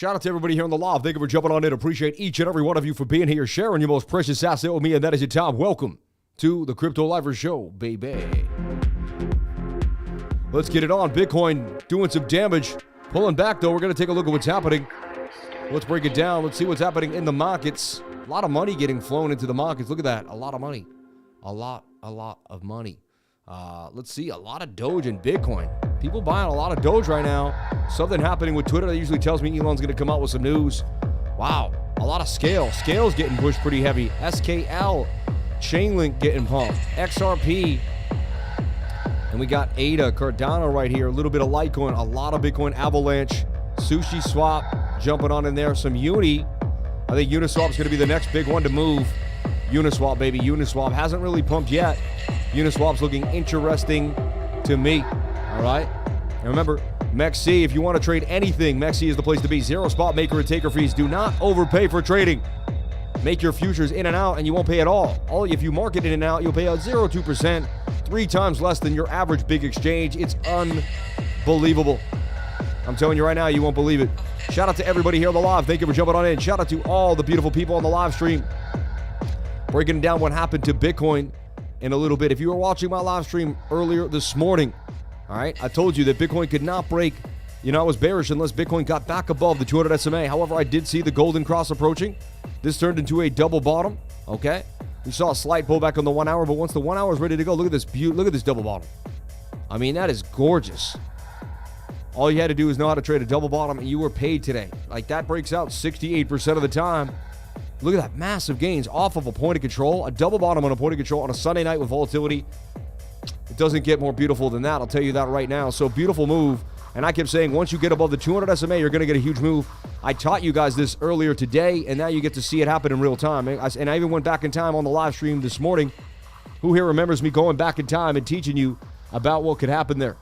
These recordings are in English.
Shout out to everybody here on the live. Thank you for jumping on in. Appreciate each and every one of you for being here, sharing your most precious asset with me, and that is your time. Welcome to the Crypto Lifer Show, baby. Let's get it on. Bitcoin doing some damage. Pulling back, though. We're going to take a look at what's happening. Let's break it down. Let's see what's happening in the markets. A lot of money getting flown into the markets. Look at that. A lot of money. A lot of money. Let's see. A lot of Doge in Bitcoin. People buying a lot of Doge right now. Something happening with Twitter that usually tells me Elon's going to come out with some news. Wow. A lot of Scale. Scale's getting pushed pretty heavy. SKL. Chainlink getting pumped. XRP. And we got ADA, Cardano right here. A little bit of Litecoin. A lot of Bitcoin. Avalanche. Sushi Swap jumping on in there. Some Uni. I think Uniswap's going to be the next big one to move. Uniswap, baby. Uniswap hasn't really pumped yet. Uniswap's looking interesting to me. All right. And remember, MEXC, if you want to trade anything, MEXC is the place to be. Zero spot maker and taker fees. Do not overpay for trading. Make your futures in and out, and you won't pay at all. If you market in and out, you'll pay out 0.2%, 3 times less than your average big exchange. It's unbelievable. I'm telling you right now, you won't believe it. Shout out to everybody here on the live. Thank you for jumping on in. Shout out to all the beautiful people on the live stream. Breaking down what happened to Bitcoin in a little bit. If you were watching my live stream earlier this morning, all right, I told you that Bitcoin could not break. I was bearish unless Bitcoin got back above the 200 SMA. However, I did see the golden cross approaching. This turned into a double bottom, okay? We saw a slight pullback on the 1 hour, but once the 1 hour is ready to go, look at this look at this double bottom. I mean, that is gorgeous. All you had to do is know how to trade a double bottom, and you were paid today. Like, that breaks out 68% of the time. Look at that, massive gains off of a point of control. A double bottom on a point of control on a Sunday night with volatility. It doesn't get more beautiful than that, I'll tell you that right now. So, beautiful move. And I kept saying, once you get above the 200 SMA, you're going to get a huge move. I taught you guys this earlier today, and now you get to see it happen in real time. And I even went back in time on the live stream this morning. Who here remembers me going back in time and teaching you about what could happen there?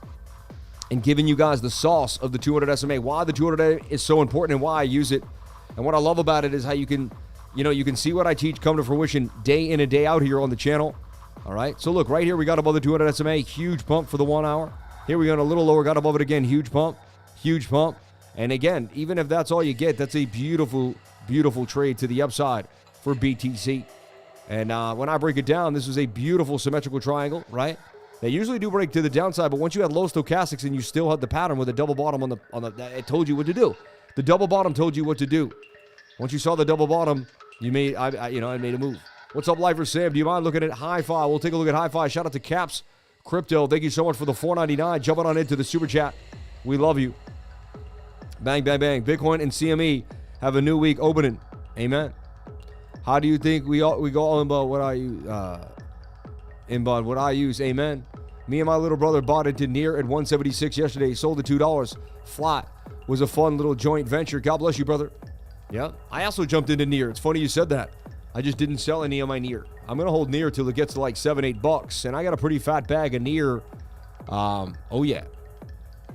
And giving you guys the sauce of the 200 SMA, why the 200 is so important and why I use it. And what I love about it is how you can, you can see what I teach come to fruition day in and day out here on the channel. All right, so look, right here we got above the 200 SMA, huge pump for the 1 hour. Here we got a little lower, got above it again, huge pump. And again, even if that's all you get, that's a beautiful, beautiful trade to the upside for BTC. And when I break it down, this is a beautiful symmetrical triangle, right? They usually do break to the downside, but once you had low stochastics and you still had the pattern with a double bottom on the, it told you what to do. The double bottom told you what to do. Once you saw the double bottom, I made a move. What's up, Lifer Sam? Do you mind looking at HIFI? We'll take a look at HIFI. Shout out to Caps Crypto. Thank you so much for the $4.99. Jumping on into the super chat. We love you. Bang, bang, bang. Bitcoin and CME have a new week opening. Amen. How do you think we go on about what I use? What I use. Amen. Me and my little brother bought into Near at 176 yesterday. Sold at $2 flat. Was a fun little joint venture. God bless you, brother. Yeah. I also jumped into Near. It's funny you said that. I just didn't sell any of my Near. I'm going to hold Near till it gets to like $7-8. And I got a pretty fat bag of Near. Oh, yeah.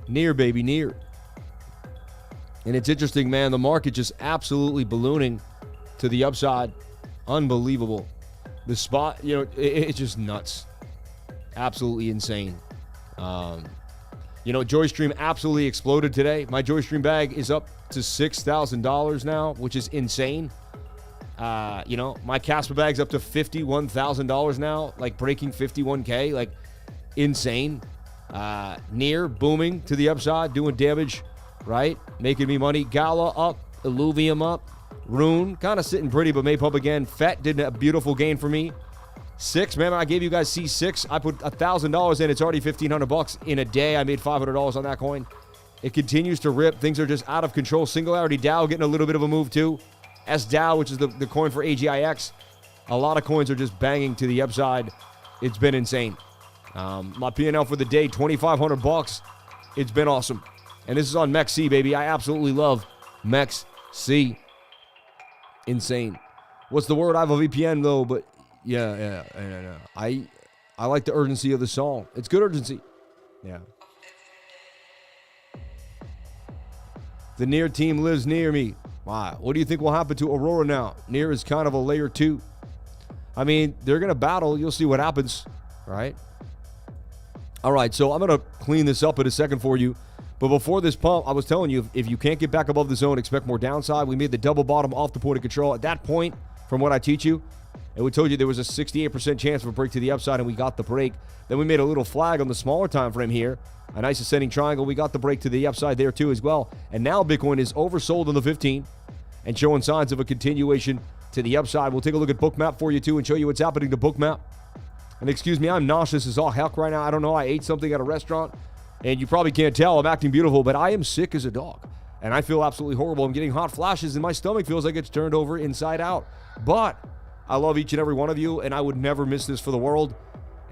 Near, baby, Near. And it's interesting, man. The market just absolutely ballooning to the upside. Unbelievable. The spot, it's just nuts. Absolutely insane. JOYSTREAM absolutely exploded today. My JOYSTREAM bag is up to $6,000 now, which is insane. My Casper bag's up to $51,000 now, like breaking 51K, like insane. Near booming to the upside, doing damage, right? Making me money. Gala up, Illuvium up, Rune kind of sitting pretty, but may pump again. FET did a beautiful gain for me. 6, remember I gave you guys C6. I put $1,000 in. It's already $1,500 in a day. I made $500 on that coin. It continues to rip. Things are just out of control. Singularity DAO getting a little bit of a move too. SDAO, which is the coin for AGIX. A lot of coins are just banging to the upside. It's been insane. My P&L for the day, $2,500. It's been awesome. And this is on MEXC, baby. I absolutely love MEXC. Insane. What's the word? I have a VPN though, but yeah. I like the urgency of the song. It's good urgency. Yeah. The Near team lives near me. Wow. What do you think will happen to Aurora now? Near is kind of a layer 2. I mean, they're going to battle. You'll see what happens, right? All right, so I'm going to clean this up in a second for you. But before this pump, I was telling you, if you can't get back above the zone, expect more downside. We made the double bottom off the point of control. At that point, from what I teach you, it would tell you there was a 68% chance of a break to the upside, and we got the break. Then we made a little flag on the smaller time frame here. A nice ascending triangle. We got the break to the upside there too as well. And now Bitcoin is oversold on the 15 and showing signs of a continuation to the upside. We'll take a look at BOOKMAP for you too and show you what's happening to BOOKMAP. And excuse me, I'm nauseous as all heck right now. I don't know. I ate something at a restaurant, and you probably can't tell. I'm acting beautiful, but I am sick as a dog. And I feel absolutely horrible. I'm getting hot flashes, and my stomach feels like it's turned over inside out. But I love each and every one of you, and I would never miss this for the world.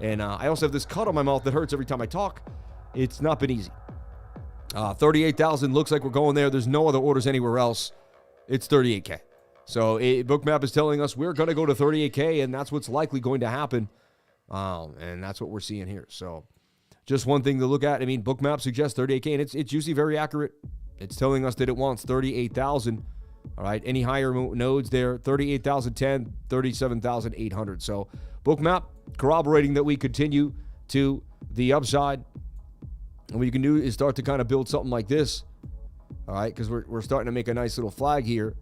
And I also have this cut on my mouth that hurts every time I talk. It's not been easy. 38,000 looks like we're going there. There's no other orders anywhere else. It's 38K. So BOOKMAP is telling us we're going to go to 38K, and that's what's likely going to happen. And that's what we're seeing here. So just one thing to look at. I mean, BOOKMAP suggests 38K, and it's usually very accurate. It's telling us that it wants 38,000. All right, any higher nodes there, 38,010, 37,800. So BOOKMAP corroborating that we continue to the upside. And what you can do is start to kind of build something like this. All right, because we're starting to make a nice little flag here.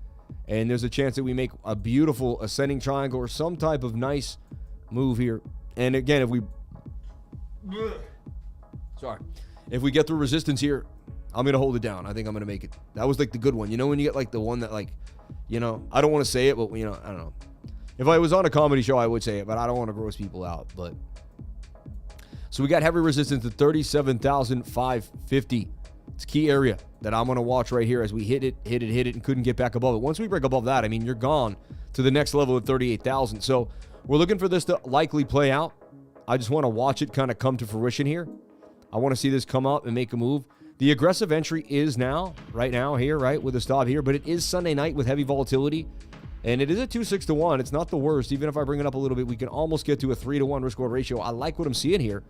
And there's a chance that we make a beautiful ascending triangle or some type of nice move here. And again, if we get through resistance here, I'm going to hold it down. I think I'm going to make it. That was like the good one. You know, when you get like the one that like, you know, I don't want to say it, but you know, I don't know. If I was on a comedy show, I would say it, but I don't want to gross people out. But so we got heavy resistance at 37,550. It's a key area that I'm going to watch right here as we hit it, and couldn't get back above it. Once we break above that, I mean, you're gone to the next level of 38,000. So we're looking for this to likely play out. I just want to watch it kind of come to fruition here. I want to see this come up and make a move. The aggressive entry is now, right now here, right, with a stop here, but it is Sunday night with heavy volatility, and it is a 2-6 to 1. It's not the worst. Even if I bring it up a little bit, we can almost get to a 3 to 1 risk reward ratio. I like what I'm seeing here.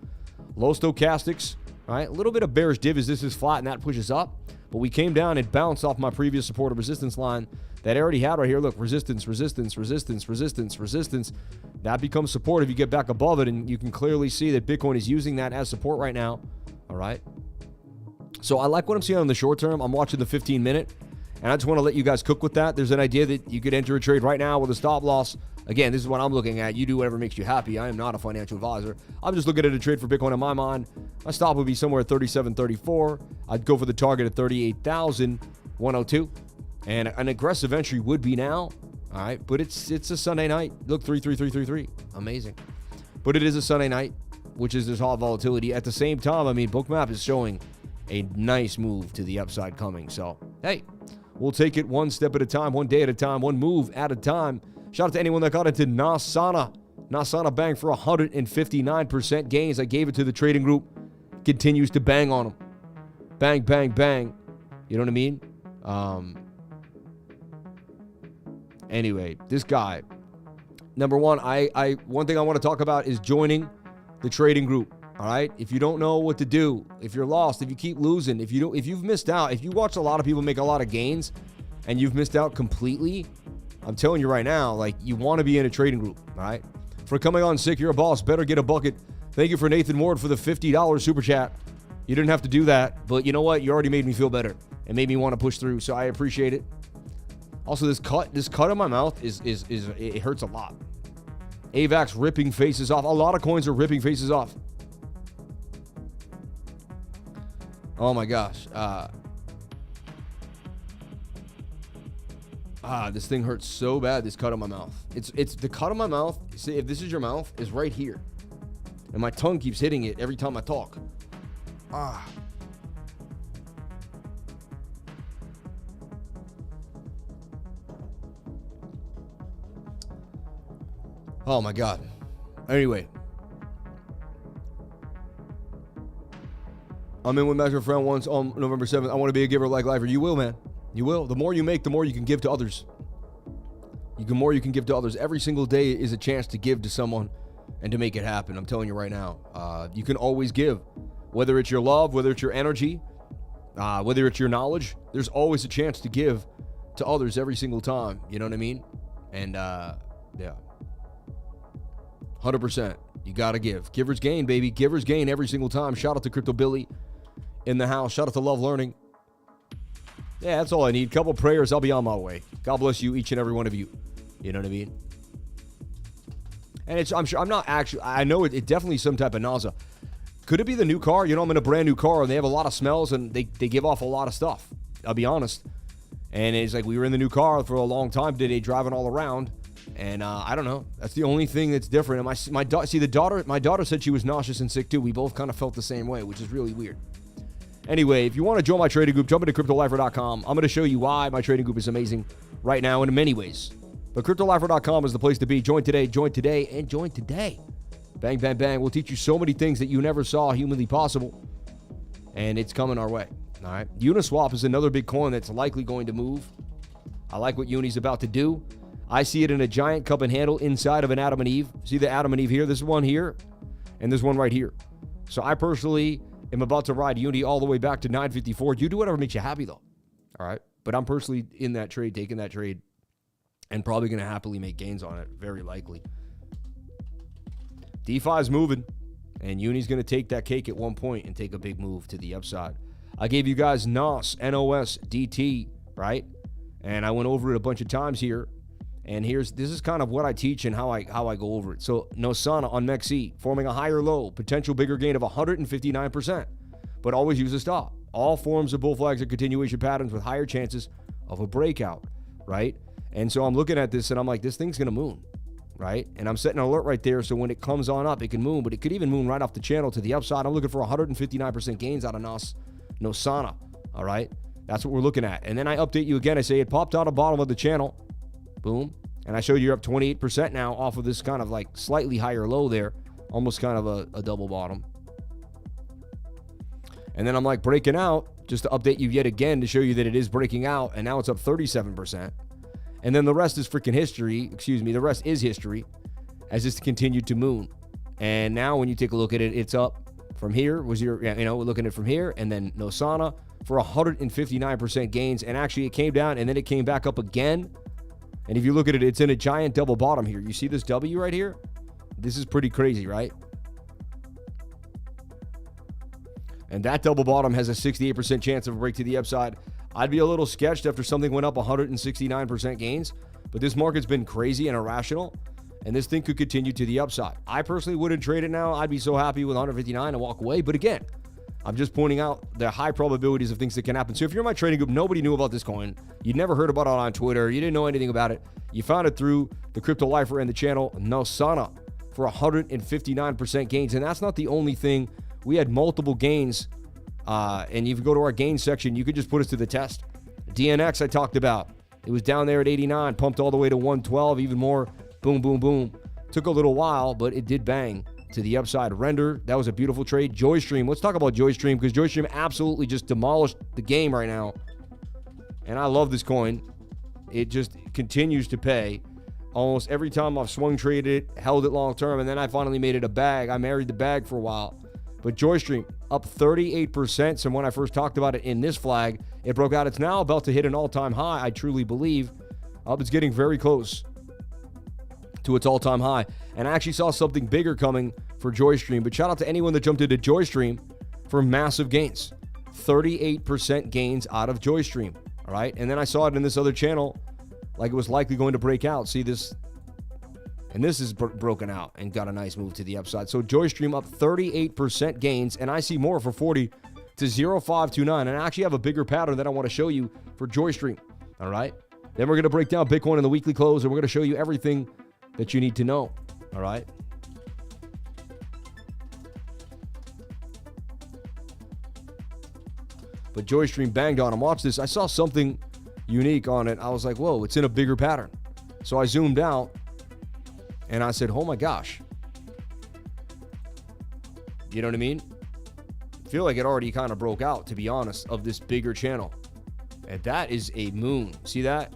Low stochastics, all right, a little bit of bearish div as this is flat and that pushes up, but we came down and bounced off my previous support or resistance line that I already had right here. Look, resistance, resistance, resistance, resistance, resistance. That becomes support if you get back above it, and you can clearly see that Bitcoin is using that as support right now, all right? So I like what I'm seeing on the short term. I'm watching the 15-minute, and I just want to let you guys cook with that. There's an idea that you could enter a trade right now with a stop loss. Again, this is what I'm looking at. You do whatever makes you happy. I am not a financial advisor. I'm just looking at a trade for Bitcoin in my mind. My stop would be somewhere at 37.34. I'd go for the target at 38,102. And an aggressive entry would be now. All right, but it's a Sunday night. Look, 33333. Amazing. But it is a Sunday night, which is this hot volatility. At the same time, I mean, BOOKMAP is showing a nice move to the upside coming. So, hey, we'll take it one step at a time, one day at a time, one move at a time. Shout out to anyone that got into Nasana. Nasana banged for 159% gains. I gave it to the trading group. Continues to bang on them. Bang, bang, bang. You know what I mean? Anyway, this guy. Number one, one thing I want to talk about is joining the trading group. All right. If you don't know what to do, if you're lost, if you keep losing, if you've missed out, if you watch a lot of people make a lot of gains and you've missed out completely, I'm telling you right now, like, you want to be in a trading group. All right. For coming on sick, you're a boss. Better get a bucket. Thank you for Nathan Ward for the $50 super chat. You didn't have to do that, but you know what? You already made me feel better and made me want to push through. So I appreciate it. Also, this cut in my mouth it hurts a lot. AVAX ripping faces off. A lot of coins are ripping faces off. Oh my gosh. This thing hurts so bad, this cut on my mouth. It's the cut on my mouth. See, if this is your mouth, is right here. And my tongue keeps hitting it every time I talk. Oh my God. Anyway. I'm in with Measure Friend once on November 7th. I want to be a giver like lifer. You will, man. You will. The more you make, the more you can give to others. The more you can give to others. Every single day is a chance to give to someone and to make it happen. I'm telling you right now. You can always give. Whether it's your love, whether it's your energy, whether it's your knowledge, there's always a chance to give to others every single time. You know what I mean? And, yeah. 100%. You got to give. Givers gain, baby. Givers gain every single time. Shout out to Crypto Billy in the house. Shout out to Love Learning. Yeah, that's all I need. Couple prayers. I'll be on my way. God bless you, each and every one of you. You know what I mean? And I'm not actually, I know it definitely some type of nausea. Could it be the new car? You know, I'm in a brand new car and they have a lot of smells and they give off a lot of stuff. I'll be honest. And it's like we were in the new car for a long time today, driving all around. And I don't know. That's the only thing that's different. And my daughter said she was nauseous and sick too. We both kind of felt the same way, which is really weird. Anyway, if you want to join my trading group, jump into CryptoLifer.com. I'm going to show you why my trading group is amazing right now in many ways. But CryptoLifer.com is the place to be. Join today, and join today. Bang, bang, bang. We'll teach you so many things that you never saw humanly possible. And it's coming our way. All right. Uniswap is another big coin that's likely going to move. I like what Uni's about to do. I see it in a giant cup and handle inside of an Adam and Eve. See the Adam and Eve here? This one here, and this one right here. So I personally am about to ride Uni all the way back to 954. You do whatever makes you happy, though. All right? But I'm personally in that trade, taking that trade, and probably going to happily make gains on it, very likely. DeFi is moving, and Uni's going to take that cake at one point and take a big move to the upside. I gave you guys NOS, NOS, DT, right? And I went over it a bunch of times here. And this is kind of what I teach and how I go over it. So Nosana on MEXC, forming a higher low, potential bigger gain of 159%, but always use a stop. All forms of bull flags are continuation patterns with higher chances of a breakout, right? And so I'm looking at this and I'm like, this thing's going to moon, right? And I'm setting an alert right there so when it comes on up, it can moon, but it could even moon right off the channel to the upside. I'm looking for 159% gains out of Nosana, all right? That's what we're looking at. And then I update you again. I say it popped out of the bottom of the channel. Boom. And I showed you you're up 28% now off of this kind of like slightly higher low there. Almost kind of a double bottom. And then I'm like breaking out just to update you yet again to show you that it is breaking out. And now it's up 37%. And then the rest is freaking history. Excuse me. The rest is history as this continued to moon. And now when you take a look at it, it's up from here. We're looking at it from here. And then Nosana for 159% gains. And actually it came down and then it came back up again. And if you look at it, it's in a giant double bottom here. You see this W right here? This is pretty crazy, right? And that double bottom has a 68% chance of a break to the upside. I'd be a little sketched after something went up 169% gains. But this market's been crazy and irrational. And this thing could continue to the upside. I personally wouldn't trade it now. I'd be so happy with 159 and walk away. But again, I'm just pointing out the high probabilities of things that can happen. So if you're in my trading group, nobody knew about this coin. You'd never heard about it on Twitter. You didn't know anything about it. You found it through the Crypto Lifer and the channel Nosana for 159% gains. And that's not the only thing. We had multiple gains. And if you go to our gains section, you could just put us to the test. DNX I talked about. It was down there at 89, pumped all the way to 112, even more. Boom, boom, boom. Took a little while, but it did bang to the upside. Render, that was a beautiful trade. JOYSTREAM, let's talk about JOYSTREAM because JOYSTREAM absolutely just demolished the game right now. And I love this coin. It just continues to pay. Almost every time I've swung traded it, held it long term, and then I finally made it a bag. I married the bag for a while. But JOYSTREAM up 38% from when I first talked about it in this flag. It broke out. It's now about to hit an all-time high, I truly believe. It's getting very close to its all-time high. And I actually saw something bigger coming for JOYSTREAM. But shout out to anyone that jumped into JOYSTREAM for massive gains. 38% gains out of JOYSTREAM. All right. And then I saw it in this other channel like it was likely going to break out. See this? And this is broken out and got a nice move to the upside. So JOYSTREAM up 38% gains. And I see more for 40 to 0529. And I actually have a bigger pattern that I want to show you for JOYSTREAM. All right. Then we're going to break down Bitcoin in the weekly close. And we're going to show you everything that you need to know. All right. But JOYSTREAM banged on him. Watch this. I saw something unique on it. I was like, whoa, it's in a bigger pattern. So I zoomed out and I said, oh my gosh. You know what I mean? I feel like it already kind of broke out, to be honest, of this bigger channel. And that is a moon. See that?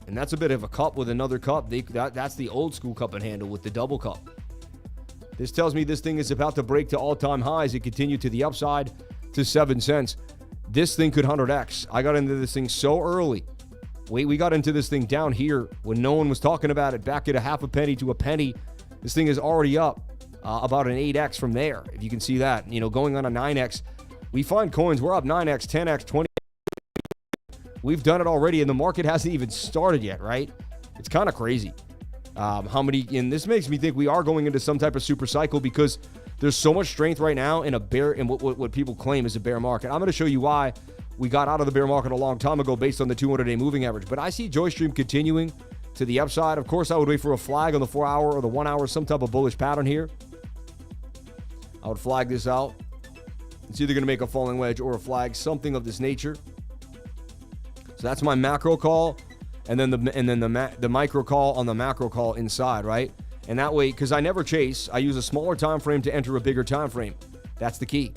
And that's a bit of a cup with another cup. That's the old school cup and handle with the double cup. This tells me this thing is about to break to all-time highs. It continued to the upside to 7 cents. This thing could 100x. I got into this thing so early. We got into this thing down here when no one was talking about it. Back at a half a penny to a penny. This thing is already up about an 8x from there. If you can see that, going on a 9x. We find coins, we're up 9x, 10x, 20. We've done it already, and the market hasn't even started yet, right? It's kind of crazy. How many, and this makes me think we are going into some type of super cycle because there's so much strength right now in a bear, in what people claim is a bear market. I'm going to show you why we got out of the bear market a long time ago based on the 200-day moving average. But I see JOYSTREAM continuing to the upside. Of course, I would wait for a flag on the 4-hour or the 1-hour, some type of bullish pattern here. I would flag this out. It's either going to make a falling wedge or a flag, something of this nature. So that's my macro call, and then the micro call on the macro call inside, right? And that way, because I never chase, I use a smaller time frame to enter a bigger time frame. That's the key.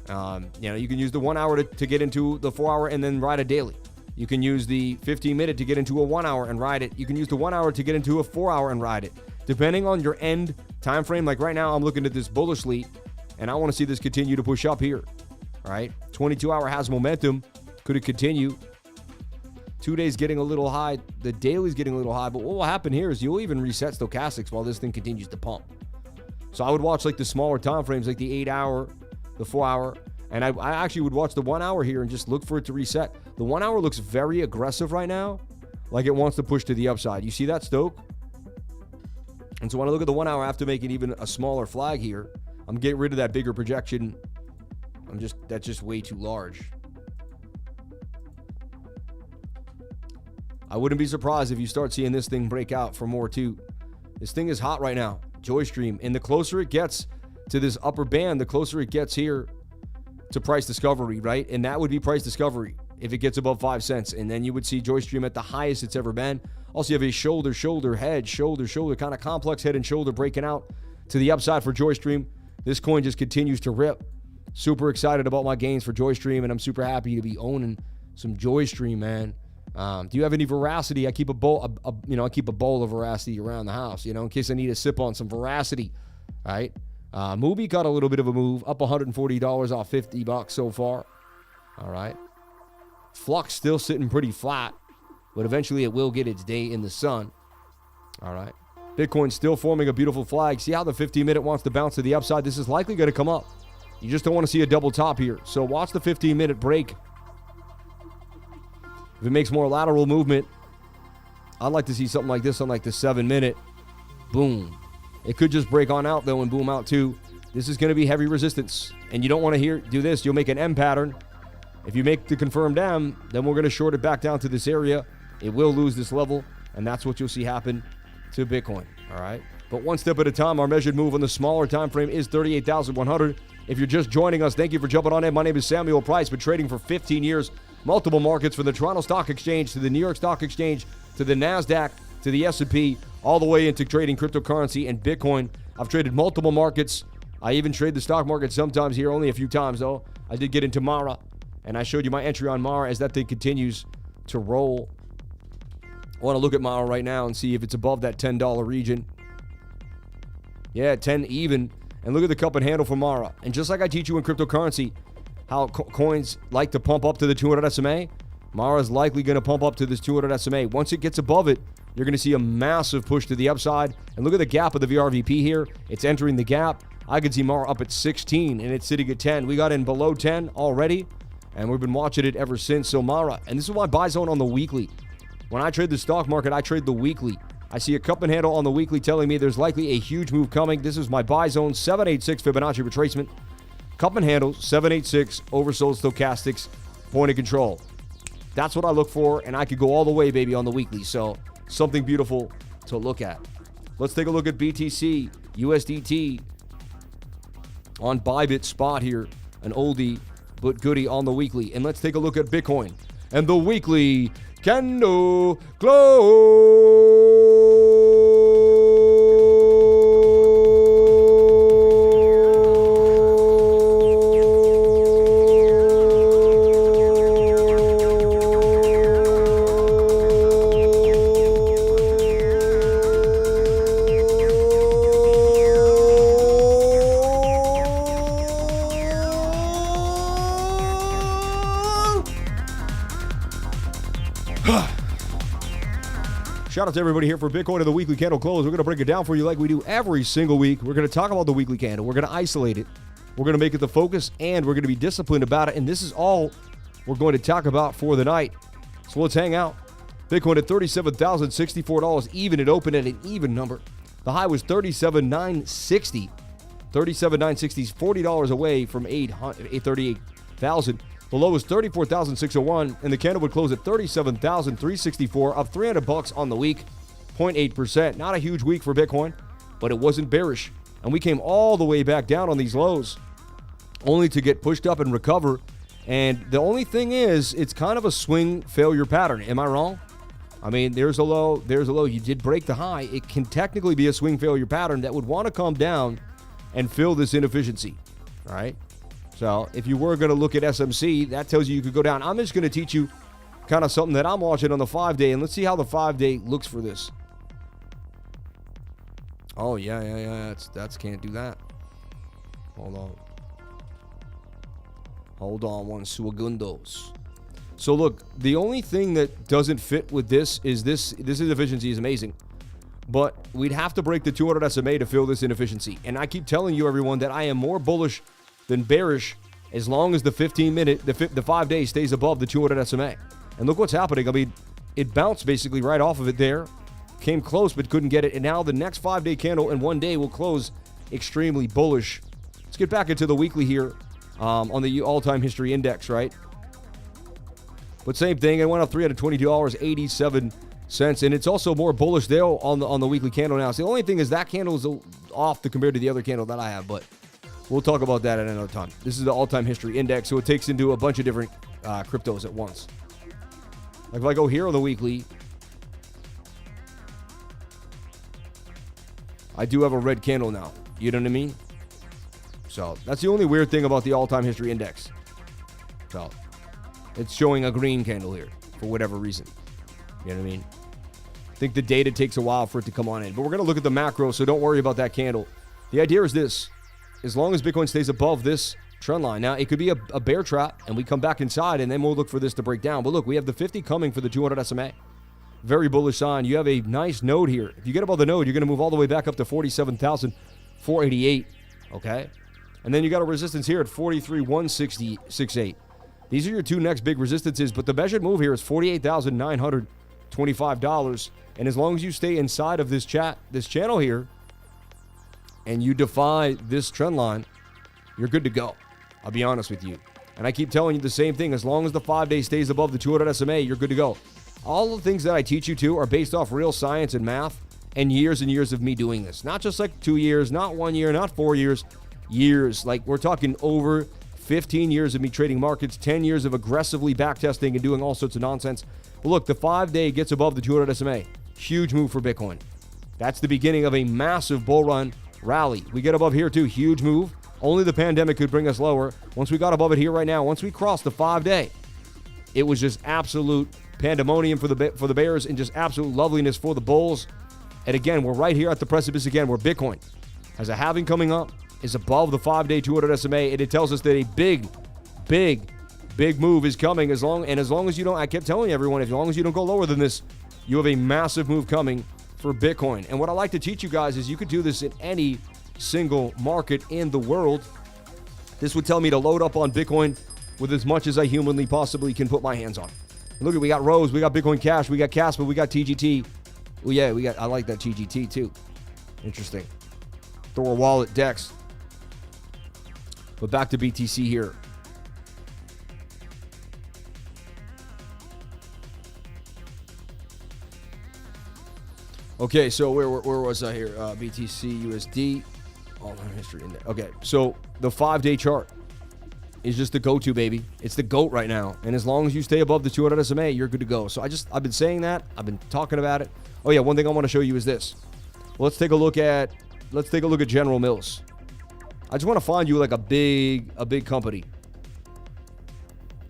You can use the 1 hour to get into the 4 hour and then ride a daily. You can use the 15-minute to get into a 1 hour and ride it. You can use the 1 hour to get into a 4 hour and ride it. Depending on your end time frame, like right now, I'm looking at this bullishly, and I want to see this continue to push up here. All right, 22-hour has momentum. Could it continue? 2 days getting a little high. The daily's getting a little high. But what will happen here is you'll even reset stochastics while this thing continues to pump. So I would watch like the smaller time frames, like the 8-hour, the 4-hour. And I actually would watch the 1 hour here and just look for it to reset. The 1 hour looks very aggressive right now, like it wants to push to the upside. You see that, Stoke? And so when I look at the 1 hour after making even a smaller flag here, I'm getting rid of that bigger projection. That's just way too large. I wouldn't be surprised if you start seeing this thing break out for more too. This thing is hot right now, JOYSTREAM. And the closer it gets to this upper band, the closer it gets here to price discovery, right? And that would be price discovery if it gets above 5 cents. And then you would see JOYSTREAM at the highest it's ever been. Also, you have a shoulder, head, shoulder, kind of complex head and shoulder breaking out to the upside for JOYSTREAM. This coin just continues to rip. Super excited about my gains for JOYSTREAM, and I'm super happy to be owning some JOYSTREAM, man. Do you have any veracity? I keep a bowl, I keep a bowl of veracity around the house, in case I need a sip on some veracity, right? Mubi got a little bit of a move, up $140 off $50 so far. All right. Flux still sitting pretty flat, but eventually it will get its day in the sun. All right. Bitcoin still forming a beautiful flag. See how the 15-minute wants to bounce to the upside? This is likely going to come up. You just don't want to see a double top here. So watch the 15-minute break. If it makes more lateral movement, I'd like to see something like this on like the 7-minute. Boom. It could just break on out, though, and boom out, too. This is going to be heavy resistance. And you don't want to do this. You'll make an M pattern. If you make the confirmed M, then we're going to short it back down to this area. It will lose this level, and that's what you'll see happen to Bitcoin. All right? But one step at a time, our measured move on the smaller time frame is 38,100. If you're just joining us, thank you for jumping on in. My name is Samuel Price. Been trading for 15 years. Multiple markets, from the Toronto Stock Exchange to the New York Stock Exchange to the NASDAQ to the S&P, all the way into trading cryptocurrency and Bitcoin. I've traded multiple markets. I even trade the stock market sometimes here, only a few times though. I did get into Mara, and I showed you my entry on Mara as that thing continues to roll. I want to look at Mara right now and see if it's above that $10 region. Yeah, 10 even. And look at the cup and handle for Mara. And just like I teach you in cryptocurrency, how coins like to pump up to the 200 SMA, Mara is likely going to pump up to this 200 SMA. Once it gets above it, you're going to see a massive push to the upside. And look at the gap of the VRVP here. It's entering the gap. I could see Mara up at 16, and it's sitting at 10. We got in below 10 already, and we've been watching it ever since. So Mara, and this is my buy zone on the weekly. When I trade the stock market, I trade the weekly. I see a cup and handle on the weekly telling me there's likely a huge move coming. This is my buy zone, 786 Fibonacci retracement. Cup and handle, 786, oversold stochastics, point of control. That's what I look for, and I could go all the way, baby, on the weekly. So something beautiful to look at. Let's take a look at BTC, USDT on Bybit spot here. An oldie but goodie on the weekly. And let's take a look at Bitcoin and the weekly candle close. Shout out to everybody here for Bitcoin and the weekly candle close. We're going to break it down for you like we do every single week. We're going to talk about the weekly candle. We're going to isolate it. We're going to make it the focus, and we're going to be disciplined about it. And this is all we're going to talk about for the night. So let's hang out. Bitcoin at $37,064 even. It opened at an even number. The high was $37,960. $37,960 is $40 away from $38,000. The low was $34,601, and the candle would close at $37,364, up $300 on the week, 0.8%. Not a huge week for Bitcoin, but it wasn't bearish. And we came all the way back down on these lows, only to get pushed up and recover. And the only thing is, it's kind of a swing failure pattern. Am I wrong? I mean, there's a low, there's a low. You did break the high. It can technically be a swing failure pattern that would want to come down and fill this inefficiency, all right? So if you were going to look at SMC, that tells you could go down. I'm just going to teach you kind of something that I'm watching on the 5-day, and let's see how the 5-day looks for this. Oh, yeah. That's can't do that. Hold on one segundos. So look, the only thing that doesn't fit with this is this inefficiency is amazing. But we'd have to break the 200 SMA to fill this inefficiency. And I keep telling you, everyone, that I am more bullish than bearish as long as the 15-minute, the 5-day stays above the 200 SMA. And look what's happening. I mean, it bounced basically right off of it there. Came close but couldn't get it. And now the next 5-day candle in 1 day will close extremely bullish. Let's get back into the weekly here on the all-time history index, right? But same thing. It went up $322.87. And it's also more bullish there on the weekly candle now. So the only thing is that candle is off compared to the other candle that I have, but we'll talk about that at another time. This is the all-time history index, so it takes into a bunch of different cryptos at once. Like if I go here on the weekly, I do have a red candle now. You know what I mean? So that's the only weird thing about the all-time history index. So it's showing a green candle here for whatever reason. You know what I mean? I think the data takes a while for it to come on in. But we're going to look at the macro, so don't worry about that candle. The idea is this. As long as Bitcoin stays above this trend line. Now, it could be a bear trap, and we come back inside, and then we'll look for this to break down. But look, we have the 50 coming for the 200 SMA. Very bullish sign. You have a nice node here. If you get above the node, you're going to move all the way back up to 47,488. Okay? And then you got a resistance here at 43,168. These are your two next big resistances, but the measured move here is $48,925. And as long as you stay inside of this channel here, and you defy this trend line, you're good to go. I'll be honest with you. And I keep telling you the same thing. As long as the 5-day stays above the 200 SMA, you're good to go. All the things that I teach you to are based off real science and math and years of me doing this. Not just like 2 years, not 1 year, not 4 years. Years. Like we're talking over 15 years of me trading markets, 10 years of aggressively backtesting and doing all sorts of nonsense. But look, the 5-day gets above the 200 SMA. Huge move for Bitcoin. That's the beginning of a massive bull run rally. We get above here too. Huge move. Only the pandemic could bring us lower. Once we got above it here right now, once we crossed the 5-day, it was just absolute pandemonium for the bears and just absolute loveliness for the bulls. And again, we're right here at the precipice again where Bitcoin has a halving coming up, is above the 5-day 200 SMA, and it tells us that a big move is coming. As long as you don't, I kept telling everyone, as long as you don't go lower than this, you have a massive move coming for Bitcoin. And what I like to teach you guys is you could do this in any single market in the world. This would tell me to load up on Bitcoin with as much as I humanly possibly can put my hands on. And look, we got Rose, we got Bitcoin Cash, we got Casper, we got TGT. Well, yeah, I like that TGT too. Interesting. Thor Wallet, Dex. But back to BTC here. Okay, so where was I here? BTC USD, all-time history index. Okay, so the 5-day chart is just the go-to, baby. It's the GOAT right now, and as long as you stay above the 200 SMA, you're good to go. So I've been saying that. I've been talking about it. Oh yeah, one thing I want to show you is this. Let's take a look at General Mills. I just want to find you like a big company.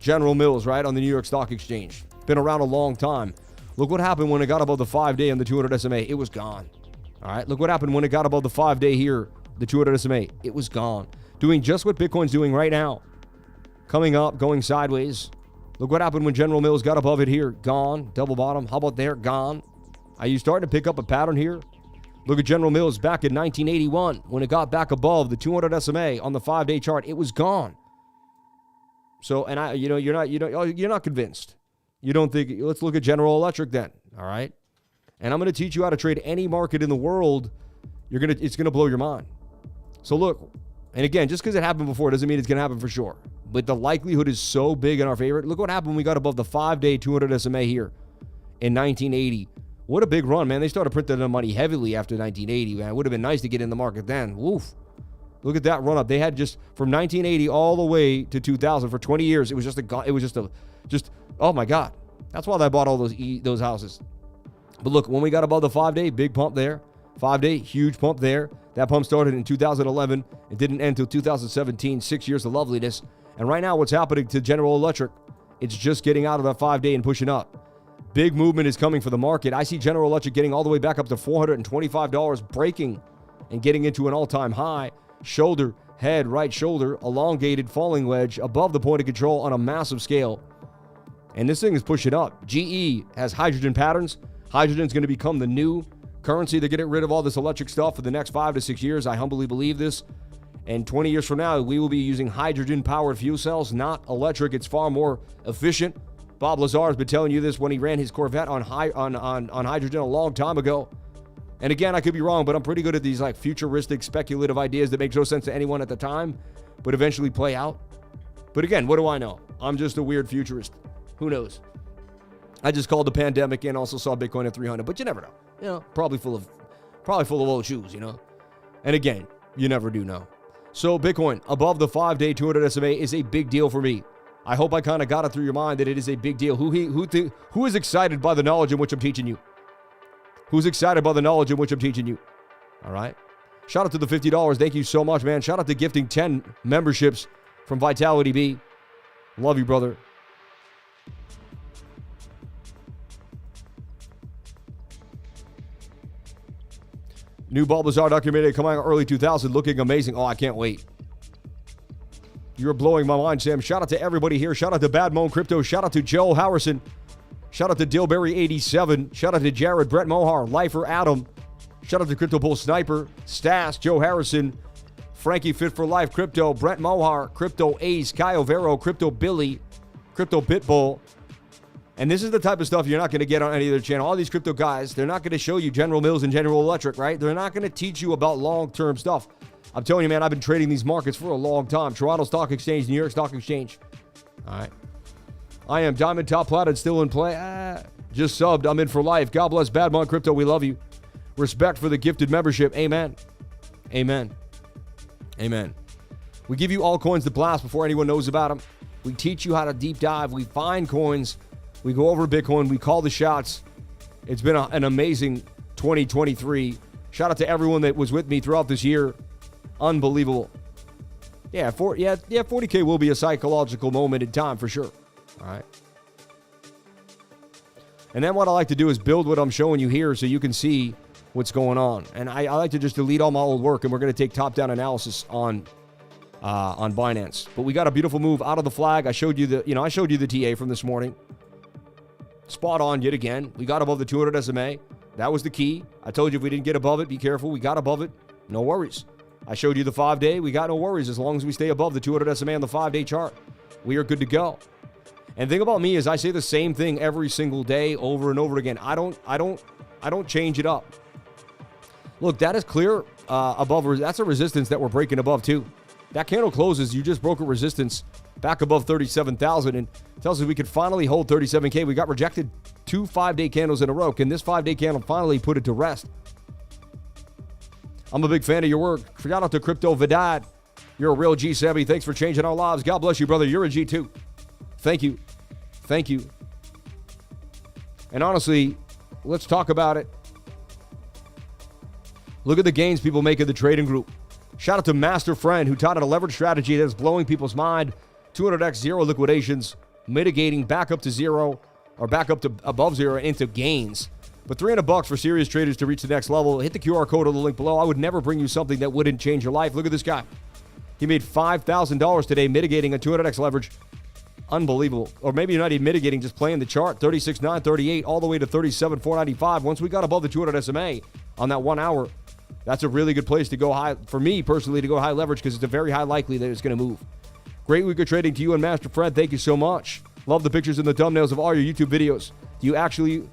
General Mills, right, on the New York Stock Exchange. Been around a long time. Look what happened when it got above the 5-day on the 200 SMA. It was gone. All right, look what happened when it got above the 5-day here, the 200 SMA. It was gone. Doing just what Bitcoin's doing right now. Coming up, going sideways. Look what happened when General Mills got above it here. Gone. Double bottom. How about there? Gone. Are you starting to pick up a pattern here? Look at General Mills back in 1981 when it got back above the 200 SMA on the 5-day chart. It was gone. So, and you're not convinced. You don't think, let's look at General Electric then, all right? And I'm going to teach you how to trade any market in the world. It's going to blow your mind. So look, and again, just because it happened before doesn't mean it's going to happen for sure. But the likelihood is so big in our favor. Look what happened when we got above the 5-day 200 SMA here in 1980. What a big run, man. They started printing the money heavily after 1980, man. It would have been nice to get in the market then. Woof. Look at that run up. They had just from 1980 all the way to 2000 for 20 years. It was just oh my God. That's why I bought all those houses. But look, when we got above the 5-day, big pump there. 5-day, huge pump there. That pump started in 2011. It didn't end until 2017, 6 years of loveliness. And right now, what's happening to General Electric, it's just getting out of that 5-day and pushing up. Big movement is coming for the market. I see General Electric getting all the way back up to $425, breaking and getting into an all-time high. Shoulder, head, right shoulder, elongated falling wedge above the point of control on a massive scale. And this thing is pushing up. GE has hydrogen patterns. Hydrogen is going to become the new currency. They're getting rid of all this electric stuff for the next 5 to 6 years. I humbly believe this. And 20 years from now, we will be using hydrogen-powered fuel cells, not electric. It's far more efficient. Bob Lazar has been telling you this when he ran his Corvette on hydrogen a long time ago. And again, I could be wrong, but I'm pretty good at these like futuristic, speculative ideas that make no sense to anyone at the time, but eventually play out. But again, what do I know? I'm just a weird futurist. Who knows? I just called the pandemic and also saw Bitcoin at 300, but you never know. You know, probably full of old shoes, you know. And again, you never do know. So Bitcoin above the 5-day 200 SMA is a big deal for me. I hope I kind of got it through your mind that it is a big deal. Who is excited by the knowledge in which I'm teaching you? Who's excited by the knowledge in which I'm teaching you? All right. Shout out to the $50. Thank you so much, man. Shout out to gifting 10 memberships from Vitality B. Love you, brother. New Bob Lazar documentary coming out early 2000, looking amazing. Oh, I can't wait. You're blowing my mind, Sam. Shout out to everybody here. Shout out to Bad Moan Crypto. Shout out to Joe Howerson. Shout out to Dillberry87. Shout out to Jared, Brett Mohar, Lifer Adam. Shout out to Crypto Bull Sniper, Stas, Joe Harrison, Frankie Fit for Life, Crypto, Brett Mohar, Crypto Ace, Kyle Vero, Crypto Billy, Crypto Pitbull. And this is the type of stuff you're not going to get on any other channel. All these crypto guys, they're not going to show you General Mills and General Electric, right? They're not going to teach you about long-term stuff. I'm telling you, man, I've been trading these markets for a long time. Toronto Stock Exchange, New York Stock Exchange. All right. I am Diamond Top Platinum, still in play. Just subbed. I'm in for life. God bless Badmon Crypto. We love you. Respect for the gifted membership. Amen. Amen. Amen. We give you all coins to blast before anyone knows about them. We teach you how to deep dive. We find coins. We go over Bitcoin. We call the shots. It's been an amazing 2023. Shout out to everyone that was with me throughout this year. Unbelievable. Yeah, 40K will be a psychological moment in time for sure. All right. And then what I like to do is build what I'm showing you here so you can see what's going on. And I like to just delete all my old work, and we're going to take top-down analysis on Binance. But we got a beautiful move out of the flag. I showed you the TA from this morning. Spot on yet again. We got above the 200 SMA. That was the key. I told you if we didn't get above it, be careful. We got above it. No worries. I showed you the 5-day. We got no worries as long as we stay above the 200 SMA on the 5-day chart. We are good to go. And the thing about me is I say the same thing every single day over and over again. I don't change it up. Look, that is clear above. That's a resistance that we're breaking above too. That candle closes. You just broke a resistance back above 37,000 and tells us we could finally hold 37K. We got rejected 2 5-day candles in a row. Can this 5-day candle finally put it to rest? I'm a big fan of your work. Shout out to Crypto Vidad. You're a real G, Sammy. Thanks for changing our lives. God bless you, brother. You're a G too. Thank you. Thank you. And honestly, let's talk about it. Look at the gains people make in the trading group. Shout out to Master Friend who taught a leverage strategy that's blowing people's mind. 200x zero liquidations, mitigating back up to zero or back up to above zero into gains. But $300 for serious traders to reach the next level. Hit the QR code on the link below. I would never bring you something that wouldn't change your life. Look at this guy. He made $5,000 today mitigating a 200x leverage. Unbelievable. Or maybe you're not even mitigating, just playing the chart. 36,938 all the way to 37,495. Once we got above the 200 SMA on that 1 hour, That's a really good place to go high, for me personally, to go high leverage because it's a very high likely that it's going to move. Great week of trading to you and Master Fred. Thank you so much. Love the pictures and the thumbnails of all your YouTube videos. Do you actually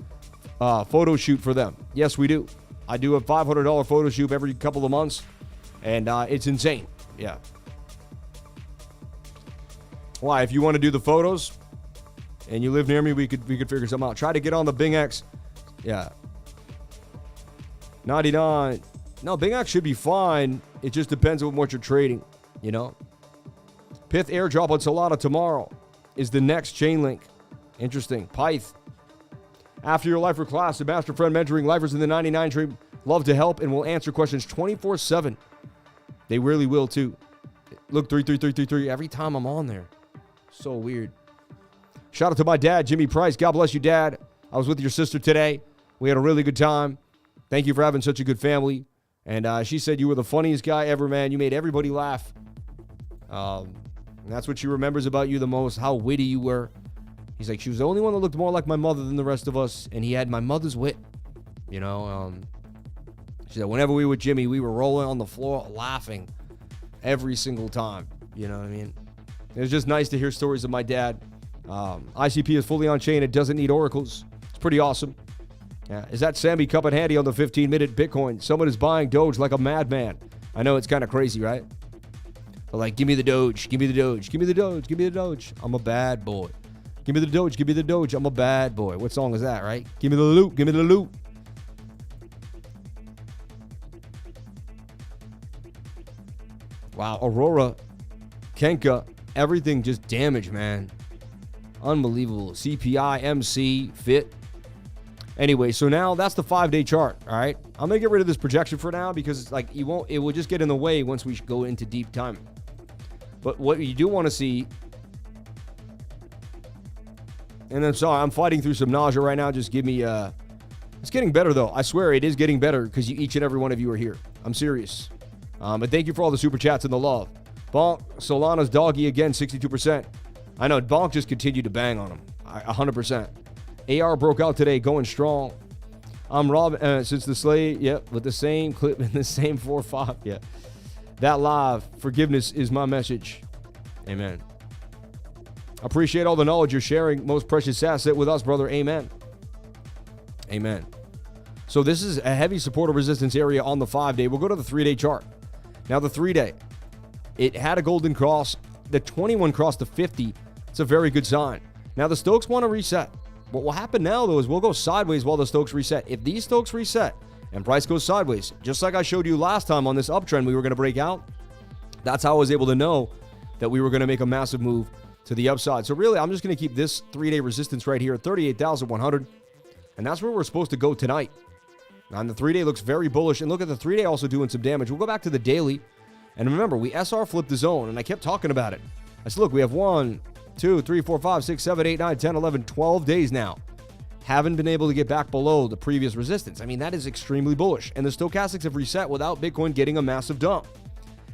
photo shoot for them? Yes, we do. I do a $500 photo shoot every couple of months, and it's insane. Yeah. Why? If you want to do the photos and you live near me, we could figure something out. Try to get on the BingX. Yeah. 99. No, BingX should be fine. It just depends on what you're trading, you know. Pith airdrop on Solana tomorrow is the next chain link. Interesting. Pyth. After your lifer class, the Master Friend mentoring lifers in the 99 trade love to help and will answer questions 24/7. They really will too. Look, 33333 every time I'm on there. So weird. Shout out to my dad, Jimmy Price. God bless you, Dad. I was with your sister today. We had a really good time. Thank you for having such a good family. And she said you were the funniest guy ever, man. You made everybody laugh. And that's what she remembers about you the most, how witty you were. He's like, she was the only one that looked more like my mother than the rest of us, and he had my mother's wit. You know, she said whenever we were with Jimmy, we were rolling on the floor laughing every single time. You know what I mean? It was just nice to hear stories of my dad. ICP is fully on chain. It doesn't need oracles. It's pretty awesome. Yeah. Is that Sammy Cup and Handy on the 15-minute Bitcoin? Someone is buying Doge like a madman. I know it's kind of crazy, right? But like, give me the Doge. Give me the Doge. Give me the Doge. Give me the Doge. I'm a bad boy. Give me the Doge. Give me the Doge. I'm a bad boy. What song is that, right? Give me the loot. Give me the loot. Wow. Aurora. Kenka. Everything just damaged, man. Unbelievable. CPI, MC, FIT. Anyway, so now that's the 5-day chart, all right? I'm going to get rid of this projection for now because it's like it will just get in the way once we go into deep time. But what you do want to see, and I'm sorry, I'm fighting through some nausea right now. Just give me, it's getting better though. I swear it is getting better because each and every one of you are here. I'm serious. But thank you for all the super chats and the love. Bonk, Solana's doggy again, 62%. I know, Bonk just continued to bang on him, 100%. AR broke out today, going strong. I'm Rob, since the slate, yep, with the same clip in the same 4-5, yeah. That live, forgiveness is my message. Amen. Appreciate all the knowledge you're sharing, most precious asset with us, brother. Amen. Amen. So this is a heavy support or resistance area on the 5-day. We'll go to the 3-day chart. Now the 3-day, it had a golden cross. The 21 crossed the 50. It's a very good sign. Now the Stokes want to reset. What will happen now, though, is we'll go sideways while the Stokes reset. If these Stokes reset and price goes sideways, just like I showed you last time on this uptrend we were going to break out, that's how I was able to know that we were going to make a massive move to the upside. So really, I'm just going to keep this 3-day resistance right here at 38,100, and that's where we're supposed to go tonight. And the 3-day looks very bullish, and look at the 3-day also doing some damage. We'll go back to the daily, and remember, we SR flipped the zone, and I kept talking about it. I said, look, we have 1, 2, 3, 4, 5, 6, 7, 8, 9, 10, 11, 12 days now. Haven't been able to get back below the previous resistance. I mean, that is extremely bullish. And the stochastics have reset without Bitcoin getting a massive dump.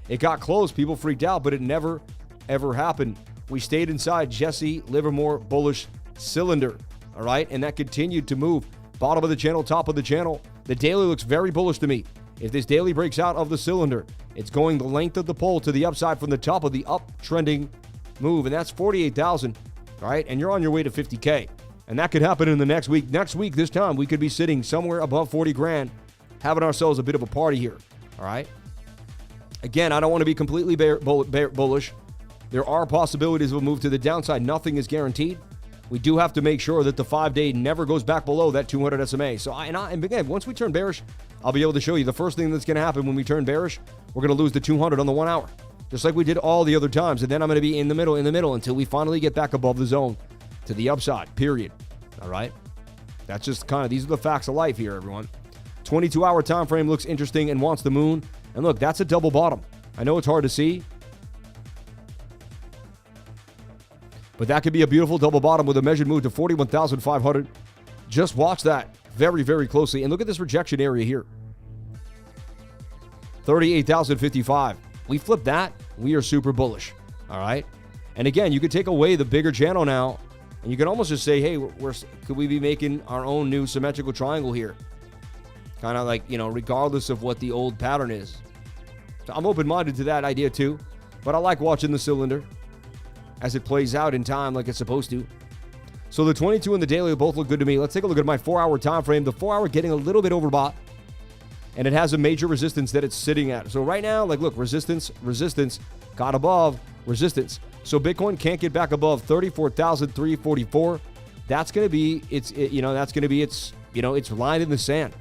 It got close. People freaked out, but it never, ever happened. We stayed inside Jesse Livermore bullish cylinder. All right. And that continued to move. Bottom of the channel, top of the channel. The daily looks very bullish to me. If this daily breaks out of the cylinder, it's going the length of the pole to the upside from the top of the uptrending move, and that's 48,000, all right? And you're on your way to 50K, and that could happen in the next week. Next week, this time, we could be sitting somewhere above 40 grand, having ourselves a bit of a party here, all right? Again, I don't want to be completely bullish. There are possibilities of a move to the downside. Nothing is guaranteed. We do have to make sure that the 5-day never goes back below that 200 SMA. So, and again, once we turn bearish, I'll be able to show you the first thing that's going to happen when we turn bearish. We're going to lose the 200 on the 1 hour. Just like we did all the other times. And then I'm going to be in the middle until we finally get back above the zone to the upside, period. All right? That's just kind of, these are the facts of life here, everyone. 22-hour time frame looks interesting and wants the moon. And look, that's a double bottom. I know it's hard to see, but that could be a beautiful double bottom with a measured move to 41,500. Just watch that very, very closely. And look at this rejection area here. 38,055. We flip that, we are super bullish, all right? And again, you could take away the bigger channel now, and you can almost just say, hey, could we be making our own new symmetrical triangle here? Kind of like, regardless of what the old pattern is. So I'm open-minded to that idea too. But I like watching the cylinder as it plays out in time like it's supposed to. So the 22 and the daily both look good to me. Let's take a look at my 4-hour time frame. The 4-hour getting a little bit overbought. And it has a major resistance that it's sitting at. So right now, look, resistance, got above resistance. So Bitcoin can't get back above 34,344. That's going to be its line in the sand.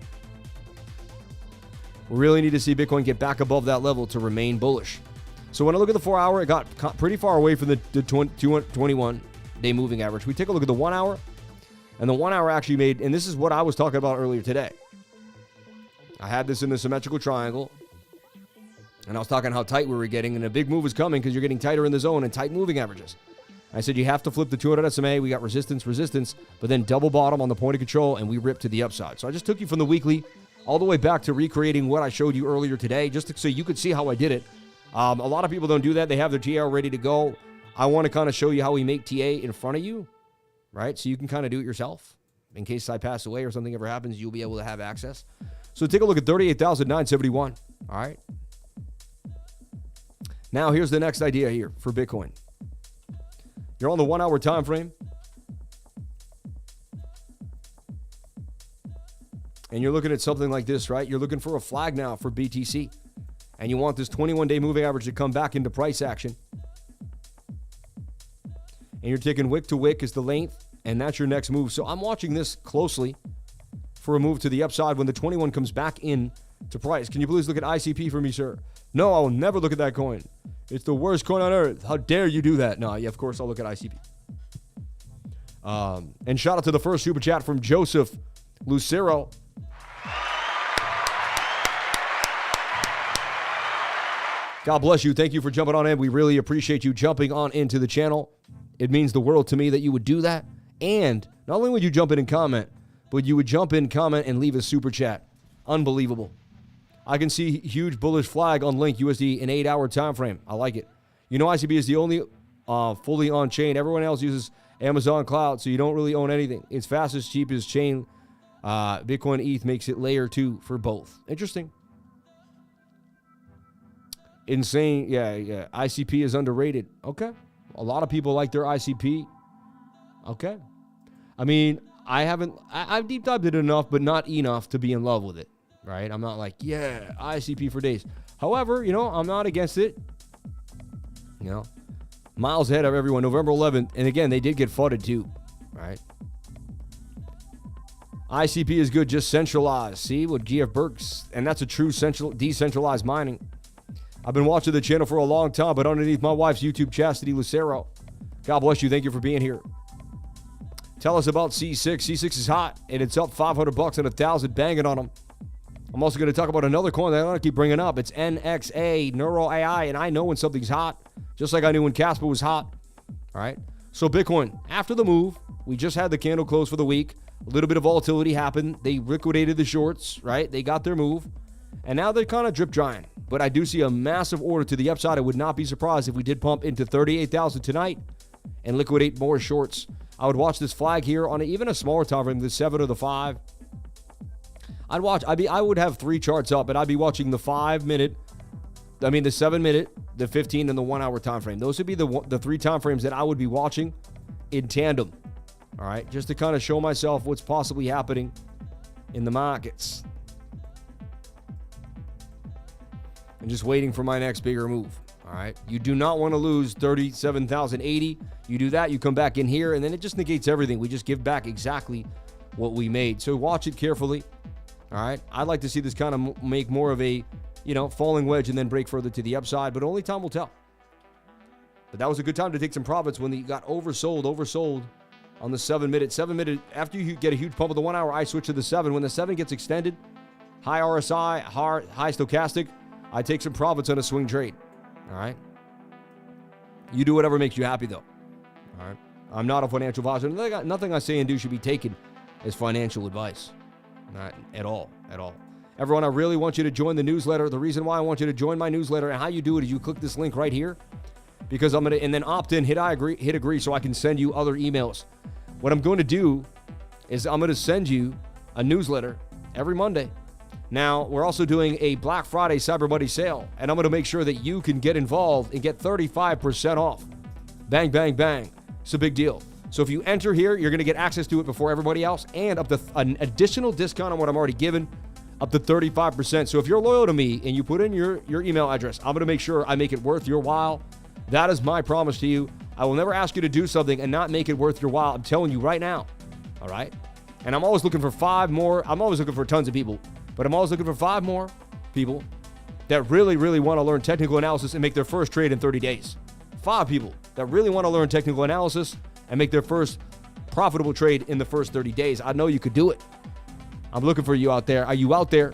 We really need to see Bitcoin get back above that level to remain bullish. So when I look at the 4-hour, it got pretty far away from the 21-day moving average. We take a look at the 1-hour, and the 1-hour actually made, and this is what I was talking about earlier today. I had this in the symmetrical triangle, and I was talking how tight we were getting, and a big move is coming because you're getting tighter in the zone and tight moving averages. I said you have to flip the 200 SMA. We got resistance, but then double bottom on the point of control, and we ripped to the upside. So I just took you from the weekly all the way back to recreating what I showed you earlier today, just so you could see how I did it. A lot of people don't do that. They have their TR ready to go. I want to kind of show you how we make TA in front of you, right? So you can kind of do it yourself. In case I pass away or something ever happens, you'll be able to have access. So take a look at 38,971. All right. Now here's the next idea here for Bitcoin. You're on the 1-hour time frame. And you're looking at something like this, right? You're looking for a flag now for BTC. And you want this 21-day moving average to come back into price action. And you're taking wick to wick as the length, and that's your next move. So I'm watching this closely for a move to the upside when the 21 comes back in to price. Can you please look at ICP for me, sir? No, I will never look at that coin. It's the worst coin on earth. How dare you do that? No, yeah, of course I'll look at ICP. And shout out to the first super chat from Joseph Lucero. God bless you. Thank you for jumping on in. We really appreciate you jumping on into the channel. It means the world to me that you would do that. And not only would you jump in and comment, but you would jump in, comment, and leave a super chat. Unbelievable. I can see huge bullish flag on Link USD in 8-hour time frame. I like it. ICP is the only fully on chain. Everyone else uses Amazon Cloud, so you don't really own anything. It's fastest, cheapest chain. Bitcoin ETH makes it layer 2 for both. Interesting. Insane. Yeah. ICP is underrated. Okay. A lot of people like their ICP. Okay. I mean, I've deep dived it enough, but not enough to be in love with it, right? I'm not like, yeah, ICP for days. However, I'm not against it. Miles ahead of everyone. November 11th. And again, they did get fudded too, right? ICP is good, just centralized. See what GF Burks, and that's a true decentralized mining. I've been watching the channel for a long time, but underneath my wife's YouTube, Chastity Lucero. God bless you. Thank you for being here. Tell us about C6. C6 is hot, and it's up $500 and 1,000 banging on them. I'm also going to talk about another coin that I want to keep bringing up. It's NXA, Neuro AI, and I know when something's hot, just like I knew when Casper was hot. All right. So Bitcoin, after the move, we just had the candle close for the week. A little bit of volatility happened. They liquidated the shorts, right? They got their move, and now they're kind of drip drying. But I do see a massive order to the upside. I would not be surprised if we did pump into 38,000 tonight and liquidate more shorts. I would watch this flag here on even a smaller time frame, the 7 or the 5. I would have 3 charts up, and I'd be watching the 5-minute, the 7-minute, the 15, and the 1-hour time frame. Those would be the 3 time frames that I would be watching in tandem. All right, just to kind of show myself what's possibly happening in the markets. And just waiting for my next bigger move. All right, you do not want to lose 37,080. You do that, you come back in here, and then it just negates everything. We just give back exactly what we made. So watch it carefully. All right, I'd like to see this kind of make more of a, falling wedge and then break further to the upside, but only time will tell. But that was a good time to take some profits when you got oversold on the 7-minute. 7-minute, after you get a huge pump of the 1-hour, I switch to the 7. When the 7 gets extended, high RSI, high stochastic, I take some profits on a swing trade. All right. You do whatever makes you happy, though. All right. I'm not a financial advisor. Nothing I say and do should be taken as financial advice. Not at all. Everyone, I really want you to join the newsletter. The reason why I want you to join my newsletter and how you do it is you click this link right here, because I'm going to, and then opt in, hit agree so I can send you other emails. What I'm going to do is I'm going to send you a newsletter every Monday. Now, we're also doing a Black Friday Cyber Monday sale, and I'm going to make sure that you can get involved and get 35% off. Bang, bang, bang. It's a big deal. So if you enter here, you're going to get access to it before everybody else and up to an additional discount on what I'm already given, up to 35%. So if you're loyal to me and you put in your email address, I'm going to make sure I make it worth your while. That is my promise to you. I will never ask you to do something and not make it worth your while. I'm telling you right now. All right? And I'm always looking for 5 more. I'm always looking for tons of people. But I'm always looking for 5 more people that really, really want to learn technical analysis and make their first trade in 30 days. 5 people that really want to learn technical analysis and make their first profitable trade in the first 30 days. I know you could do it. I'm looking for you out there. Are you out there?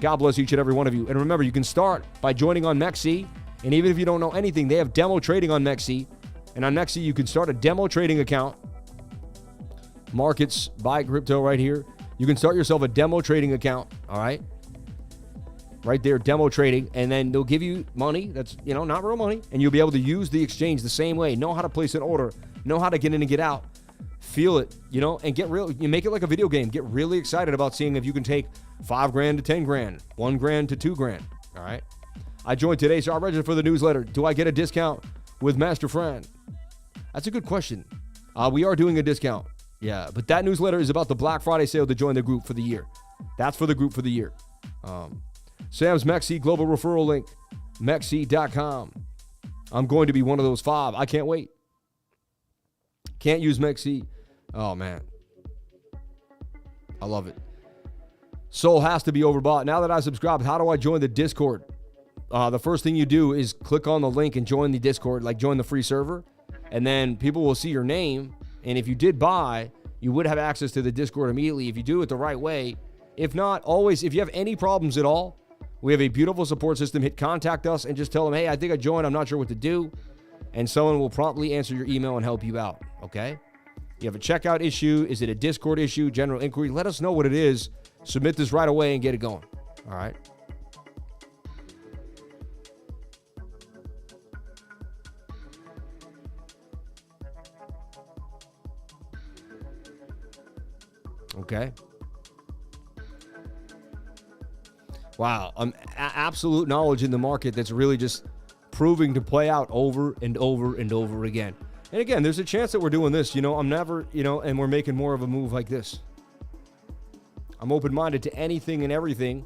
God bless each and every one of you. And remember, you can start by joining on MEXC. And even if you don't know anything, they have demo trading on MEXC. And on MEXC, you can start a demo trading account. Markets, buy crypto right here. You can start yourself a demo trading account, all right? Right there, demo trading, and then they'll give you money that's, not real money, and you'll be able to use the exchange the same way, know how to place an order, know how to get in and get out, feel it, and get real. You make it like a video game. Get really excited about seeing if you can take $5,000 to $10,000, $1,000 to $2,000, all right? I joined today, so I registered for the newsletter. Do I get a discount with Master Fran? That's a good question. We are doing a discount. Yeah, but that newsletter is about the Black Friday sale to join the group for the year. That's for the group for the year. Sam's MEXC global referral link, MEXC.com. I'm going to be one of those 5. I can't wait. Can't use MEXC. Oh, man. I love it. Soul has to be overbought. Now that I subscribed, how do I join the Discord? The first thing you do is click on the link and join the Discord, like join the free server. And then people will see your name. And if you did buy, you would have access to the Discord immediately if you do it the right way. If not, always, if you have any problems at all, we have a beautiful support system. Hit contact us and just tell them, hey, I think I joined. I'm not sure what to do. And someone will promptly answer your email and help you out, okay? You have a checkout issue. Is it a Discord issue? General inquiry? Let us know what it is. Submit this right away and get it going, all right? Okay. Wow. Absolute knowledge in the market that's really just proving to play out over and over and over again. And again, there's a chance that we're doing this. I'm never, and we're making more of a move like this. I'm open-minded to anything and everything.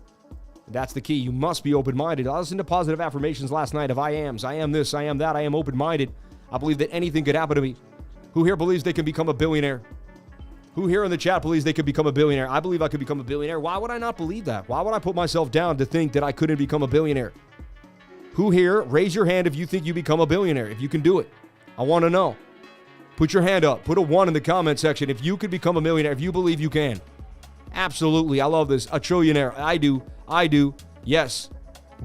That's the key. You must be open-minded. I listened to positive affirmations last night of I ams. I am this, I am that. I am open-minded. I believe that anything could happen to me. Who here believes they can become a billionaire? Who here in the chat believes they could become a billionaire? I believe I could become a billionaire. Why would I not believe that? Why would I put myself down to think that I couldn't become a billionaire? Who here, raise your hand if you think you become a billionaire, if you can do it. I want to know. Put your hand up. Put a 1 in the comment section if you could become a millionaire, if you believe you can. Absolutely. I love this. A trillionaire. I do. Yes.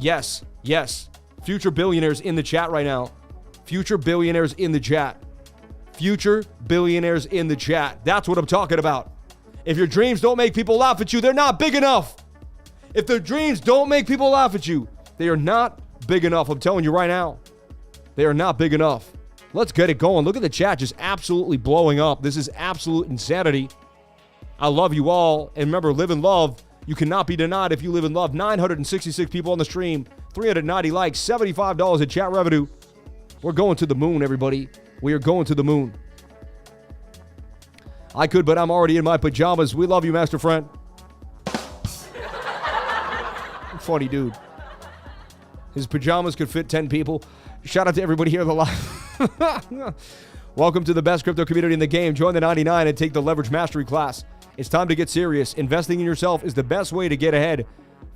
Yes. Yes. Future billionaires in the chat right now. Future billionaires in the chat. Future billionaires in the chat. That's what I'm talking about. If your dreams don't make people laugh at you, they're not big enough. If their dreams don't make people laugh at you, they are not big enough. I'm telling you right now. They are not big enough. Let's get it going. Look at the chat just absolutely blowing up. This is absolute insanity. I love you all. And remember, live in love. You cannot be denied if you live in love. 966 people on the stream. 390 likes. $75 in chat revenue. We're going to the moon, everybody. We are going to the moon. I could, but I'm already in my pajamas. We love you, Master Friend. Funny dude. His pajamas could fit 10 people. Shout out to everybody here on the live. Welcome to the best crypto community in the game. Join the 99 and take the Leverage Mastery class. It's time to get serious. Investing in yourself is the best way to get ahead.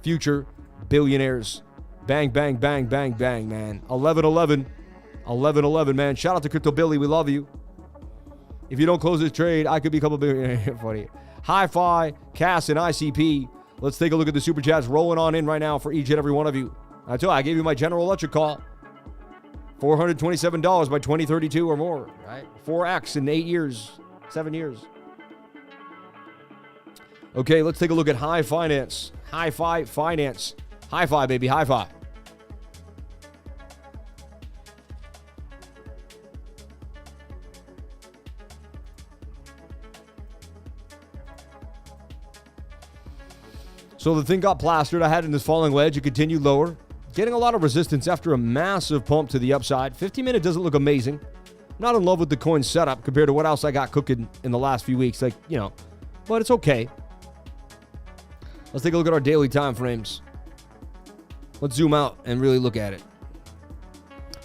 Future billionaires. Bang, bang, bang, bang, bang, man. 11-11. 11-11, man. Shout out to Crypto Billy. We love you. If you don't close this trade, I could become a billionaire. Funny. HIFI, CAS, and ICP. Let's take a look at the super chats rolling on in right now for each and every one of you. I told you, I gave you my General Electric call. $427 by 2032 or more, right? 4X in 8 years, 7 years. Okay, let's take a look at High Finance. Hi-Fi Finance. Hi-Fi, baby, Hi-Fi. So the thing got plastered. I had it in this falling wedge. It continued lower. Getting a lot of resistance after a massive pump to the upside. 15-minute doesn't look amazing. Not in love with the coin setup compared to what else I got cooking in the last few weeks. Like, you know, but it's okay. Let's take a look at our daily time frames. Let's zoom out and really look at it.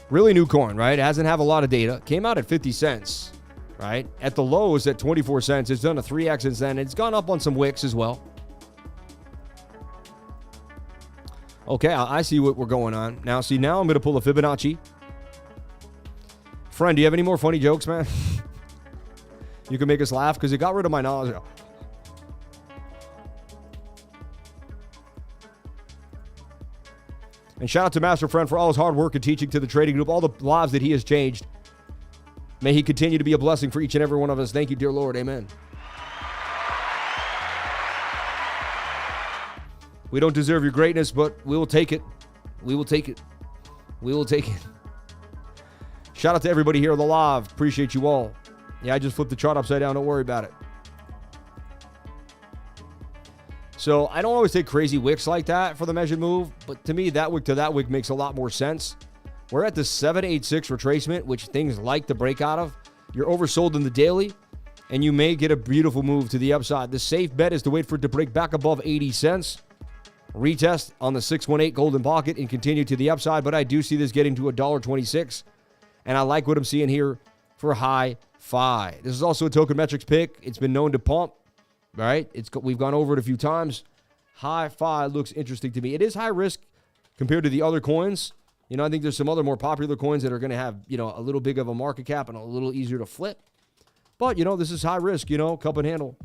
Really new coin, right? It hasn't have a lot of data. Came out at 50 cents, right? At the lows at 24 cents. It's done a 3x since then. It's gone up on some wicks as well. Okay, I see what we're going on. Now, see, now I'm going to pull a Fibonacci. Friend, do you have any more funny jokes, man? You can make us laugh because it got rid of my nausea. And shout out to Master Friend for all his hard work and teaching to the trading group, all the lives that he has changed. May he continue to be a blessing for each and every one of us. Thank you, dear Lord. Amen. We don't deserve your greatness, but we will take it. We will take it. We will take it. Shout out to everybody here on the live. Appreciate you all. Yeah, I just flipped the chart upside down. Don't worry about it. So I don't always take crazy wicks like that for the measured move, but to me, that wick to that wick makes a lot more sense. We're at the 786 retracement, which things like to break out of. You're oversold in the daily, and you may get a beautiful move to the upside. The safe bet is to wait for it to break back above 80 cents. Retest on the 618 golden pocket and continue to the upside, but I do see this getting to $1.26, and I like what I'm seeing here for HIFI. This is also a token metrics pick. It's been known to pump, right? We've gone over it a few times. HIFI looks interesting to me. It is high risk compared to the other coins. You know, I think there's some other more popular coins that are going to have, you know, a little big of a market cap and a little easier to flip. But, you know, this is high risk, you know, cup and handle.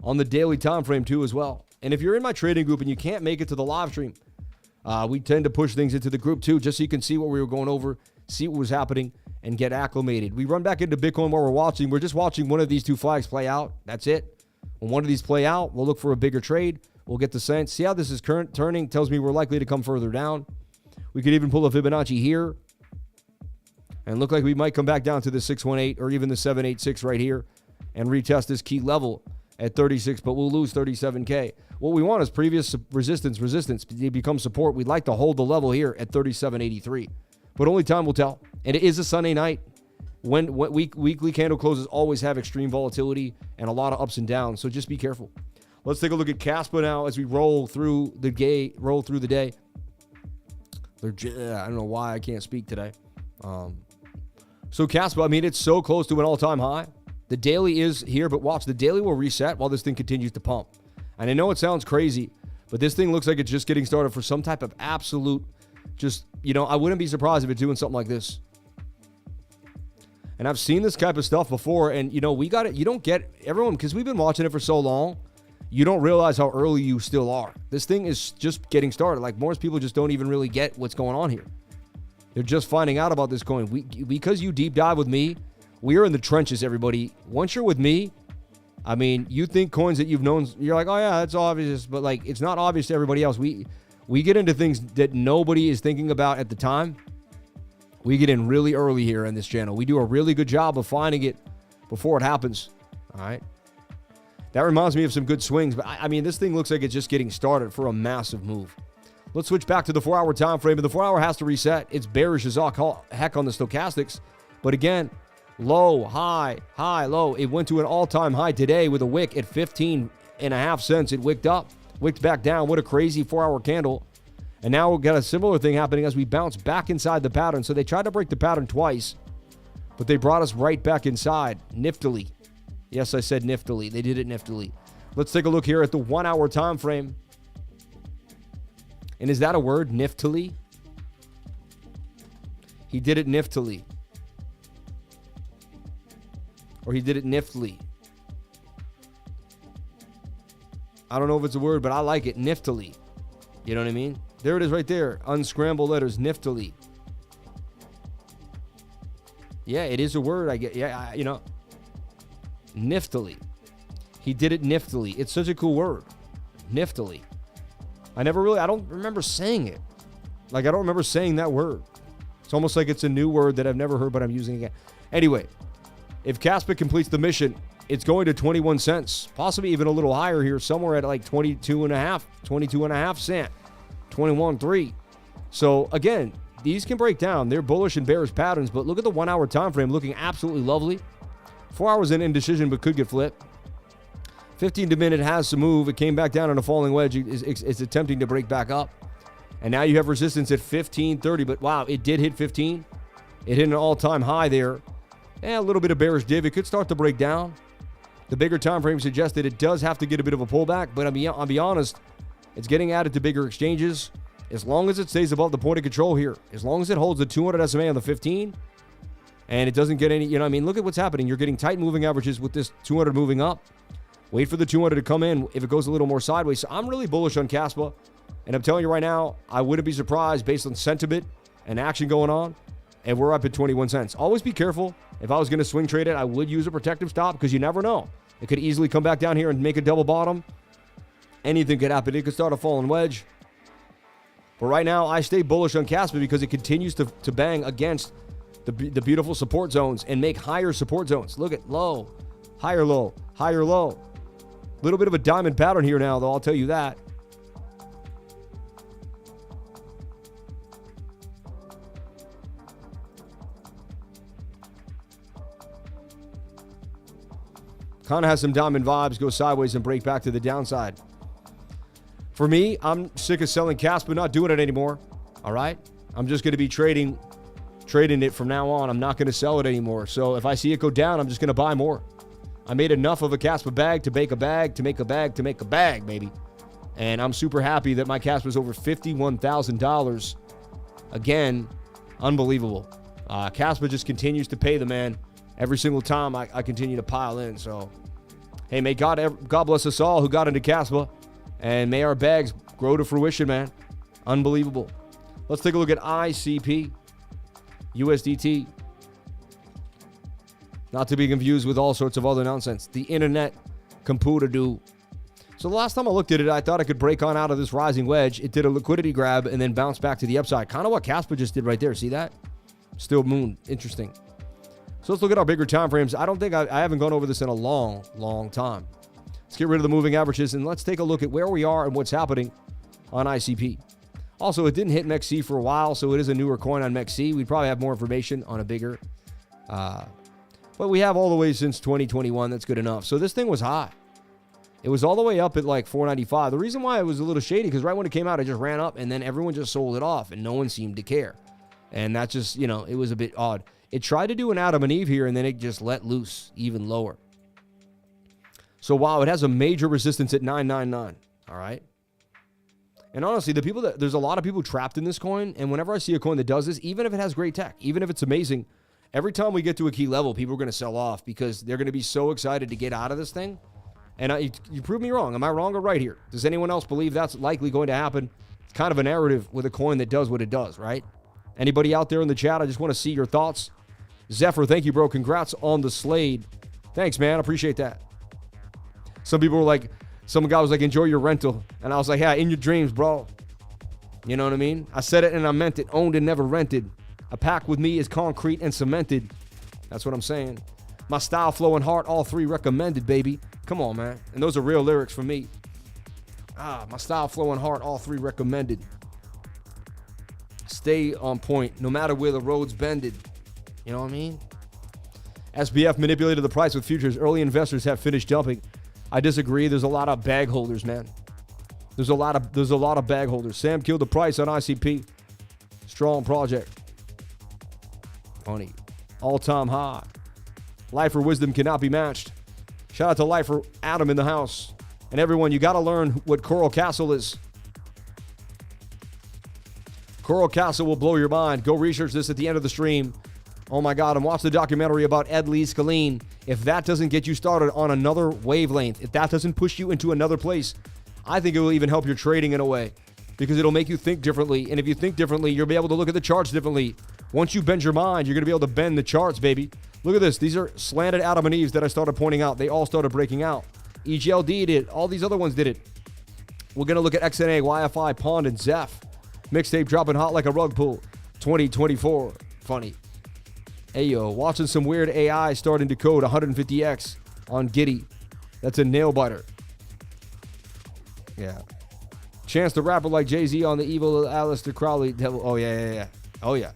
On the daily time frame too as well. And if you're in my trading group and you can't make it to the live stream, we tend to push things into the group too, just so you can see what we were going over, see what was happening, and get acclimated. We run back into Bitcoin while we're watching. We're just watching one of these two flags play out. That's it. When one of these play out, we'll look for a bigger trade. We'll get the sense. See how this is current turning? Tells me we're likely to come further down. We could even pull a Fibonacci here and look like we might come back down to the 618 or even the 786 right here and retest this key level at 36, but we'll lose 37K. What we want is previous resistance to become support. We'd like to hold the level here at 37.83, but only time will tell. And it is a Sunday night. When weekly candle closes always have extreme volatility and a lot of ups and downs, so just be careful. Let's take a look at Caspa now as we roll through the day. I don't know why I can't speak today. So Caspa, I mean, it's so close to an all-time high. The daily is here, but watch, the daily will reset while this thing continues to pump. And I know it sounds crazy, but this thing looks like it's just getting started for some type of absolute, just, you know, I wouldn't be surprised if it's doing something like this. And I've seen this type of stuff before, and, you know, we got it. You don't get everyone, because we've been watching it for so long, you don't realize how early you still are. This thing is just getting started. Like, most people just don't even really get what's going on here. They're just finding out about this coin. Because you deep dive with me, we are in the trenches, everybody. Once you're with me, I mean, you think coins that you've known, you're like, oh yeah, that's obvious, but like, it's not obvious to everybody else. We get into things that nobody is thinking about at the time. We get in really early here on this channel. We do a really good job of finding it before it happens. All right. That reminds me of some good swings, but I mean, this thing looks like it's just getting started for a massive move. Let's switch back to the 4-hour time frame, and the 4-hour has to reset. It's bearish as heck on the stochastics, but again, low, high, high, low. It went to an all-time high today with a wick at 15.5 cents. It wicked up, wicked back down. What a crazy 4-hour candle. And now we've got a similar thing happening as we bounce back inside the pattern. So they tried to break the pattern twice, but they brought us right back inside, niftily. Yes, I said niftily. They did it niftily. Let's take a look here at the 1-hour time frame. And is that a word, niftily? He did it niftily. Or he did it niftily. I don't know if it's a word, but I like it, niftily. You know what I mean? There it is right there. Unscramble letters, niftily. Yeah, it is a word. I get. Yeah, you know. Niftily. He did it niftily. It's such a cool word. Niftily. I don't remember saying it. Like, I don't remember saying that word. It's almost like it's a new word that I've never heard, but I'm using again. Anyway, if Caspa completes the mission, it's going to 21 cents, possibly even a little higher here, somewhere at like 22.5 cent, 21.3. So again, these can break down. They're bullish and bearish patterns, but look at the 1 hour time frame looking absolutely lovely. 4 hours in indecision, but could get flipped. 15 to minute has some move. It came back down on a falling wedge. It's attempting to break back up. And now you have resistance at 15.30, but wow, it did hit 15. It hit an all-time high there. And a little bit of bearish div. It could start to break down. The bigger time frame suggested it does have to get a bit of a pullback, but I'll be honest, it's getting added to bigger exchanges. As long as it stays above the point of control here, as long as it holds the 200 SMA on the 15, and it doesn't get any, look at what's happening. You're getting tight moving averages with this 200 moving up. Wait for the 200 to come in if it goes a little more sideways. So I'm really bullish on KASPA, and I'm telling you right now, I wouldn't be surprised based on sentiment and action going on, and we're up at 21 cents. Always be careful. If I was going to swing trade it, I would use a protective stop because you never know. It could easily come back down here and make a double bottom. Anything could happen. It could start a falling wedge. But right now, I stay bullish on KASPA because it continues to bang against the beautiful support zones and make higher support zones. Look at low, higher low, higher low. Little bit of a diamond pattern here now, though, I'll tell you that. Kind of has some diamond vibes, go sideways and break back to the downside. For me, I'm sick of selling KASPA, not doing it anymore. All right? I'm just going to be trading it from now on. I'm not going to sell it anymore. So if I see it go down, I'm just going to buy more. I made enough of a KASPA bag to bake a bag, to make a bag, to make a bag, baby. And I'm super happy that my KASPA is over $51,000. Again, unbelievable. KASPA just continues to pay the man every single time I continue to pile in. So, hey, may God bless us all who got into KASPA. And may our bags grow to fruition, man. Unbelievable. Let's take a look at ICP, USDT. Not to be confused with all sorts of other nonsense. The internet computer do. So the last time I looked at it, I thought I could break on out of this rising wedge. It did a liquidity grab and then bounced back to the upside. Kind of what KASPA just did right there. See that? Still moon. Interesting. So let's look at our bigger time frames. I don't think I haven't gone over this in a long, long time. Let's get rid of the moving averages and let's take a look at where we are and what's happening on ICP. Also, it didn't hit MEXC for a while, so it is a newer coin on MEXC. We'd probably have more information on a bigger. But we have all the way since 2021. That's good enough. So this thing was high. It was all the way up at like 495. The reason why it was a little shady, because right when it came out, it just ran up and then everyone just sold it off and no one seemed to care. And that just, it was a bit odd. It tried to do an Adam and Eve here and then it just let loose even lower. So wow, it has a major resistance at 999. All right. And honestly, there's a lot of people trapped in this coin. And whenever I see a coin that does this, even if it has great tech, even if it's amazing, every time we get to a key level, people are going to sell off because they're going to be so excited to get out of this thing. And you prove me wrong. Am I wrong or right here? Does anyone else believe that's likely going to happen? It's kind of a narrative with a coin that does what it does, right? Anybody out there in the chat? I just want to see your thoughts. Zephyr, thank you, bro. Congrats on the Slade. Thanks, man. I appreciate that. Some people were like, some guy was like, enjoy your rental. And I was like, yeah, in your dreams, bro. You know what I mean? I said it and I meant it. Owned and never rented. A pack with me is concrete and cemented. That's what I'm saying. My style, flow, and heart, all three recommended, baby. Come on, man. And those are real lyrics from me. My style, flow, and heart, all three recommended. Stay on point, no matter where the road's bended. You know what I mean? SBF manipulated the price with futures. Early investors have finished dumping. I disagree. There's a lot of bag holders, man. There's a lot of bag holders. Sam killed the price on ICP. Strong project. Funny. All-time high. Life or wisdom cannot be matched. Shout out to Life or Adam in the house. And everyone, you got to learn what Coral Castle is. Coral Castle will blow your mind. Go research this at the end of the stream. Oh my God, and watch the documentary about Ed Lee Scalene. If that doesn't get you started on another wavelength, if that doesn't push you into another place, I think it will even help your trading in a way because it'll make you think differently. And if you think differently, you'll be able to look at the charts differently. Once you bend your mind, you're going to be able to bend the charts, baby. Look at this. These are slanted Adam and Eves that I started pointing out. They all started breaking out. EGLD did it. All these other ones did it. We're going to look at XNA, YFI, Pond, and ZEPH. Mixtape dropping hot like a rug pull. 2024. Funny. Hey, yo, watching some weird AI starting to code 150x. on Giddy. That's a nail biter. Yeah. Chance the Rapper like Jay-Z on the evil Aleister Crowley devil. Oh, yeah. Oh, yeah.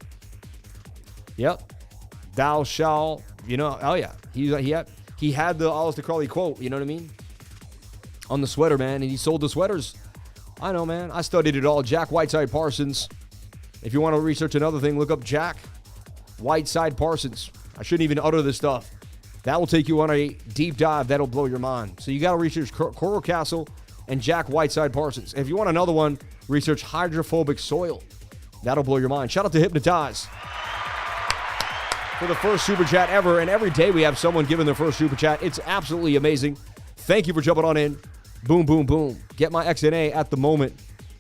Yep. Thou shall, oh, yeah. He had the Aleister Crowley quote, you know what I mean? On the sweater, man, and he sold the sweaters. I know, man. I studied it all. Jack Whiteside Parsons. If you want to research another thing, look up Jack Whiteside Parsons. I shouldn't even utter this stuff. That will take you on a deep dive. That'll blow your mind. So you got to research Coral Castle and Jack Whiteside Parsons. If you want another one, research hydrophobic soil. That'll blow your mind. Shout out to Hypnotize for the first super chat ever. And every day we have someone giving their first super chat. It's absolutely amazing. Thank you for jumping on in. Boom, boom, boom. Get my XNA at the moment.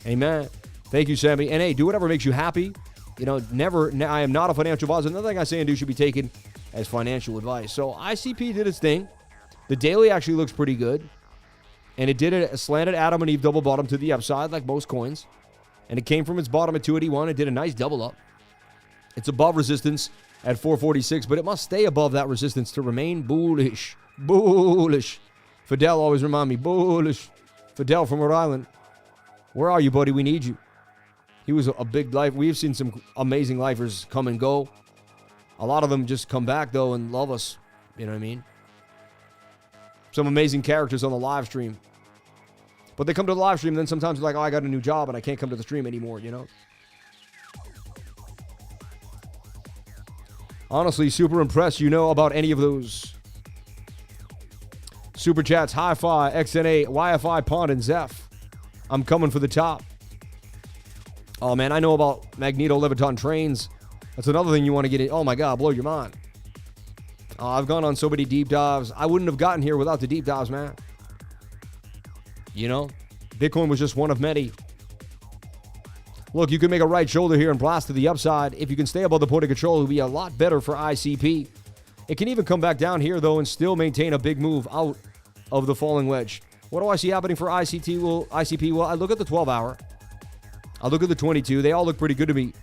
Amen. Thank you, Sammy. And hey, do whatever makes you happy. I am not a financial advisor. Nothing I say and do should be taken as financial advice. So ICP did its thing. The daily actually looks pretty good. And it did a slanted Adam and Eve double bottom to the upside like most coins. And it came from its bottom at 281. It did a nice double up. It's above resistance at 446, but it must stay above that resistance to remain bullish. Bullish. Fidel always remind me, bullish. Fidel from Rhode Island. Where are you, buddy? We need you. He was a big life. We've seen some amazing lifers come and go. A lot of them just come back, though, and love us. You know what I mean? Some amazing characters on the live stream. But they come to the live stream, and then sometimes they're like, oh, I got a new job, and I can't come to the stream anymore, Honestly, super impressed, about any of those super chats, HIFI, XNA, YFI, Pond, and ZEPH. I'm coming for the top. Oh, man, I know about Magneto Leviton trains. That's another thing you want to get in. Oh, my God, blow your mind. I've gone on so many deep dives. I wouldn't have gotten here without the deep dives, man. Bitcoin was just one of many. Look, you can make a right shoulder here and blast to the upside. If you can stay above the point of control, it'll be a lot better for ICP. It can even come back down here, though, and still maintain a big move out of the falling wedge. What do I see happening for ICP? Well, I look at the 12-hour. I look at the 22. They all look pretty good to me.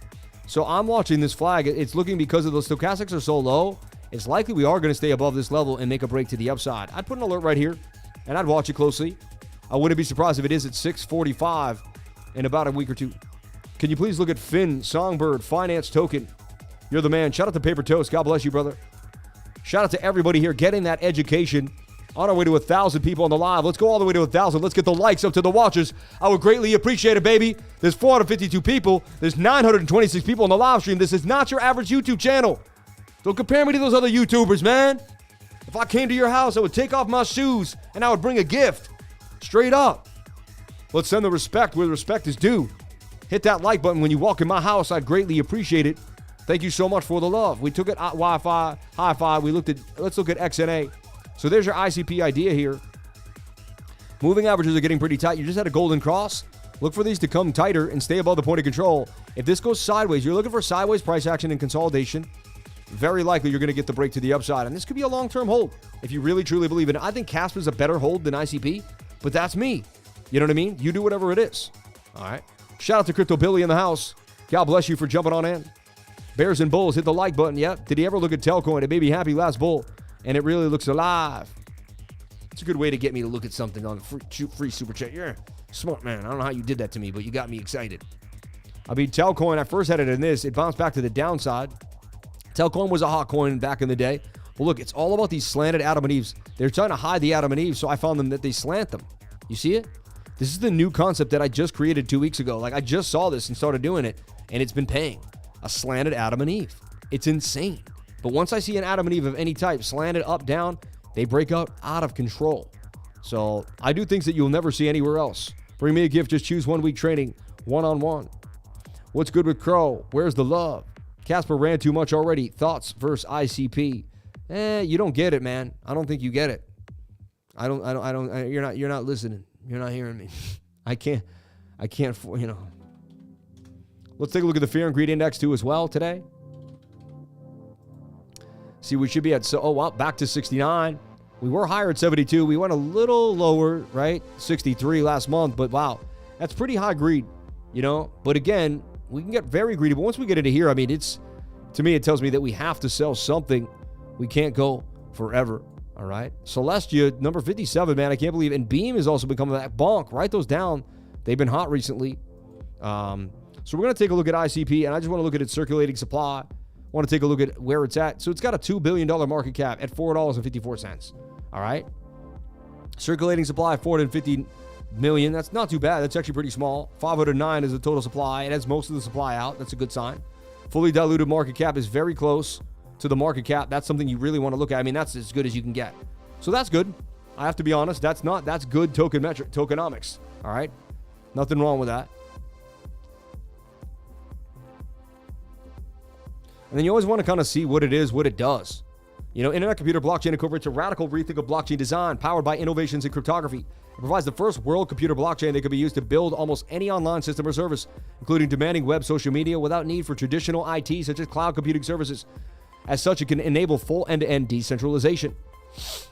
So I'm watching this flag. It's looking because of the stochastics are so low. It's likely we are going to stay above this level and make a break to the upside. I'd put an alert right here, and I'd watch it closely. I wouldn't be surprised if it is at 6:45 in about a week or two. Can you please look at Finn, Songbird, Finance Token? You're the man. Shout out to Paper Toast. God bless you, brother. Shout out to everybody here getting that education. On our way to 1,000 people on the live. Let's go all the way to 1,000. Let's get the likes up to the watchers. I would greatly appreciate it, baby. There's 452 people. There's 926 people on the live stream. This is not your average YouTube channel. Don't compare me to those other YouTubers, man. If I came to your house, I would take off my shoes and I would bring a gift. Straight up. Let's send the respect where respect is due. Hit that like button when you walk in my house. I'd greatly appreciate it. Thank you so much for the love. We took it at Wi-Fi, Hi-Fi. Let's look at XNA. So there's your ICP idea here. Moving averages are getting pretty tight. You just had a golden cross. Look for these to come tighter and stay above the point of control. If this goes sideways, you're looking for sideways price action and consolidation. Very likely you're going to get the break to the upside. And this could be a long-term hold if you really, truly believe in it. I think Casper's a better hold than ICP, but that's me. You know what I mean? You do whatever it is. All right. Shout out to Crypto Billy in the house. God bless you for jumping on in. Bears and Bulls, hit the like button. Yep. Did he ever look at Telcoin? It made me happy last bull. And it really looks alive. It's a good way to get me to look at something on free super chat. You're smart, man. I don't know how you did that to me, but you got me excited. I mean, Telcoin, I first had it in this. It bounced back to the downside. Telcoin was a hot coin back in the day. Well, look, it's all about these slanted Adam and Eves. They're trying to hide the Adam and Eve, so I found them that they slant them. You see it? This is the new concept that I just created 2 weeks ago. Like, I just saw this and started doing it, and it's been paying. A slanted Adam and Eve. It's insane. But once I see an Adam and Eve of any type slanted up, down, they break out of control. So I do things that you'll never see anywhere else. Bring me a gift. Just choose 1 week trading, one-on-one. What's good with Crow? Where's the love? Casper ran too much already. Thoughts versus ICP. You don't get it, man. I don't think you get it. You're not listening. You're not hearing me. I can't, Let's take a look at the Fear and Greed Index too as well today. See, we should be at, back to 69. We were higher at 72. We went a little lower, right? 63 last month, but wow, that's pretty high greed, But again, we can get very greedy, but once we get into here, I mean, to me, it tells me that we have to sell something. We can't go forever, All right. Celestia, number 57, man. I can't believe it. And Beam has also been coming back. Bonk, write those down. They've been hot recently. So we're going to take a look at ICP, and I just want to look at its circulating supply. I want to take a look at where it's at. So it's got a $2 billion market cap at $4.54. All right. Circulating supply, 450 million. That's not too bad. That's actually pretty small. 509 is the total supply. It has most of the supply out. That's a good sign. Fully diluted market cap is very close to the market cap. That's something you really want to look at. I mean, that's as good as you can get. So that's good. I have to be honest. That's good tokenomics. All right. Nothing wrong with that. And then you always want to kind of see what it is, what it does. You know, Internet Computer Blockchain incorporates a radical rethink of blockchain design powered by innovations in cryptography. It provides the first world computer blockchain that can be used to build almost any online system or service, including demanding web social media without need for traditional IT such as cloud computing services. As such, it can enable full end-to-end decentralization.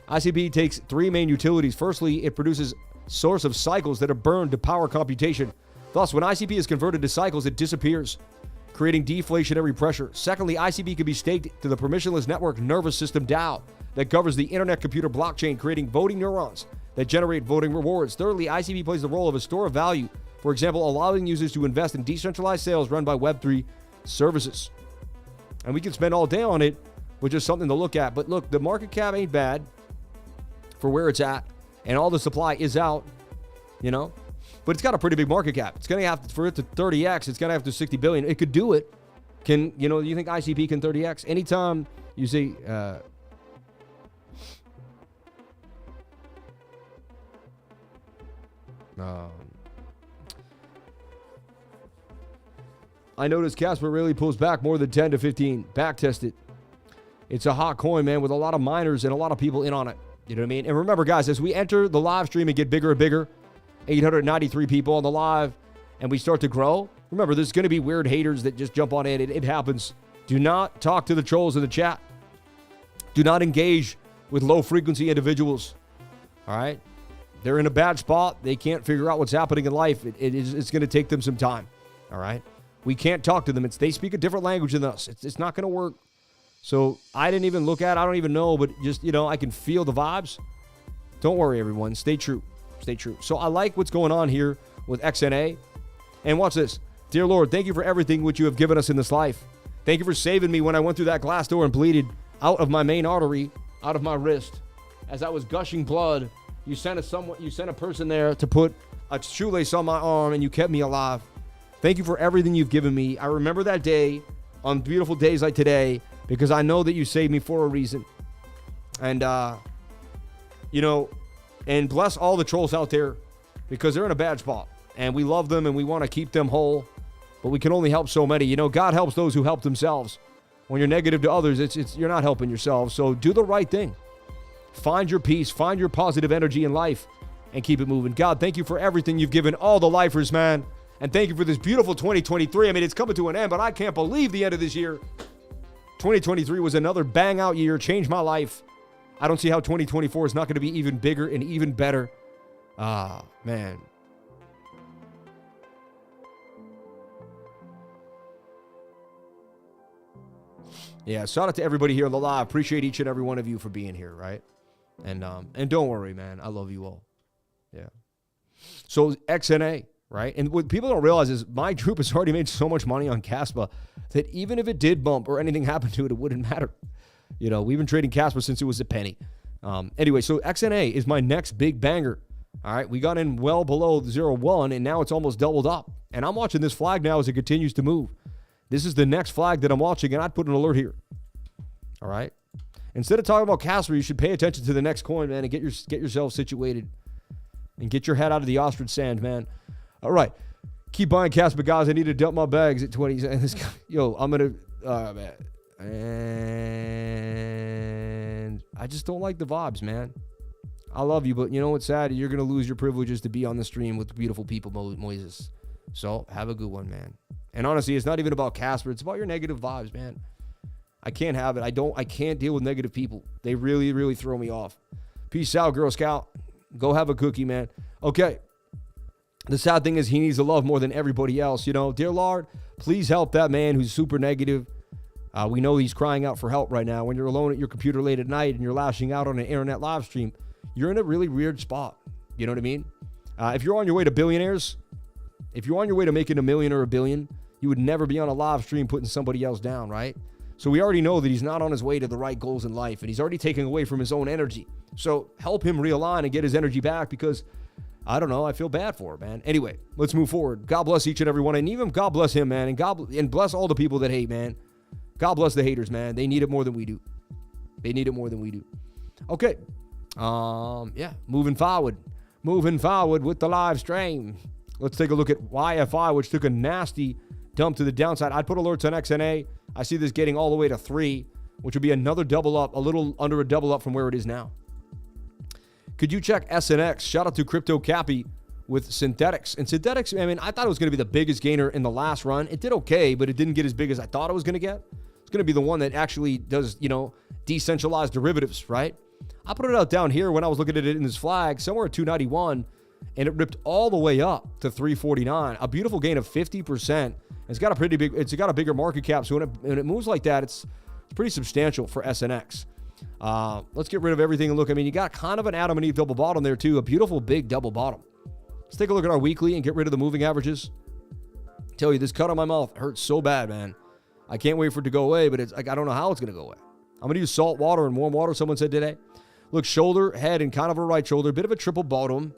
ICP takes three main utilities. Firstly, it produces source of cycles that are burned to power computation. Thus, when ICP is converted to cycles, it disappears, creating deflationary pressure. Secondly, ICP can be staked to the permissionless network nervous system DAO that governs the internet computer blockchain, creating voting neurons that generate voting rewards. Thirdly, ICP plays the role of a store of value, for example, allowing users to invest in decentralized sales run by Web3 services. And we can spend all day on it, which is something to look at. But look, the market cap ain't bad for where it's at, and all the supply is out, you know. But it's got a pretty big market cap. It's going to have to, for it to 30x, it's going to have to 60 billion. It could do it. Can, you know, do you think ICP can 30x? Anytime you see, I noticed Casper really pulls back more than 10 to 15. Backtest it. It's a hot coin, man, with a lot of miners and a lot of people in on it. You know what I mean? And remember, guys, as we enter the live stream and get bigger and bigger, 893 people on the live, and we start to grow. Remember, there's going to be weird haters that just jump on in. It happens. Do not talk to the trolls in the chat. Do not engage with low-frequency individuals. All right? They're in a bad spot. They can't figure out what's happening in life. It's going to take them some time. All right? We can't talk to them. They speak a different language than us. It's not going to work. So I didn't even look at it. I don't even know, but just, you know, I can feel the vibes. Don't worry, everyone. Stay true. Stay true. So I like what's going on here with XNA. And watch this. Dear Lord, thank you for everything which you have given us in this life. Thank you for saving me when I went through that glass door and bleeded out of my main artery, out of my wrist. As I was gushing blood, you sent a person there to put a shoelace on my arm, and you kept me alive. Thank you for everything you've given me. I remember that day on beautiful days like today because I know that you saved me for a reason. And, you know, and bless all the trolls out there because they're in a bad spot. And we love them and we want to keep them whole. But we can only help so many. You know, God helps those who help themselves. When you're negative to others, you're not helping yourself. So do the right thing. Find your peace. Find your positive energy in life. And keep it moving. God, thank you for everything you've given all the lifers, man. And thank you for this beautiful 2023. I mean, it's coming to an end, but I can't believe the end of this year. 2023 was another bang out year. Changed my life. I don't see how 2024 is not going to be even bigger and even better. Ah, man. Yeah, shout out to everybody here on the live. Appreciate each and every one of you for being here, right? And don't worry, man. I love you all. Yeah. So XNA, right? And what people don't realize is my group has already made so much money on Caspa that even if it did bump or anything happened to it, it wouldn't matter. You know, we've been trading Caspa since it was a penny. Anyway, so XNA is my next big banger. All right, we got in well below 0.1, and now it's almost doubled up. And I'm watching this flag now as it continues to move. This is the next flag that I'm watching, and I'd put an alert here. All right? Instead of talking about Casper, you should pay attention to the next coin, man, and get yourself situated. And get your head out of the ostrich sand, man. All right. Keep buying Casper, guys. I need to dump my bags at 20 cents. Yo, I'm going to... man. And I just don't like the vibes, man. I love you, but you know what's sad? You're going to lose your privileges to be on the stream with beautiful people, Moises. So have a good one, man. And honestly, it's not even about Casper. It's about your negative vibes, man. I can't have it. I can't deal with negative people. They really, really throw me off. Peace out, Girl Scout. Go have a cookie, man. Okay. The sad thing is he needs the love more than everybody else, you know. Dear Lord, please help that man who's super negative. We know he's crying out for help right now. When you're alone at your computer late at night and you're lashing out on an internet live stream, you're in a really weird spot. You know what I mean? If you're on your way to billionaires, if you're on your way to making $1 million or $1 billion, you would never be on a live stream putting somebody else down, right? So we already know that he's not on his way to the right goals in life, and he's already taking away from his own energy. So help him realign and get his energy back, because I don't know, I feel bad for him, man. Anyway, let's move forward. God bless each and every one, and even God bless him, man, and bless all the people that hate, man. God bless the haters, man. They need it more than we do. They need it more than we do. Okay. Yeah, moving forward with the live stream. Let's take a look at YFI, which took a nasty dump to the downside. I'd put alerts on XNA. I see this getting all the way to 3, which would be another double up, a little under a double up from where it is now. Could you check SNX? Shout out to Crypto Cappy with Synthetics. And Synthetics, I mean, I thought it was going to be the biggest gainer in the last run. It did okay, but it didn't get as big as I thought it was going to get. It's going to be the one that actually does, decentralized derivatives, right? I put it out down here when I was looking at it in this flag, somewhere at 291, and it ripped all the way up to 349. A beautiful gain of 50%. It's got a bigger market cap, so when it moves like that, it's pretty substantial for SNX. Let's get rid of everything and look. I mean, you got kind of an Adam and Eve double bottom there too, a beautiful big double bottom. Let's take a look at our weekly and get rid of the moving averages. Tell you, this cut on my mouth hurts so bad, man. I can't wait for it to go away, but it's like I don't know how it's going to go away. I'm going to use salt water and warm water, someone said today. Look, shoulder, head, and kind of a right shoulder. Bit of a triple bottom.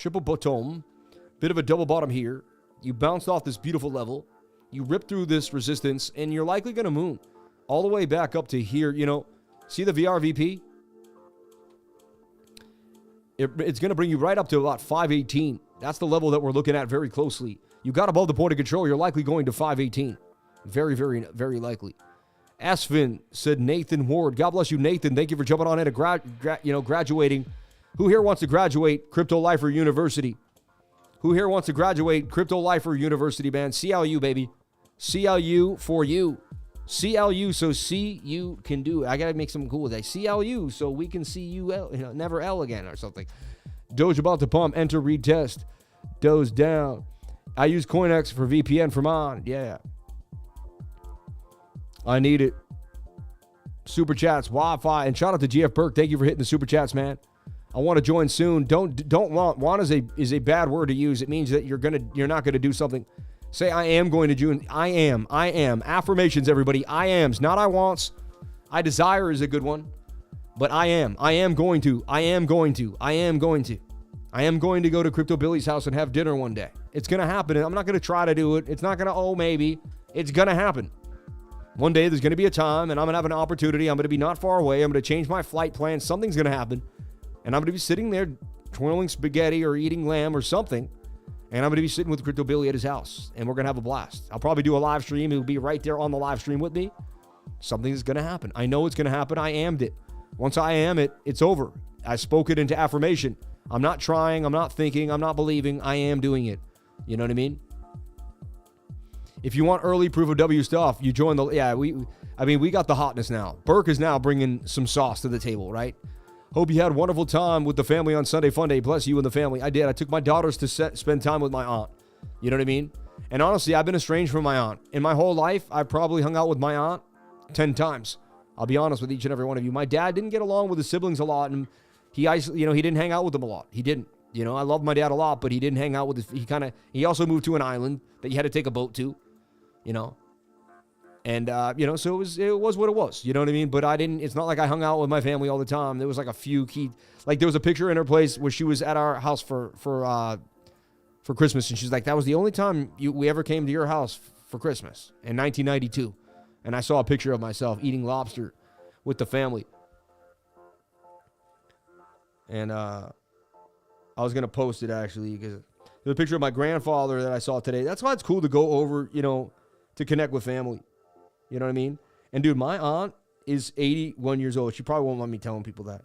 Bit of a double bottom here. You bounced off this beautiful level. You ripped through this resistance, and you're likely going to moon all the way back up to here. See the VRVP? It's going to bring you right up to about 518. That's the level that we're looking at very closely. You got above the point of control, you're likely going to 518. Very, very, very likely. SFIN, said Nathan Ward. God bless you, Nathan. Thank you for jumping on in graduating. Who here wants to graduate Crypto Lifer University? Who here wants to graduate Crypto Lifer University, man? CLU, baby. CLU for you. CLU, so C you can do. I got to make something cool with that. CLU, so we can see you, never L again or something. Doge about to pump. Enter, retest. Doge down. I use CoinX for VPN for mine. Yeah. I need it. Super chats, Wi-Fi, and shout out to GF Burke. Thank you for hitting the super chats, man. I want to join soon. Don't want is a bad word to use. It means that you're not gonna do something. Say I am going to join. I am. Affirmations, everybody. I am's, not I wants. I desire is a good one, but I am. I am going to. I am going to go to Crypto Billy's house and have dinner one day. It's gonna happen, and I'm not gonna try to do it. It's not gonna. Maybe it's gonna happen. One day there's going to be a time and I'm going to have an opportunity. I'm going to be not far away. I'm going to change my flight plan. Something's going to happen. And I'm going to be sitting there twirling spaghetti or eating lamb or something. And I'm going to be sitting with Crypto Billy at his house. And we're going to have a blast. I'll probably do a live stream. He'll be right there on the live stream with me. Something's going to happen. I know it's going to happen. I ammed it. Once I am it, it's over. I spoke it into affirmation. I'm not trying. I'm not thinking. I'm not believing. I am doing it. You know what I mean? If you want early proof of W stuff, you join the... Yeah, we got the hotness now. Burke is now bringing some sauce to the table, right? Hope you had a wonderful time with the family on Sunday Fun Day. Bless you and the family. I did. I took my daughters to spend time with my aunt. You know what I mean? And honestly, I've been estranged from my aunt. In my whole life, I've probably hung out with my aunt 10 times. I'll be honest with each and every one of you. My dad didn't get along with his siblings a lot, and he didn't hang out with them a lot. He didn't. I love my dad a lot, but he didn't hang out with he also moved to an island that you had to take a boat to. And, so it was what it was, you know what I mean? But it's not like I hung out with my family all the time. There was like a few there was a picture in her place where she was at our house for Christmas. And she's like, that was the only time we ever came to your house for Christmas in 1992. And I saw a picture of myself eating lobster with the family. And, I was going to post it actually because there's a picture of my grandfather that I saw today. That's why it's cool to go over, to connect with family. You know what I mean? And dude, my aunt is 81 years old. She probably won't let me telling people that.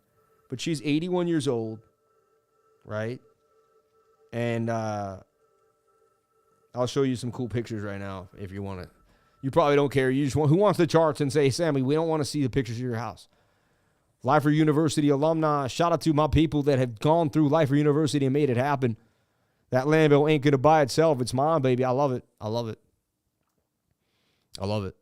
But she's 81 years old, right? And I'll show you some cool pictures right now if you want to. You probably don't care. You just want, who wants the charts and say, Sammy, we don't want to see the pictures of your house. Lifer University alumni. Shout out to my people that have gone through Lifer University and made it happen. That Lambo ain't going to buy itself. It's mine, baby. I love it. I love it. I love it.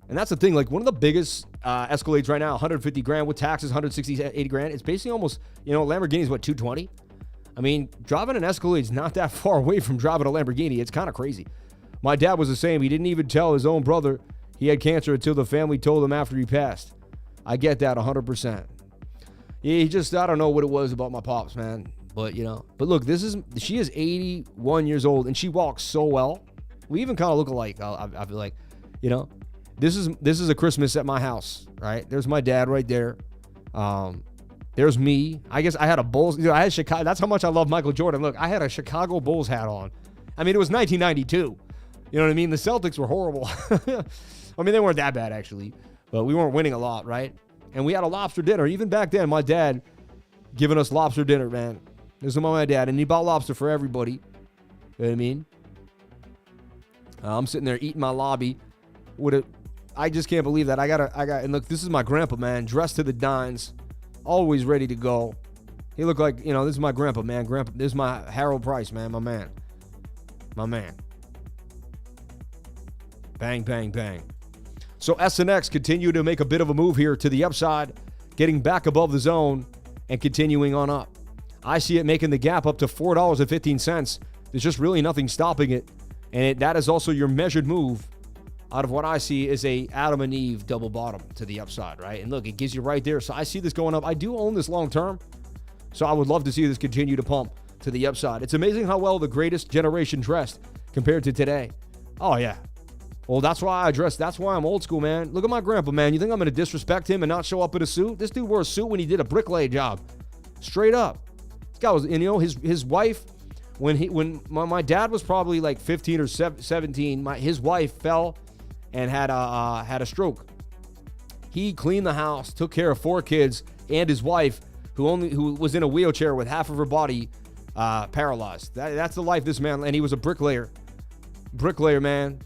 And that's the thing. Like, one of the biggest Escalades right now, 150 grand with taxes, 160, 80 grand. It's basically almost, Lamborghini's what, 220? I mean, driving an Escalade's not that far away from driving a Lamborghini. It's kind of crazy. My dad was the same. He didn't even tell his own brother he had cancer until the family told him after he passed. I get that 100%. He just, I don't know what it was about my pops, man. But, but look, she is 81 years old and she walks so well. We even kind of look alike. I feel like, this is a Christmas at my house, right? There's my dad right there. There's me. I guess I had a Bulls. I had Chicago. That's how much I love Michael Jordan. Look, I had a Chicago Bulls hat on. I mean, it was 1992. You know what I mean? The Celtics were horrible. I mean, they weren't that bad, actually. But we weren't winning a lot, right? And we had a lobster dinner. Even back then, my dad giving us lobster dinner, man. This is my dad. And he bought lobster for everybody. You know what I mean? I'm sitting there eating my lobby. I just can't believe that. And look, this is my grandpa, man. Dressed to the nines. Always ready to go. He looked like, this is my grandpa, man. This is my Harold Price, man. My man. Bang, bang, bang. So SNX continue to make a bit of a move here to the upside, getting back above the zone and continuing on up. I see it making the gap up to $4.15. There's just really nothing stopping it. And that is also your measured move out of what I see is a Adam and Eve double bottom to the upside, right? And look, it gives you right there. So I see this going up. I do own this long term. So I would love to see this continue to pump to the upside. It's amazing how well the greatest generation dressed compared to today. Oh, yeah. Well, that's why I dress. That's why I'm old school, man. Look at my grandpa, man. You think I'm going to disrespect him and not show up in a suit? This dude wore a suit when he did a bricklayer job. Straight up. This guy was, his wife, when my dad was probably like 15 or 17, his wife fell and had a stroke. He cleaned the house, took care of 4 kids and his wife, who was in a wheelchair with half of her body paralyzed. That's the life this man, and he was a bricklayer. Bricklayer, man.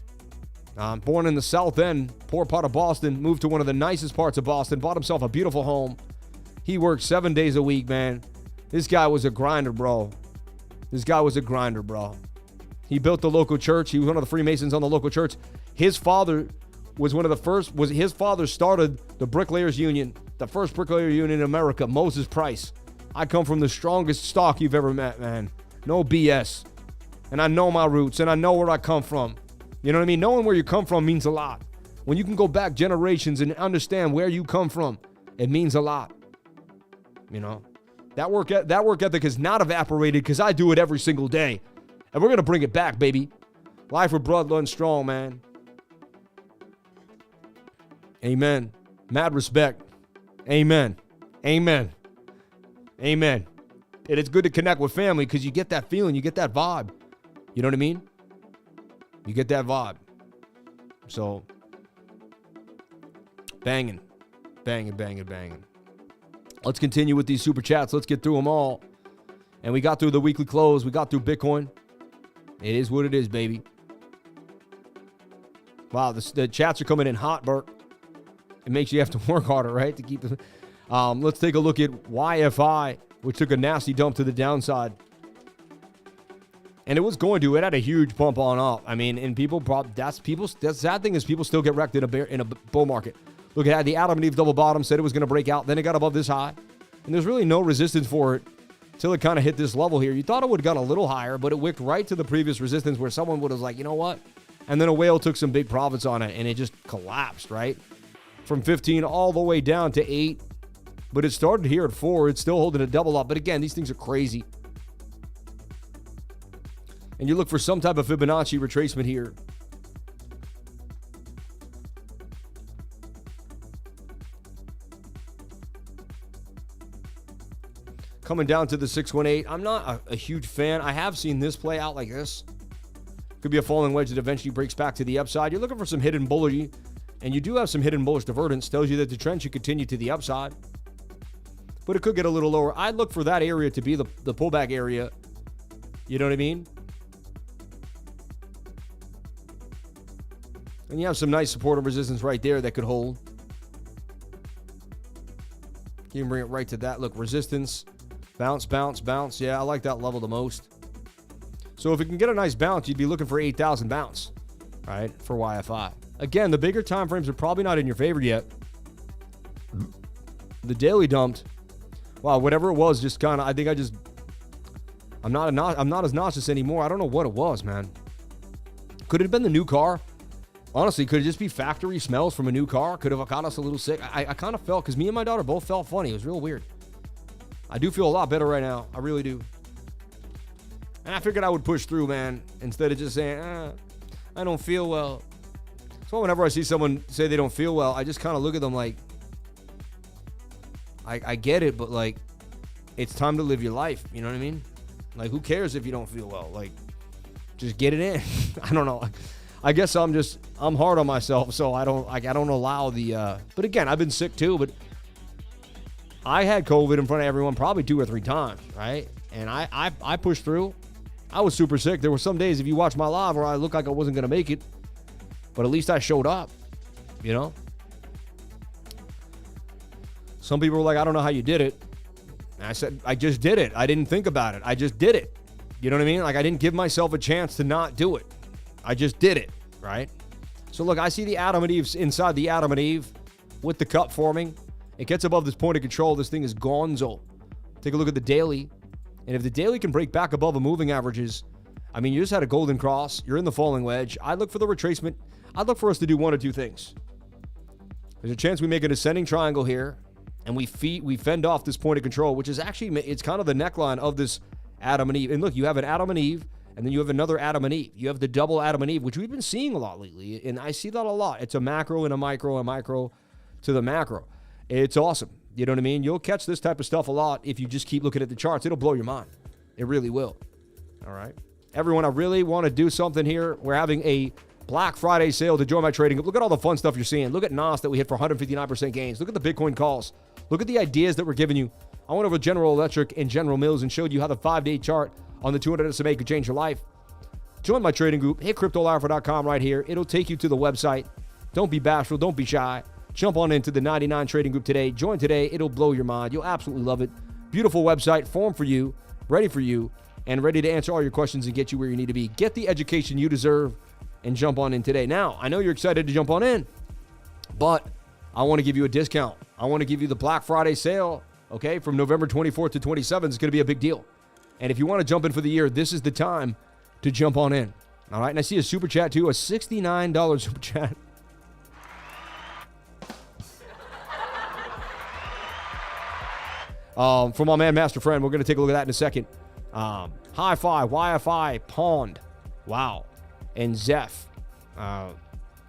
Born in the South End, poor part of Boston, moved to one of the nicest parts of Boston, bought himself a beautiful home. He worked 7 days a week, man. This guy was a grinder, bro. He built the local church. He was one of the Freemasons on the local church. His father was one of the first, his father started the Bricklayers Union, the first bricklayer union in America, Moses Price. I come from the strongest stock you've ever met, man. No BS. And I know my roots, and I know where I come from. You know what I mean? Knowing where you come from means a lot. When you can go back generations and understand where you come from, it means a lot. That work ethic is not evaporated because I do it every single day. And we're going to bring it back, baby. Life with bloodline strong, man. Amen. Mad respect. Amen. And it's good to connect with family because you get that feeling, you get that vibe. You know what I mean? You get that vibe. So, banging. Let's continue with these super chats. Let's get through them all. And we got through the weekly close. We got through Bitcoin. It is what it is, baby. Wow, the chats are coming in hot, Bert. It makes you have to work harder, right? To keep the. Let's take a look at YFI, which took a nasty dump to the downside. And it was going to. It had a huge pump on up. I mean, and the sad thing is people still get wrecked in a bull market. Look at the Adam and Eve double bottom, said it was going to break out. Then it got above this high. And there's really no resistance for it until it kind of hit this level here. You thought it would have gone a little higher, but it wicked right to the previous resistance where someone would have like, you know what? And then a whale took some big profits on it, and it just collapsed, right? From 15 all the way down to 8. But it started here at 4. It's still holding a double up. But again, these things are crazy. And you look for some type of Fibonacci retracement here. Coming down to the 618. I'm not a huge fan. I have seen this play out like this. Could be a falling wedge that eventually breaks back to the upside. You're looking for some hidden bullish, and you do have some hidden bullish divergence. Tells you that the trend should continue to the upside. But it could get a little lower. I'd look for that area to be the pullback area. You know what I mean? And you have some nice support and resistance right there that could hold. You can bring it right to that. Look, resistance, bounce. Yeah, I like that level the most. So if it can get a nice bounce, you'd be looking for 8,000 bounce, right, for YFI. Again, the bigger time frames are probably not in your favor yet. The daily dumped. Wow, whatever it was, just kind of, I'm not as nauseous anymore. I don't know what it was, man. Could it have been the new car? Honestly, could it just be factory smells from a new car? Could have got us a little sick. I kind of felt, because me and my daughter both felt funny. It was real weird. I do feel a lot better right now. I really do. And I figured I would push through, man, instead of just saying, I don't feel well. So whenever I see someone say they don't feel well, I just kind of look at them like, I get it, but like, it's time to live your life. You know what I mean? Like, who cares if you don't feel well? Like, just get it in. I don't know. I guess I'm hard on myself, so I don't allow the, but again, I've been sick too, but I had COVID in front of everyone probably 2 or 3 times, right? And I pushed through. I was super sick. There were some days, if you watch my live, where I looked like I wasn't going to make it, but at least I showed up, you know? Some people were like, I don't know how you did it. And I said, I just did it. I didn't think about it. I just did it. You know what I mean? Like, I didn't give myself a chance to not do it. I just did it, right? So look, I see the Adam and Eve inside the Adam and Eve with the cup forming. It gets above this point of control. This thing is gonzo. Take a look at the daily. And if the daily can break back above the moving averages, I mean, you just had a golden cross. You're in the falling wedge. I'd look for the retracement. I'd look for us to do 1 or 2 things. There's a chance we make an ascending triangle here, and we fend off this point of control, which is actually, it's kind of the neckline of this Adam and Eve. And look, you have an Adam and Eve, and then you have another Adam and Eve. You have the double Adam and Eve, which we've been seeing a lot lately, and I see that a lot. It's a macro and a micro to the macro. It's awesome. You know what I mean? You'll catch this type of stuff a lot if you just keep looking at the charts. It'll blow your mind. It really will. All right? Everyone, I really want to do something here. We're having a Black Friday sale to join my trading group. Look at all the fun stuff you're seeing. Look at NOS that we hit for 159% gains. Look at the Bitcoin calls. Look at the ideas that we're giving you. I went over General Electric and General Mills and showed you how the 5-day chart on the 200 SMA could change your life. Join my trading group. Hit CryptoAlpha.com right here. It'll take you to the website. Don't be bashful. Don't be shy. Jump on into the 99 trading group today. Join today. It'll blow your mind. You'll absolutely love it. Beautiful website, form for you, ready for you, and ready to answer all your questions and get you where you need to be. Get the education you deserve and jump on in today. Now, I know you're excited to jump on in, but I want to give you a discount. I want to give you the Black Friday sale, okay, from November 24th to 27th. It's going to be a big deal. And if you want to jump in for the year, this is the time to jump on in. All right, and I see a super chat too, a $69 super chat. From my man, Master Friend. We're going to take a look at that in a second. HIFI, YFI, Pond, wow, and ZEPH,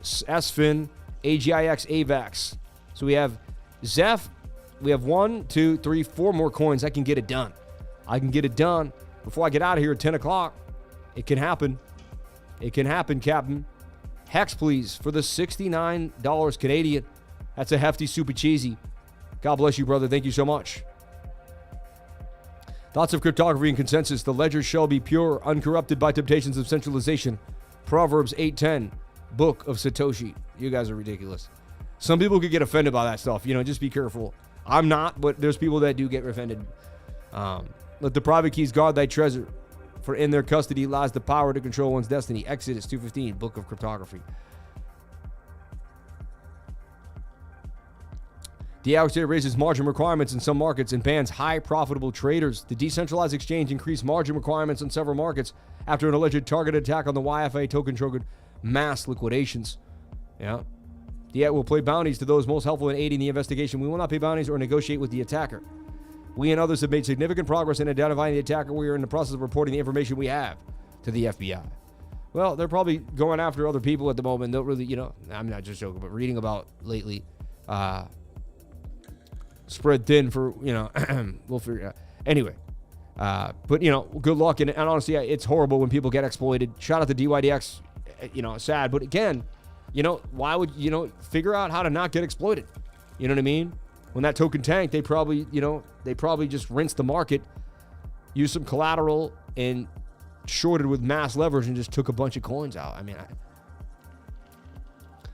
SFIN, AGIX, AVAX. So we have ZEPH. We have 1, 2, 3, 4 more coins. I can get it done. I can get it done before I get out of here at 10 o'clock. It can happen. It can happen, Captain. Hex, please, for the $69 Canadian. That's a hefty, super cheesy. God bless you, brother. Thank you so much. Thoughts of cryptography and consensus. The ledger shall be pure, uncorrupted by temptations of centralization. Proverbs 8:10, Book of Satoshi. You guys are ridiculous. Some people could get offended by that stuff. You know, just be careful. I'm not, but there's people that do get offended. Let the private keys guard thy treasure, for in their custody lies the power to control one's destiny. Exodus 2:15, Book of Cryptography. The AGIX raises margin requirements in some markets and bans high profitable traders. The decentralized exchange increased margin requirements in several markets after an alleged targeted attack on the YFA token triggered mass liquidations. Yeah. The AGIX will pay bounties to those most helpful in aiding the investigation. We will not pay bounties or negotiate with the attacker. We and others have made significant progress in identifying the attacker. We are in the process of reporting the information we have to the FBI. Well, they're probably going after other people at the moment. They'll really, you know, I'm not just joking, but reading about lately, spread thin for, you know, we'll figure it out. Anyway, but, you know, good luck. And honestly, it's horrible when people get exploited. Shout out to DYDX, you know, sad. But again, you know, why would, you know, figure out how to not get exploited? You know what I mean? When that token tanked, they probably, you know, just rinsed the market, used some collateral, and shorted with mass leverage and just took a bunch of coins out. I mean,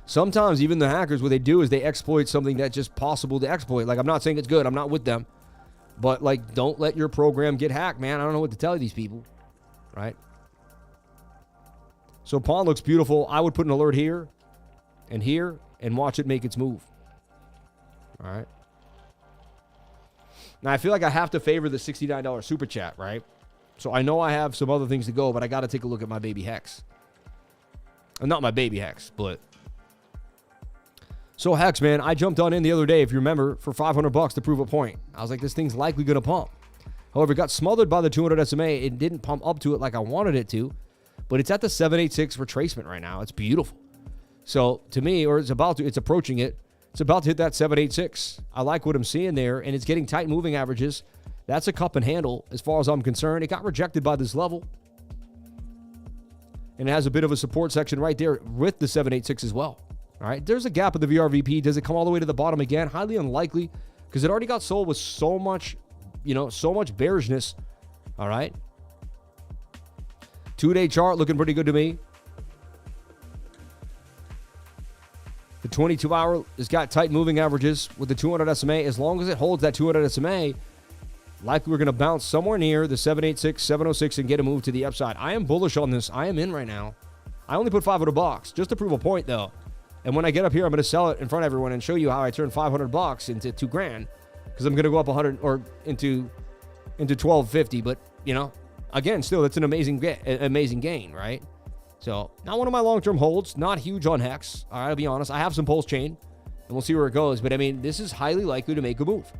sometimes even the hackers, what they do is they exploit something that's just possible to exploit. Like, I'm not saying it's good. I'm not with them. But, like, don't let your program get hacked, man. I don't know what to tell these people, right? So, Pawn looks beautiful. I would put an alert here. and here and watch it make its move. All right. Now, I feel like I have to favor the $69 super chat, right? So I know I have some other things to go, but I got to take a look at my baby Hex. Not my baby Hex, but... So Hex, man, I jumped on in the other day, if you remember, for $500 to prove a point. I was like, this thing's likely going to pump. However, it got smothered by the 200 SMA. It didn't pump up to it like I wanted it to, but it's at the 786 retracement right now. It's beautiful. So to me, or it's approaching it. It's about to hit that 786. I like what I'm seeing there, and it's getting tight moving averages. That's a cup and handle as far as I'm concerned. It got rejected by this level. And it has a bit of a support section right there with the 786 as well. All right, there's a gap in the VRVP. Does it come all the way to the bottom again? Highly unlikely, because it already got sold with so much, so much bearishness. All right. 2-day chart looking pretty good to me. The 22-hour has got tight moving averages with the 200 SMA. As long as it holds that 200 SMA, likely we're going to bounce somewhere near the 786, 706 and get a move to the upside. I am bullish on this. I am in right now. I only put $500 just to prove a point, though. And when I get up here, I'm going to sell it in front of everyone and show you how I turn $500 into $2,000, because I'm going to go up 100 or into 1250. But again, still, that's an amazing gain, right? So, not one of my long-term holds, not huge on Hex. All right, I'll be honest. I have some pulse chain, and we'll see where it goes. But, I mean, this is highly likely to make a move.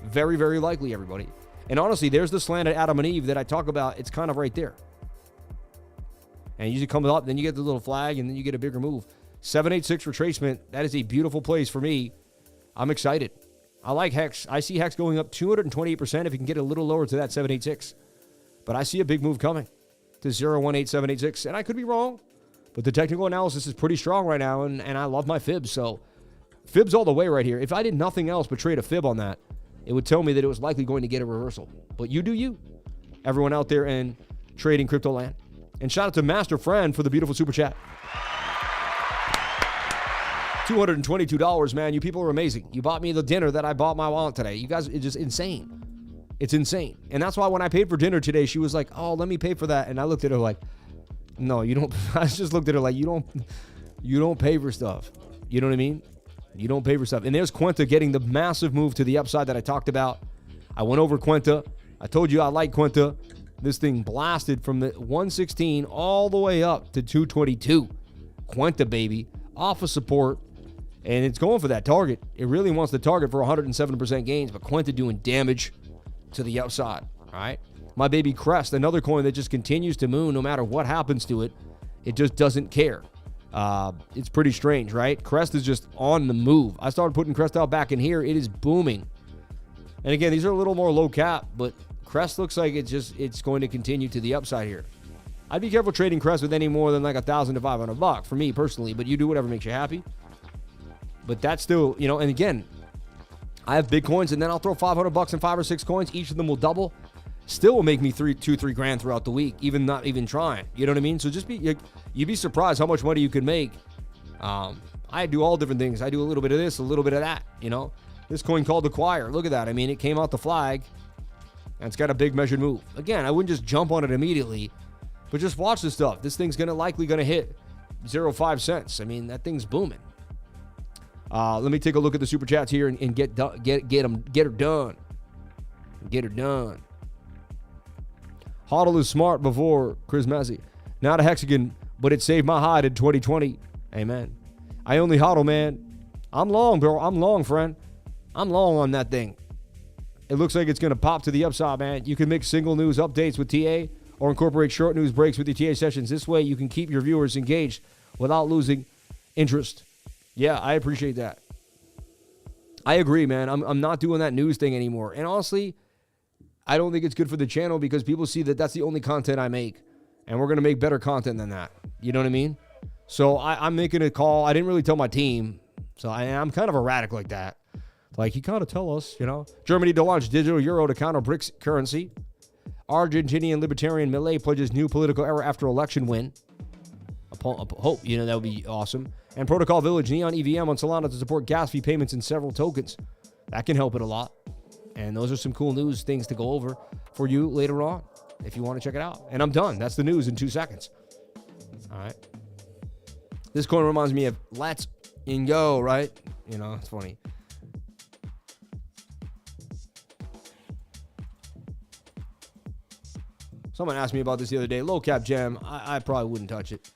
Very, very likely, everybody. And honestly, there's the slant at Adam and Eve that I talk about. It's kind of right there. And it usually comes up, then you get the little flag, and then you get a bigger move. 786 retracement, that is a beautiful place for me. I'm excited. I like Hex. I see Hex going up 228% if you can get a little lower to that 786. But I see a big move coming to 018786, and I could be wrong, but the technical analysis is pretty strong right now, and I love my fibs, so fibs all the way right here. If I did nothing else but trade a fib on that, it would tell me that it was likely going to get a reversal. But you do you, everyone out there in trading crypto land. And shout out to Master Friend for the beautiful super chat. $222, man. You people are amazing. You bought me the dinner that I bought my aunt today. You guys, it's just insane. It's insane. And that's why when I paid for dinner today, she was like, oh, let me pay for that. And I looked at her like, no, you don't. I just looked at her like, you don't pay for stuff. You know what I mean? You don't pay for stuff. And there's Quenta getting the massive move to the upside that I talked about. I went over Quenta. I told you I like Quenta. This thing blasted from the 116 all the way up to 222. Quenta, baby, off of support. And it's going for that target. It really wants the target for 107% gains, but Quenta doing damage to the upside. All right. My baby KREST, another coin that just continues to moon no matter what happens to it. It just doesn't care. It's pretty strange, right? KREST is just on the move. I started putting KREST out back in here. It is booming. And again, these are a little more low cap, but KREST looks like it's going to continue to the upside here. I'd be careful trading KREST with any more than like $1,000 to $500 for me personally, but you do whatever makes you happy. But that's still, and again, I have big coins, and then I'll throw $500 in 5 or 6 coins. Each of them will double. Still will make me $3 grand throughout the week, even not even trying. You know what I mean? So just you'd be surprised how much money you can make. I do all different things. I do a little bit of this, a little bit of that. This coin called the Choir. Look at that. I mean, it came out the flag, and it's got a big measured move. Again, I wouldn't just jump on it immediately, but just watch this stuff. This thing's likely gonna hit 0.5 cents. I mean, that thing's booming. Let me take a look at the super chats here and get her done. Get her done. HODL is smart before Chris Massey. Not a hexagon, but it saved my hide in 2020. Amen. I only HODL, man. I'm long, bro. I'm long, friend. I'm long on that thing. It looks like it's going to pop to the upside, man. You can mix single news updates with TA or incorporate short news breaks with your TA sessions. This way you can keep your viewers engaged without losing interest. Yeah, I appreciate that. I agree, man. I'm not doing that news thing anymore. And honestly, I don't think it's good for the channel because people see that that's the only content I make. And we're going to make better content than that. You know what I mean? So I'm making a call. I didn't really tell my team. So I'm kind of erratic like that. Like, you kind of tell us, Germany to launch digital euro to counter BRICS currency. Argentinian libertarian Milei pledges new political era after election win. Hope, that would be awesome. And Protocol Village, Neon EVM on Solana to support gas fee payments in several tokens. That can help it a lot. And those are some cool news things to go over for you later on if you want to check it out. And I'm done. That's the news in 2 seconds. All right. This coin reminds me of Let's and Go, right? You know, it's funny. Someone asked me about this the other day. Low cap gem. I probably wouldn't touch it.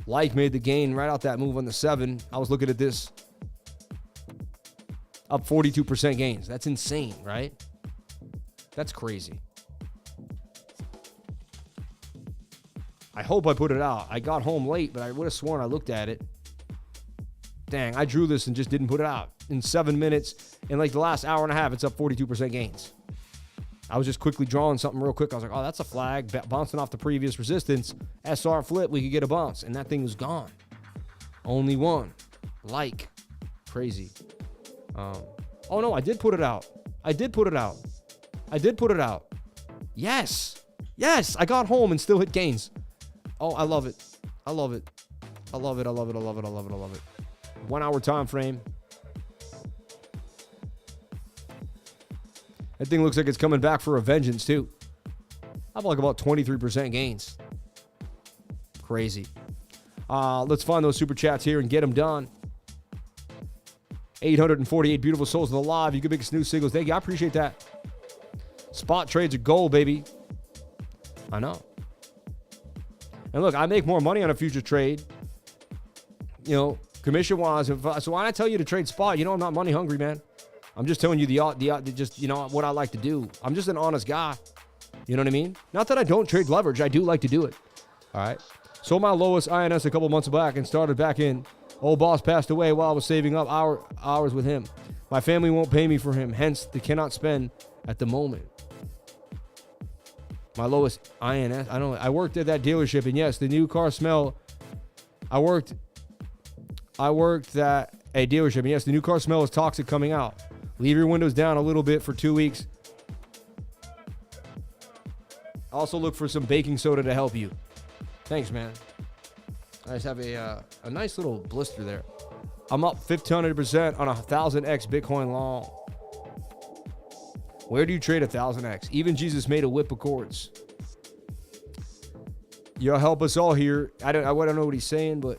Like made the gain right out that move on the 7. I was looking at this. Up 42% gains. That's insane, right? That's crazy. I hope I put it out. I got home late, but I would have sworn I looked at it. Dang, I drew this and just didn't put it out. In 7 minutes, in like the last hour and a half, it's up 42% gains. I was just quickly drawing something real quick. I was like, oh, that's a flag. Bouncing off the previous resistance. SR flip, we could get a bounce. And that thing was gone. Only one. Like. Crazy. Oh, no, I did put it out. I did put it out. Yes. Yes, I got home and still hit gains. Oh, I love it. I love it. 1 hour time frame. That thing looks like it's coming back for a vengeance, too. I have like about 23% gains. Crazy. Let's find those super chats here and get them done. 848 beautiful souls in the live. You can make us new signals. Thank you. I appreciate that. Spot trades are gold, baby. I know. And look, I make more money on a future trade, you know, commission-wise. So why not tell you to trade spot? You know, I'm not money hungry, man. I'm just telling you just, you know, what I like to do. I'm just an honest guy. You know what I mean? Not that I don't trade leverage. I do like to do it. All right. Sold my lowest INS a couple months back and started back in. Old boss passed away while I was saving up hours with him. My family won't pay me for him. Hence, they cannot spend at the moment. My lowest INS. I worked at that dealership, and yes, the new car smell. I worked at a dealership, and yes, the new car smell is toxic coming out. Leave your windows down a little bit for 2 weeks. Also look for some baking soda to help you. Thanks, man. I just have a nice little blister there. I'm up 1,500% on 1,000x Bitcoin long. Where do you trade 1,000x? Even Jesus made a whip of cords. You'll help us all here. I don't know what he's saying, but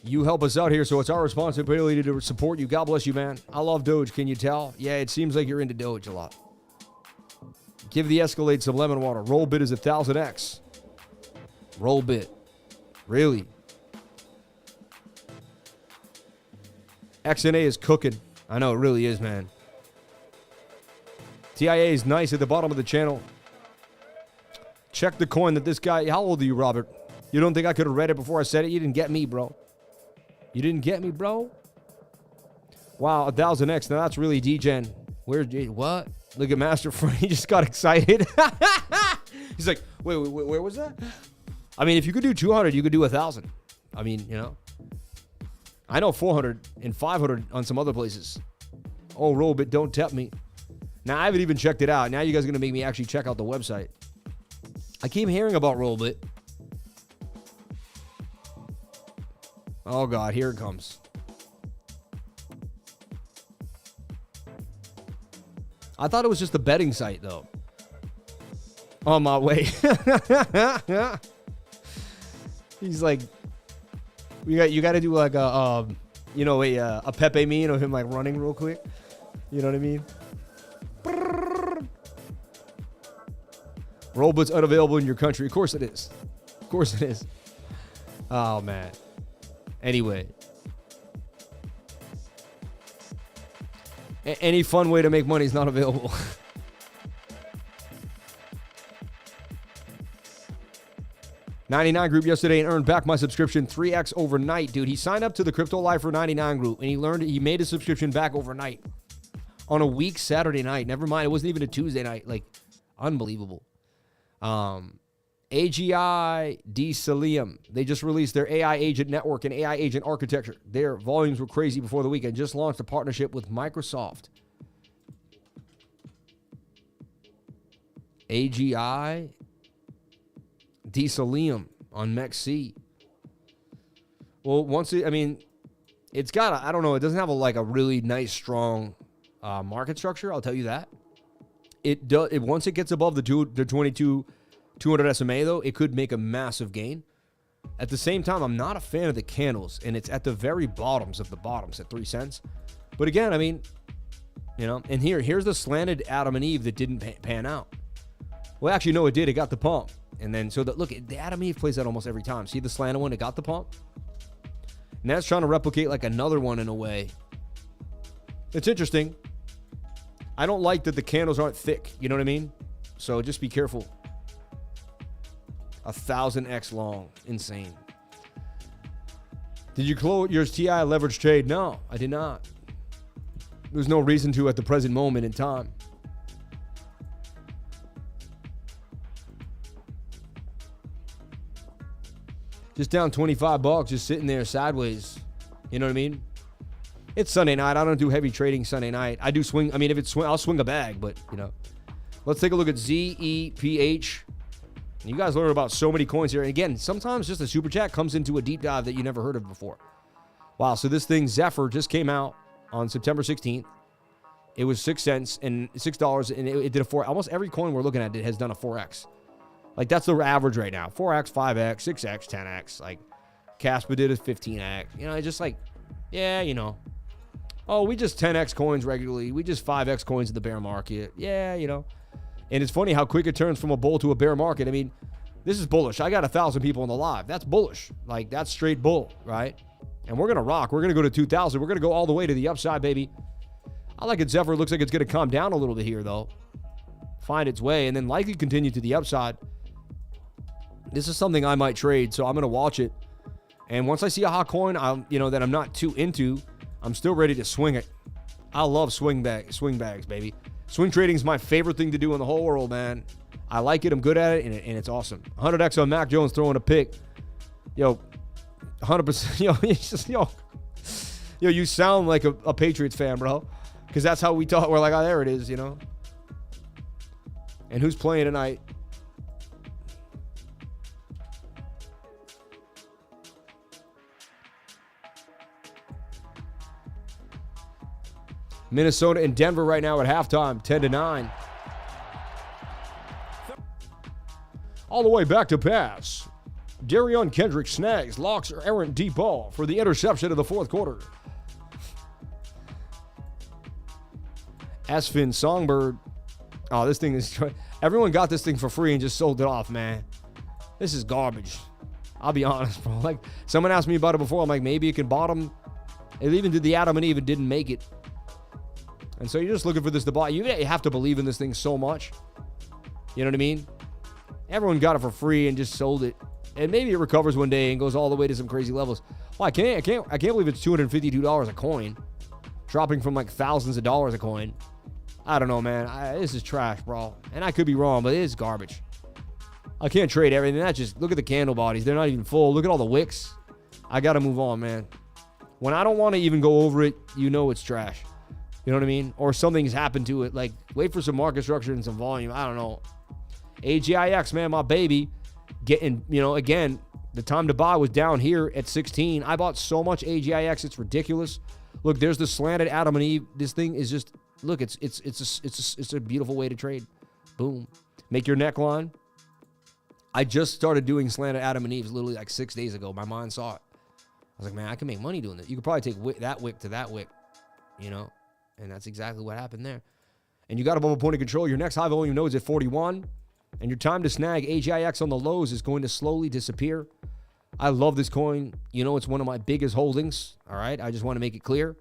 you help us out here, so it's our responsibility to support you. God bless you, man. I love Doge. Can you tell? Yeah, it seems like you're into Doge a lot. Give the Escalade some lemon water. Roll bit is 1,000x. Roll bit. Really? XNA is cooking. I know, it really is, man. TIA is nice at the bottom of the channel. Check the coin that this guy... How old are you, Robert? You don't think I could have read it before I said it? You didn't get me, bro. You didn't get me, bro? Wow, 1,000x. Now that's really degen. What? Look at Master Friend. He just got excited. He's like, wait, where was that? I mean, if you could do 200, you could do 1,000. I mean, you know. I know 400 and 500 on some other places. Oh, roll bit, don't tap me. Now, I haven't even checked it out. Now you guys are going to make me actually check out the website. I keep hearing about Rollbit. Oh, God, here it comes. I thought it was just a betting site, though. On my way. He's like, you got to do like a Pepe meme of him like running real quick. You know what I mean? Rollbit's unavailable in your country. Of course it is. Of course it is. Oh, man. Anyway. Any fun way to make money is not available. $99 group yesterday and earned back my subscription 3x overnight, dude. He signed up to the Crypto Life for $99 group and he made his subscription back overnight on a week Saturday night. Never mind, it wasn't even a Tuesday night. Like, unbelievable. AGI Decilium. They just released their AI agent network and AI agent architecture. Their volumes were crazy before the weekend. Just launched a partnership with Microsoft. AGI Decilium on MEXC. Well, it's got I don't know, it doesn't have a really nice, strong market structure, I'll tell you that. It does. Once it gets above the 22 200 SMA, though, it could make a massive gain. At the same time, I'm not a fan of the candles, and it's at the very bottoms of the bottoms at 3 cents. But again, I mean, you know, and here's the slanted Adam and Eve that didn't pan out. Well, actually, no, it did. It got the pump. And then, so that, look, the Adam and Eve plays that almost every time. See the slanted one? It got the pump. And that's trying to replicate like another one in a way. It's interesting. I don't like that the candles aren't thick. You know what I mean? So just be careful. 1,000x long. Insane. Did you close your TI leverage trade? No, I did not. There's no reason to at the present moment in time. Just down 25 bucks, just sitting there sideways. You know what I mean? It's Sunday night. I don't do heavy trading Sunday night. I do swing. I mean, if it's swing, I'll swing a bag, but you know. Let's take a look at ZEPH. You guys learn about so many coins here. And again, sometimes just a super chat comes into a deep dive that you never heard of before. Wow, so this thing, ZEPH, just came out on September 16th. It was 6 cents and $6, and it did a 4. Almost every coin we're looking at has done a 4x. Like, that's the average right now. 4x, 5x, 6x, 10x. Like, Caspa did a 15x. You know, it's just like, yeah, you know. Oh, we just 10x coins regularly. We just 5x coins in the bear market. Yeah, you know. And it's funny how quick it turns from a bull to a bear market. I mean, this is bullish. I got 1,000 people in the live. That's bullish. Like, that's straight bull, right? And we're going to rock. We're going to go to 2,000. We're going to go all the way to the upside, baby. I like it. ZEPH looks like it's going to calm down a little bit here, though. Find its way, and then likely continue to the upside. This is something I might trade, so I'm going to watch it. And once I see a hot coin, that I'm not too into, I'm still ready to swing it. I love swing bags, baby. Swing trading is my favorite thing to do in the whole world, man. I like it. I'm good at it, and it's awesome. 100x on Mac Jones throwing a pick. Yo, 100%. Yo, you sound like a Patriots fan, bro. Because that's how we talk. We're like, oh, there it is, you know. And who's playing tonight? Minnesota and Denver right now at halftime, 10-9. All the way back to pass. Darion Kendrick snags, locks errant deep ball for the interception of the fourth quarter. SFIN Songbird. Oh, this thing is... Everyone got this thing for free and just sold it off, man. This is garbage. I'll be honest, bro. Like, someone asked me about it before. I'm like, maybe it can bottom. It even did the Adam and Eve and didn't make it. And so you're just looking for this to buy. You have to believe in this thing so much. You know what I mean? Everyone got it for free and just sold it. And maybe it recovers one day and goes all the way to some crazy levels. Well, I can't believe it's $252 a coin. Dropping from like thousands of dollars a coin. I don't know, man. This is trash, bro. And I could be wrong, but it is garbage. I can't trade everything. That's just, look at the candle bodies. They're not even full. Look at all the wicks. I got to move on, man. When I don't want to even go over it, you know it's trash. You know what I mean? Or something's happened to it. Like, wait for some market structure and some volume. I don't know. AGIX, man, my baby. Getting, again, the time to buy was down here at 16. I bought so much AGIX, it's ridiculous. Look, there's the slanted Adam and Eve. This thing is just, look, it's a beautiful way to trade. Boom. Make your neckline. I just started doing slanted Adam and Eves literally like 6 days ago. My mind saw it. I was like, man, I can make money doing this. You could probably take that wick to that wick, And that's exactly what happened there. And you got above a point of control. Your next high volume node is at 41. And your time to snag AGIX on the lows is going to slowly disappear. I love this coin. It's one of my biggest holdings. All right. I just want to make it clear.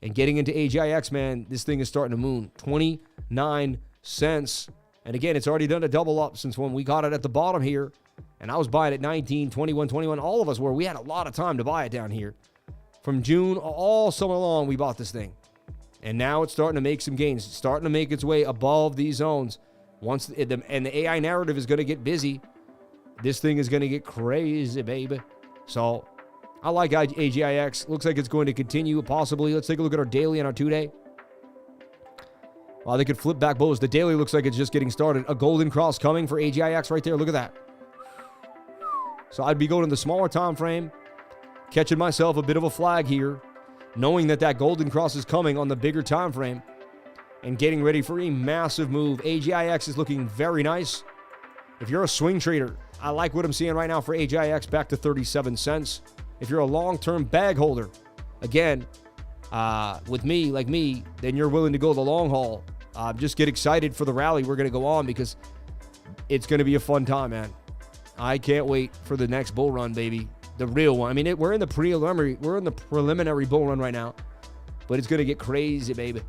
And getting into AGIX, man, this thing is starting to moon. 29 cents. And again, it's already done a double up since when we got it at the bottom here. And I was buying at 19, 21, 21. All of us were. We had a lot of time to buy it down here. From June all summer long, we bought this thing. And now it's starting to make some gains. It's starting to make its way above these zones. And the AI narrative is going to get busy. This thing is going to get crazy, baby. So I like AGIX. Looks like it's going to continue, possibly. Let's take a look at our daily and our 2-day. Wow, they could flip back bulls. The daily looks like it's just getting started. A golden cross coming for AGIX right there. Look at that. So I'd be going in the smaller time frame, catching myself a bit of a flag here, knowing that golden cross is coming on the bigger time frame and getting ready for a massive move. AGIX is looking very nice. If you're a swing trader, I like what I'm seeing right now for AGIX back to 37 cents. If you're a long-term bag holder, again, with me, like me, then you're willing to go the long haul. Just get excited for the rally we're going to go on because it's going to be a fun time, man. I can't wait for the next bull run, baby. The real one. I mean, we're in the preliminary bull run right now, but it's going to get crazy, baby.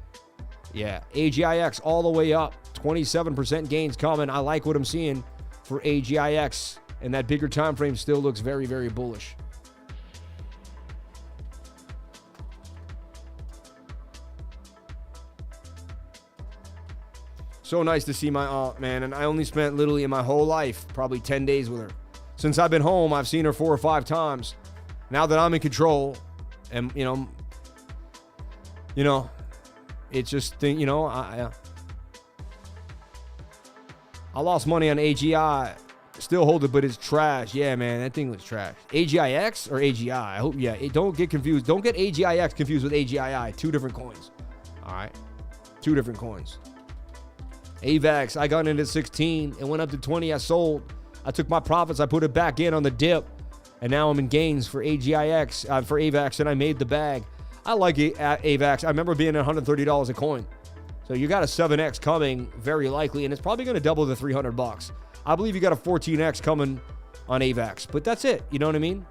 Yeah, AGIX all the way up. 27% gains coming. I like what I'm seeing for AGIX, and that bigger time frame still looks very, very bullish. So nice to see my aunt, man, and I only spent literally in my whole life probably 10 days with her. Since I've been home, I've seen her 4 or 5 times. Now that I'm in control, and you know, it's just I lost money on AGI. Still hold it, but it's trash. Yeah, man, that thing was trash. AGIX or AGI? I hope, yeah. Don't get confused. Don't get AGIX confused with AGII. 2 different coins. All right, 2 different coins. AVAX, I got into 16. It went up to 20. I sold. I took my profits. I put it back in on the dip. And now I'm in gains for AGIX, for AVAX, and I made the bag. I like AVAX. I remember being at $130 a coin. So you got a 7X coming, very likely, and it's probably going to double the $300. I believe you got a 14X coming on AVAX. But that's it. You know what I mean?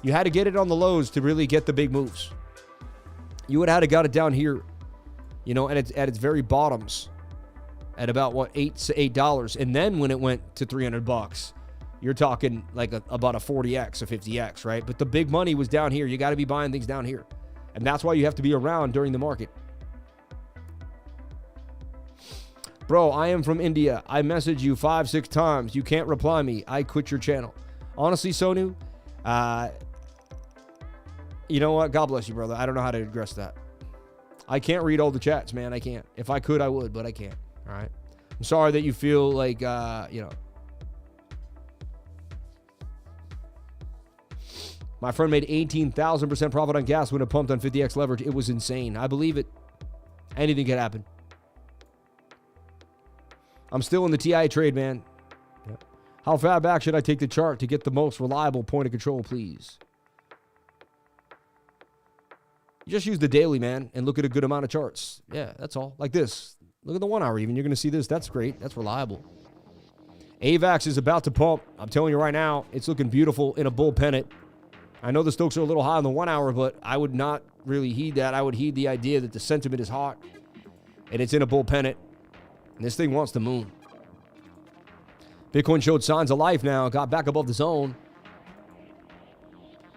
You had to get it on the lows to really get the big moves. You would have had to got it down here, you know, and at its very bottoms. At about what, $8, and then when it went to $300, you're talking like about a 40x, a 50x, right? But the big money was down here. You got to be buying things down here, and that's why you have to be around during the market. Bro, I am from India. I messaged you 5-6 times. You can't reply me. I quit your channel. Honestly, Sonu, you know what? God bless you, brother. I don't know how to address that. I can't read all the chats, man. I can't. If I could, I would, but I can't. All right. I'm sorry that you feel like, you know. My friend made 18,000% profit on gas when it pumped on 50x leverage. It was insane. I believe it. Anything could happen. I'm still in the TI trade, man. Yep. How far back should I take the chart to get the most reliable point of control, please? You just use the daily, man, and look at a good amount of charts. Yeah, that's all. Like this. Look at the 1 hour even. You're going to see this. That's great. That's reliable. AVAX is about to pump. I'm telling you right now, it's looking beautiful in a bull pennant. I know the Stokes are a little high on the 1 hour, but I would not really heed that. I would heed the idea that the sentiment is hot, and it's in a bull pennant, and this thing wants the moon. Bitcoin showed signs of life now. Got back above the zone,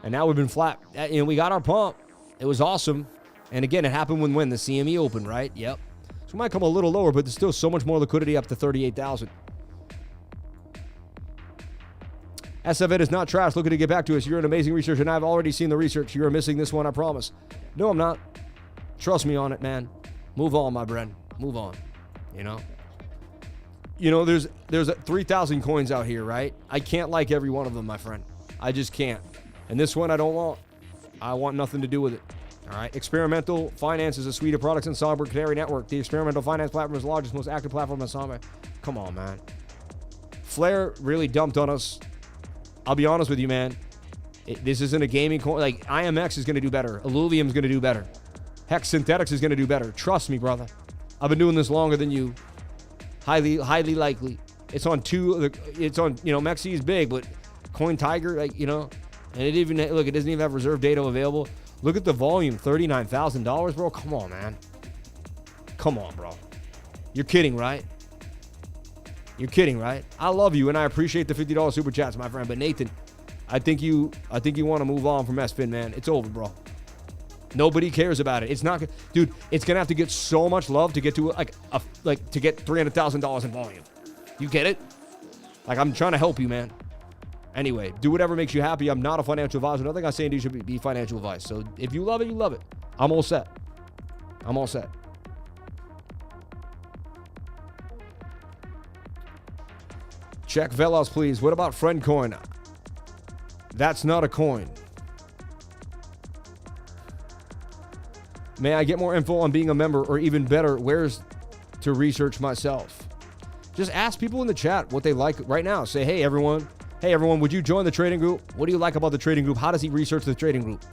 and now we've been flat. You know, we got our pump. It was awesome. And again, it happened when the CME opened, right? Yep. So we might come a little lower, but there's still so much more liquidity up to 38,000. SFIN is not trash. Looking to get back to us. You're an amazing researcher, and I've already seen the research. You're missing this one, I promise. No, I'm not. Trust me on it, man. Move on, my friend. Move on. You know? You know, there's 3,000 coins out here, right? I can't like every one of them, my friend. I just can't. And this one I don't want. I want nothing to do with it. All right. Experimental Finance is a suite of products in Songbird Canary Network. The Experimental Finance platform is the largest, most active platform in Songbird. Come on, man. Flare really dumped on us. I'll be honest with you, man. This isn't a gaming coin. Like, IMX is going to do better. Illuvium is going to do better. Hex Synthetics is going to do better. Trust me, brother. I've been doing this longer than you. Highly likely. It's on Mexi is big, but Coin Tiger, like, you know, and it doesn't even have reserve data available. Look at the volume, $39,000, bro. Come on, man. Come on, bro. You're kidding, right? You're kidding, right? I love you, and I appreciate the $50 super chats, my friend. But Nathan, I think you want to move on from SFIN, man. It's over, bro. Nobody cares about it. It's not, dude. It's gonna have to get so much love to get to to get $300,000 in volume. You get it? Like, I'm trying to help you, man. Anyway, do whatever makes you happy. I'm not a financial advisor. Nothing I'm saying to you should be financial advice. So if you love it, you love it. I'm all set. I'm all set. Check Velos, please. What about Friend Coin? That's not a coin. May I get more info on being a member, or even better, where's to research myself? Just ask people in the chat what they like right now. Say, hey, everyone, would you join the trading group? What do you like about the trading group? How does he research the trading group?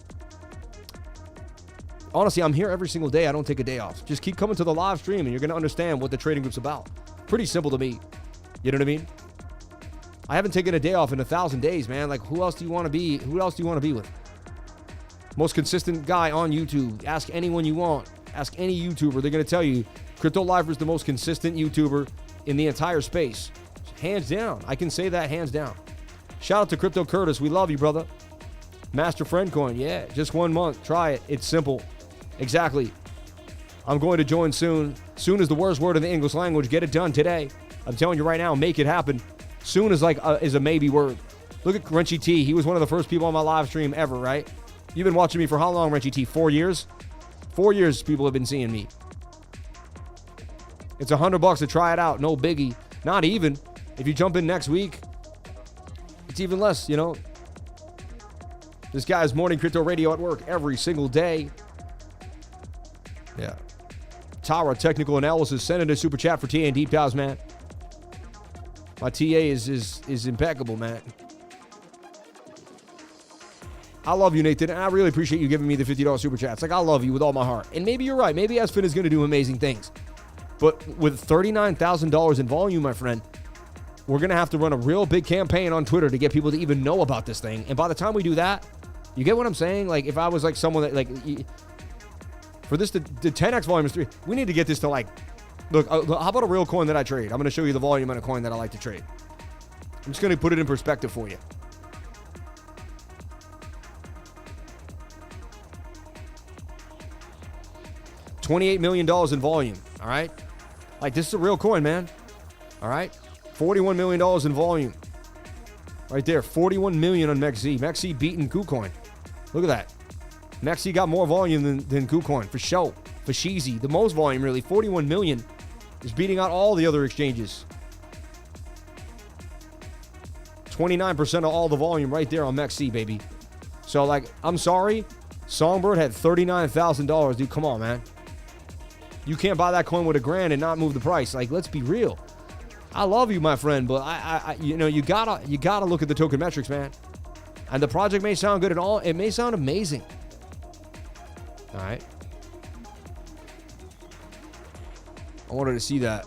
Honestly, I'm here every single day. I don't take a day off. Just keep coming to the live stream and you're going to understand what the trading group's about. Pretty simple to me. You know what I mean? I haven't taken a day off in 1,000 days, man. Like, who else do you want to be? Who else do you want to be with? Most consistent guy on YouTube. Ask anyone you want. Ask any YouTuber. They're going to tell you Crypto Lifer is the most consistent YouTuber in the entire space. Hands down. I can say that hands down. Shout out to Crypto Curtis. We love you, brother. Master Friend Coin. Yeah, just 1 month. Try it. It's simple. Exactly. I'm going to join soon. Soon is the worst word in the English language. Get it done today. I'm telling you right now, make it happen. Soon is is a maybe word. Look at Wrenchy T. He was one of the first people on my live stream ever, right? You've been watching me for how long, Wrenchy T? 4 years? 4 years people have been seeing me. It's $100 to try it out. No biggie. Not even. If you jump in next week, it's even less, you know. This guy's morning crypto radio at work every single day. Yeah. Tara, technical analysis. Send in a super chat for TA and Deep Dives, man. My TA is impeccable, man. I love you, Nathan, and I really appreciate you giving me the $50 super chats. Like, I love you with all my heart. And maybe you're right. Maybe SFIN is going to do amazing things. But with $39,000 in volume, my friend, we're going to have to run a real big campaign on Twitter to get people to even know about this thing. And by the time we do that, you get what I'm saying? Like, if I was like someone that, like, for this to 10x volume is 3, we need to get this to, like, look, how about a real coin that I trade? I'm going to show you the volume on a coin that I like to trade. I'm just going to put it in perspective for you. $28 million in volume, all right? Like, this is a real coin, man, all right? $41 million in volume. Right there, 41 million on MEXC. MEXC beating KuCoin. Look at that. MEXC got more volume than KuCoin, for sure. For Sheezy, the most volume, really. 41 million is beating out all the other exchanges. 29% of all the volume right there on MEXC, baby. So, like, I'm sorry. Songbird had $39,000. Dude, come on, man. You can't buy that coin with $1,000 and not move the price. Like, let's be real. I love you, my friend, but I you know, you gotta look at the token metrics, man. And the project may sound good at all. It may sound amazing. All right. I wanted to see that.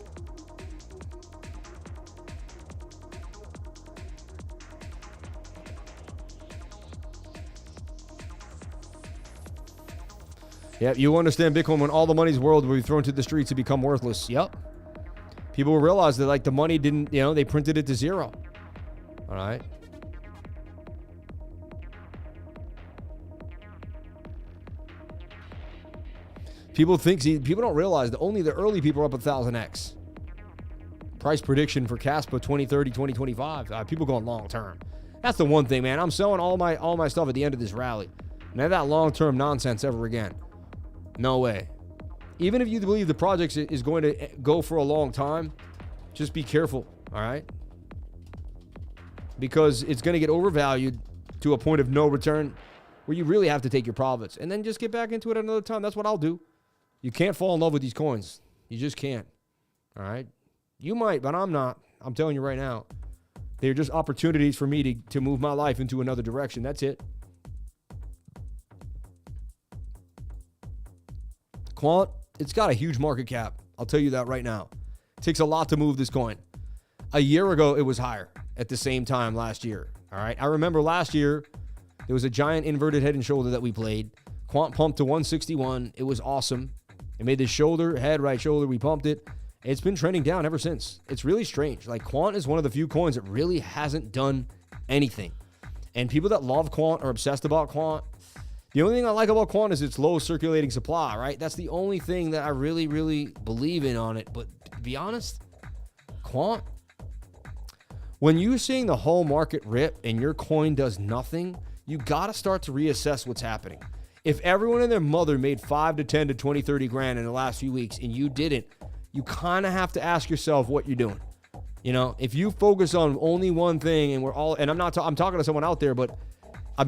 Yep, you understand Bitcoin when all the money's world will be thrown to the streets to become worthless. Yep. People will realize that, like, the money didn't, you know, they printed it to zero. All right. People don't realize that only the early people are up 1,000x. Price prediction for CASPA 2030, 2025. People going long term. That's the one thing, man. I'm selling all my stuff at the end of this rally. None of that long-term nonsense ever again. No way. Even if you believe the project is going to go for a long time, just be careful, all right? Because it's going to get overvalued to a point of no return where you really have to take your profits and then just get back into it another time. That's what I'll do. You can't fall in love with these coins. You just can't, all right? You might, but I'm not. I'm telling you right now. They're just opportunities for me to move my life into another direction. That's it. Quant, it's got a huge market cap. I'll tell you that right now. It takes a lot to move this coin. A year ago, it was higher at the same time last year. All right. I remember last year, there was a giant inverted head and shoulder that we played. Quant pumped to 161. It was awesome. It made this shoulder, head, right shoulder. We pumped it. It's been trending down ever since. It's really strange. Like, Quant is one of the few coins that really hasn't done anything. And people that love Quant are obsessed about Quant. The only thing I like about Quant is its low circulating supply, right? That's the only thing that I really, really believe in on it. But to be honest, Quant, when you're seeing the whole market rip and your coin does nothing, you got to start to reassess what's happening. If everyone and their mother made 5 to 10 to 20, 30 grand in the last few weeks and you didn't, you kind of have to ask yourself what you're doing. You know, if you focus on only one thing and I'm talking to someone out there, but I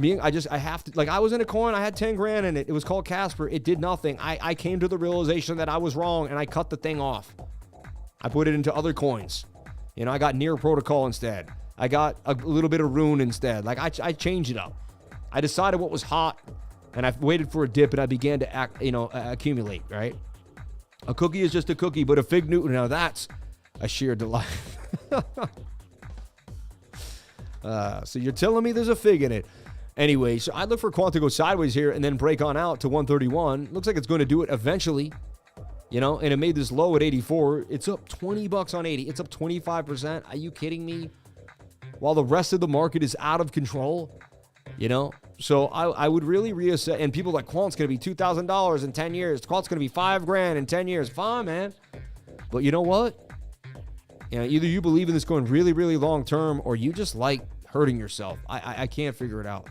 have to, like, I was in a coin, I had 10 grand in it. It was called Casper. It did nothing. I came to the realization that I was wrong and I cut the thing off. I put it into other coins. You know, I got near protocol instead. I got a little bit of rune instead. Like, I changed it up. I decided what was hot, and I waited for a dip, and I began to accumulate, right? A cookie is just a cookie, but a fig Newton, now that's a sheer delight. So you're telling me there's a fig in it. Anyway, so I look for Quant to go sideways here and then break on out to 131. Looks like it's going to do it eventually, you know, and it made this low at 84. It's up 20 bucks on 80. It's up 25%. Are you kidding me? While the rest of the market is out of control, you know? So I would really reassess. And people are like, Quant's going to be $2,000 in 10 years. Quant's going to be $5,000 in 10 years. Fine, man. But you know what? You know, either you believe in this going really, really long term, or you just like hurting yourself. I can't figure it out.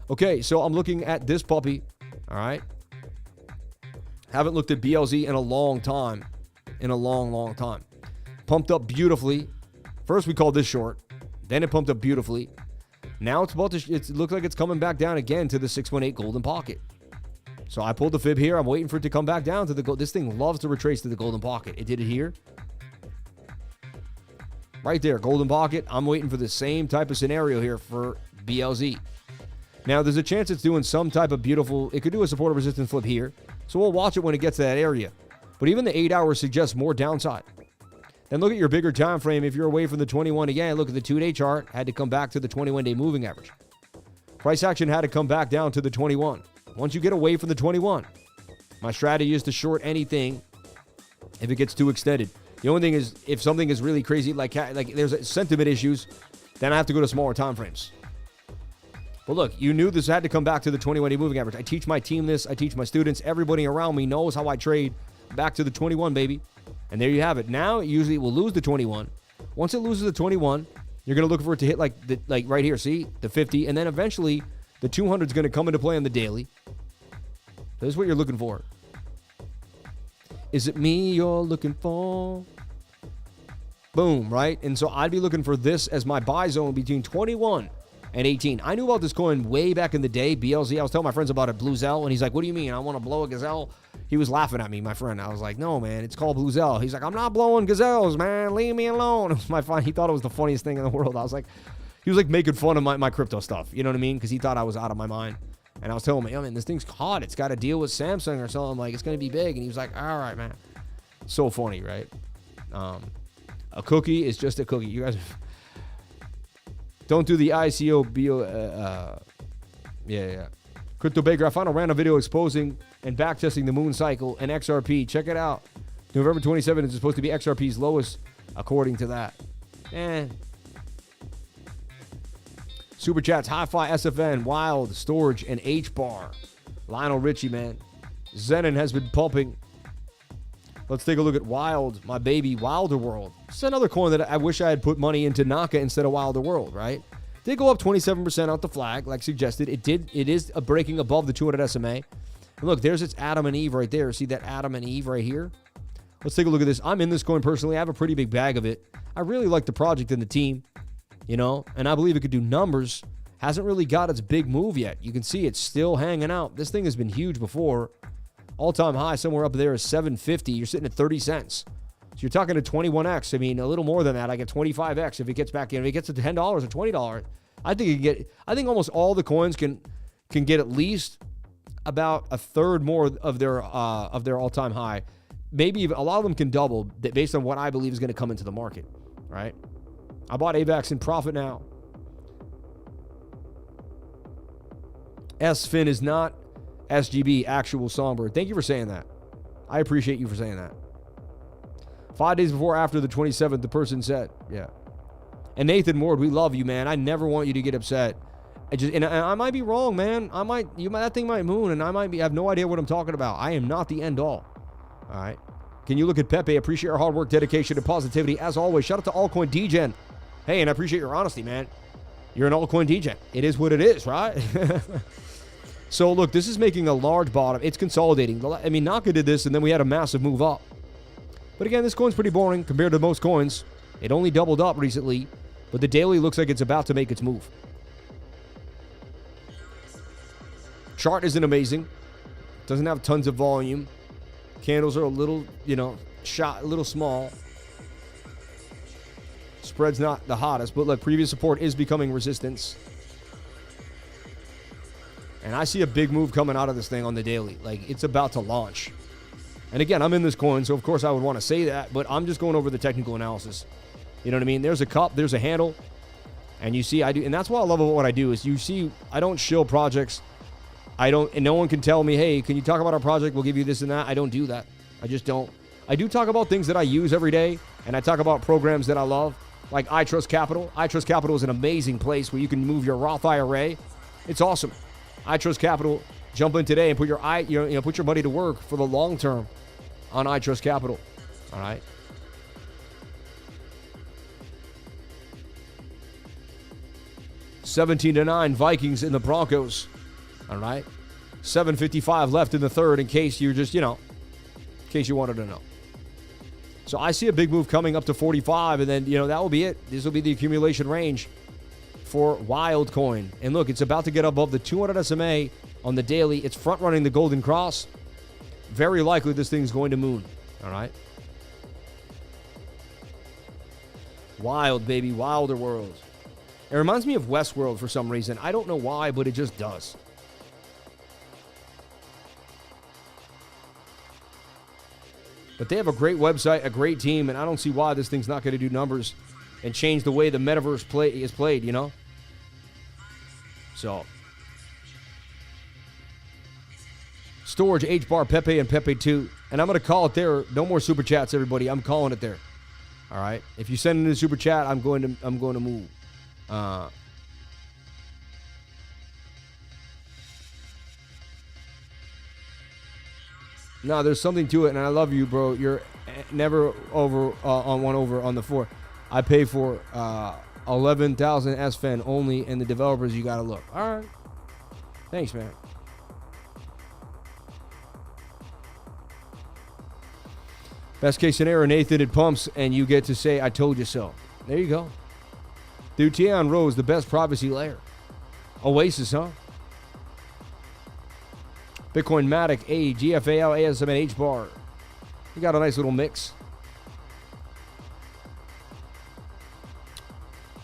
Okay, so I'm looking at this puppy. All right. Haven't looked at BLZ in a long time. In a long, long time. Pumped up beautifully. First, we called this short. Then it pumped up beautifully. Now it's about to, it looks like it's coming back down again to the 618 golden pocket. So I pulled the fib here. I'm waiting for it to come back down to the gold. This thing loves to retrace to the golden pocket. It did it here. Right there, golden pocket. I'm waiting for the same type of scenario here for BLZ. Now, there's a chance it's doing some type of beautiful, it could do a support or resistance flip here. So we'll watch it when it gets to that area. But even the 8 hours suggests more downside. Then look at your bigger time frame. If you're away from the 21 again, look at the 2-day chart. Had to come back to the 21-day moving average. Price action had to come back down to the 21. Once you get away from the 21, my strategy is to short anything if it gets too extended. The only thing is, if something is really crazy, like there's sentiment issues, then I have to go to smaller time frames. But look, you knew this had to come back to the 21-day moving average. I teach my team this. I teach my students. Everybody around me knows how I trade. Back to the 21, baby. And there you have it. Now, usually it will lose the 21. Once it loses the 21, you're going to look for it to hit like right here, see? The 50. And then eventually, the 200 is going to come into play on the daily. This is what you're looking for. Is it me you're looking for? Boom, right? And so I'd be looking for this as my buy zone between 21 and 18. I knew about this coin way back in the day, BLZ. I was telling my friends about it, Blue Zell, and he's like, what do you mean? I want to blow a gazelle? He was laughing at me, my friend. I was like, no, man, it's called Blue Zell. He's like, I'm not blowing gazelles, man. Leave me alone. It was my fun. He thought it was the funniest thing in the world. I was like, he was like making fun of my crypto stuff. You know what I mean? Because he thought I was out of my mind. And I was telling him, yo, man, this thing's hot. It's got to deal with Samsung or something. Like, it's going to be big. And he was like, all right, man. So funny, right? A cookie is just a cookie. You guys don't do the ICO yeah. Crypto Baker, I found a random video exposing and backtesting the moon cycle and XRP. Check it out. November 27th is supposed to be XRP's lowest, according to that. Super chats, HIFI, SFN, Wild, Storage, and HBAR. Lionel Richie, man. Zenon has been pumping. Let's take a look at Wild, my baby, Wilder World. It's another coin that I wish I had put money into Naka instead of Wilder World, right? Did go up 27% out the flag, like suggested. It is a breaking above the 200 SMA. And look, there's its Adam and Eve right there. See that Adam and Eve right here? Let's take a look at this. I'm in this coin personally. I have a pretty big bag of it. I really like the project and the team, you know, and I believe it could do numbers. Hasn't really got its big move yet. You can see it's still hanging out. This thing has been huge before. All-time high somewhere up there is 750. You're sitting at 30 cents. So you're talking to 21x. I mean, a little more than that. I get 25x if it gets back in. If it gets to $10 or $20, I think almost all the coins can get at least about a third more of their all-time high. Maybe even, a lot of them can double based on what I believe is going to come into the market, right? I bought AVAX in profit now. SFIN is not SGB, actual Songbird. Thank you for saying that. I appreciate you for saying that. 5 days before, after the 27th, the person said, yeah. And Nathan Ward, we love you, man. I never want you to get upset. I might be wrong, man. That thing might moon, and I have no idea what I'm talking about. I am not the end all. All right. Can you look at Pepe? Appreciate your hard work, dedication, and positivity. As always, shout out to Altcoin DGen. Hey, and I appreciate your honesty, man. You're an Altcoin DGen. It is what it is, right? So, look, this is making a large bottom. It's consolidating. I mean, Naka did this, and then we had a massive move up. But again, this coin's pretty boring compared to most coins. It only doubled up recently, but the daily looks like it's about to make its move. Chart isn't amazing. Doesn't have tons of volume. Candles are a little, a little small. Spread's not the hottest, but look, previous support is becoming resistance. And I see a big move coming out of this thing on the daily. Like, it's about to launch. And again, I'm in this coin, so of course I would want to say that, but I'm just going over the technical analysis. You know what I mean? There's a cup, there's a handle, and you see I do, and that's what I love about what I do is you see I don't shill projects. And no one can tell me, hey, can you talk about our project? We'll give you this and that. I don't do that. I just don't. I do talk about things that I use every day, and I talk about programs that I love, like ITrust Capital. ITrust Capital is an amazing place where you can move your Roth IRA. It's awesome. ITrust Capital, jump in today and put your put your money to work for the long term on ITrust Capital. All right. $17-9 Vikings in the Broncos. All right. 7:55 left in the third in case you're just, in case you wanted to know. So I see a big move coming up to 45, and then, that will be it. This will be the accumulation range for Wildcoin. And look, it's about to get above the 200 SMA on the daily. It's front running the Golden Cross. Very likely this thing's going to moon. All right. Wild, baby. Wilder world. It reminds me of Westworld for some reason. I don't know why, but it just does. But they have a great website, a great team, and I don't see why this thing's not going to do numbers and change the way the metaverse is played, So. Storage, HBAR, Pepe, and Pepe 2. And I'm going to call it there. No more super chats, everybody. I'm calling it there. All right. If you send in a super chat, I'm going to move. No, there's something to it, and I love you, bro. You're never over on the 4. I pay for 11,000 SFIN only, and the developers, you got to look. All right. Thanks, man. Best case scenario, Nathan, it pumps, and you get to say, I told you so. There you go. Dude, Tian Rose, the best privacy layer. Oasis, huh? Bitcoin Matic, GFAL, ASM, and HBAR. You got a nice little mix.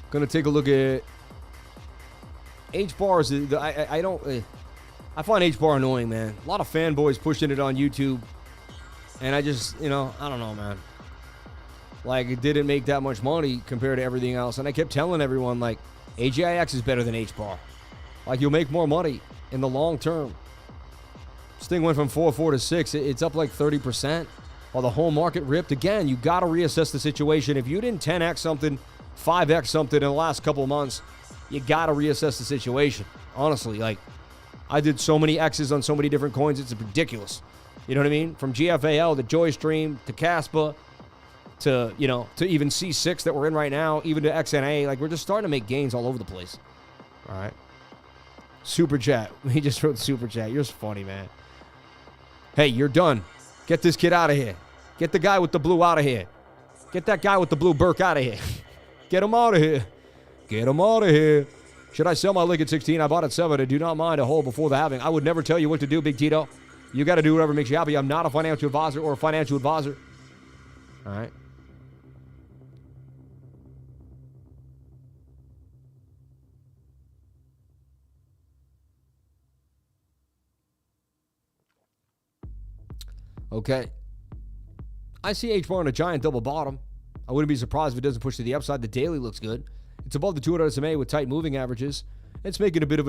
Gonna take a look at HBAR. I find HBAR annoying, man. A lot of fanboys pushing it on YouTube, and I just, I don't know, man. Like, it didn't make that much money compared to everything else, and I kept telling everyone, like, AGIX is better than HBAR. Like, you'll make more money in the long term. This thing went from 4.4 to 6. It's up like 30%. While the whole market ripped. Again, you got to reassess the situation. If you didn't 10x something, 5x something in the last couple of months, you got to reassess the situation. Honestly, like, I did so many X's on so many different coins, it's ridiculous. You know what I mean? From GFAL to JOYSTREAM to Caspa to, to even C6 that we're in right now, even to XNA. Like, we're just starting to make gains all over the place. All right. Super chat. He just wrote super chat. You're just funny, man. Hey, you're done. Get this kid out of here. Get the guy with the blue out of here. Get that guy with the blue Burke out of here. Get him out of here. Get him out of here. Should I sell my lick at 16? I bought at 7. I do not mind a hold before the halving. I would never tell you what to do, Big Tito. You got to do whatever makes you happy. I'm not a financial advisor or a financial advisor. All right. Okay. I see HBAR on a giant double bottom. I wouldn't be surprised if it doesn't push to the upside. The daily looks good. It's above the 200 SMA with tight moving averages. It's making a bit of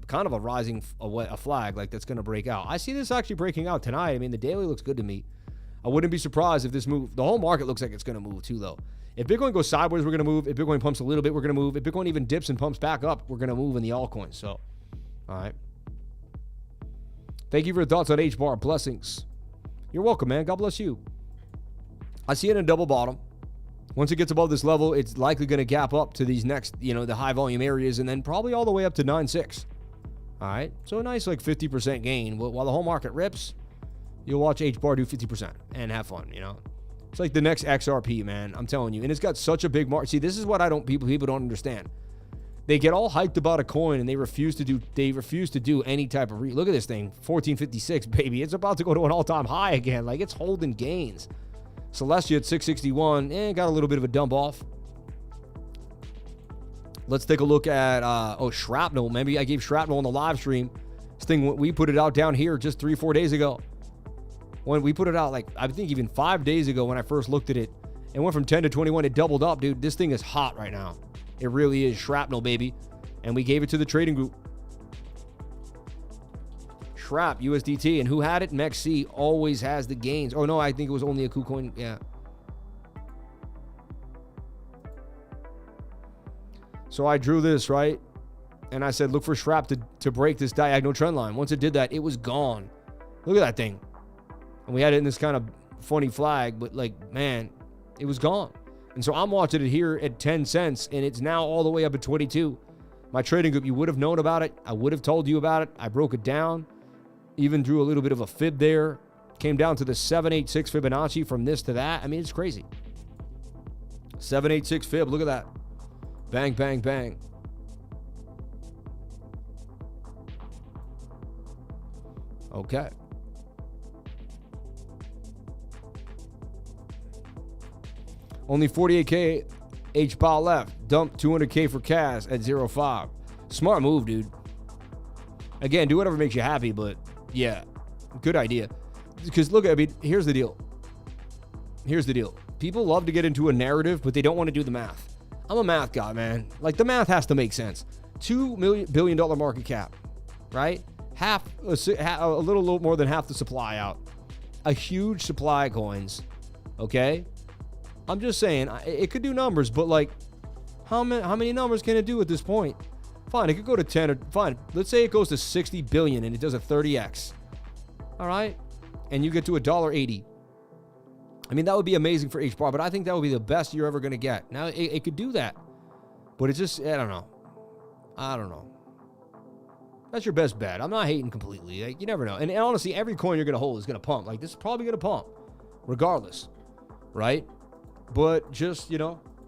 kind of a rising a flag like that's going to break out. I see this actually breaking out tonight. I mean, the daily looks good to me. I wouldn't be surprised if this move. The whole market looks like it's going to move too, though. If Bitcoin goes sideways, we're going to move. If Bitcoin pumps a little bit, we're going to move. If Bitcoin even dips and pumps back up, we're going to move in the altcoins. So, all right. Thank you for your thoughts on HBAR. Blessings. You're welcome, man. God bless you. I see it in a double bottom. Once it gets above this level, it's likely going to gap up to these next, the high volume areas, and then probably all the way up to 9.6. All right. So a nice 50% gain. While the whole market rips, you'll watch HBAR do 50% and have fun, It's like the next XRP, man. I'm telling you. And it's got such a big market. See, this is what people don't understand. They get all hyped about a coin and they refuse to do any type of look at this thing, 1456, baby. It's about to go to an all-time high again. Like, it's holding gains. Celestia at 661, got a little bit of a dump off. Let's take a look at, Shrapnel. Maybe I gave Shrapnel on the live stream. This thing, we put it out down here just 3-4 days ago. When we put it out, like, I think even 5 days ago when I first looked at it. It went from 10 to 21. It doubled up, dude. This thing is hot right now. It really is. Shrapnel, baby. And we gave it to the trading group. Shrap, USDT. And who had it? MEXC always has the gains. Oh, no, I think it was only a KuCoin. Yeah. So I drew this, right? And I said, look for Shrap to break this diagonal trend line. Once it did that, it was gone. Look at that thing. And we had it in this kind of funny flag, but like, man, it was gone. And so I'm watching it here at 10 cents, and it's now all the way up at 22. My trading group, you would have known about it. I would have told you about it. I broke it down. Even drew a little bit of a fib there. Came down to the 786 Fibonacci from this to that. I mean, it's crazy. 786 fib, look at that. Bang, bang, bang. Okay. Only 48K HBAR left. Dump 200K for cash at 0.5. Smart move, dude. Again, do whatever makes you happy, but yeah, good idea. Because look, I mean, here's the deal. Here's the deal. People love to get into a narrative, but they don't want to do the math. I'm a math guy, man. Like, the math has to make sense. $2 billion market cap, right? A little more than half the supply out. A huge supply of coins, okay? I'm just saying, it could do numbers, but like, how many numbers can it do at this point? Fine, it could go to 10 or fine. Let's say it goes to 60 billion and it does a 30x. All right, and you get to $1.80. I mean, that would be amazing for HBAR, but I think that would be the best you're ever going to get. Now, it could do that, but it's just, I don't know. That's your best bet. I'm not hating completely. Like, you never know. And honestly, every coin you're going to hold is going to pump. Like, this is probably going to pump, regardless, right? But just,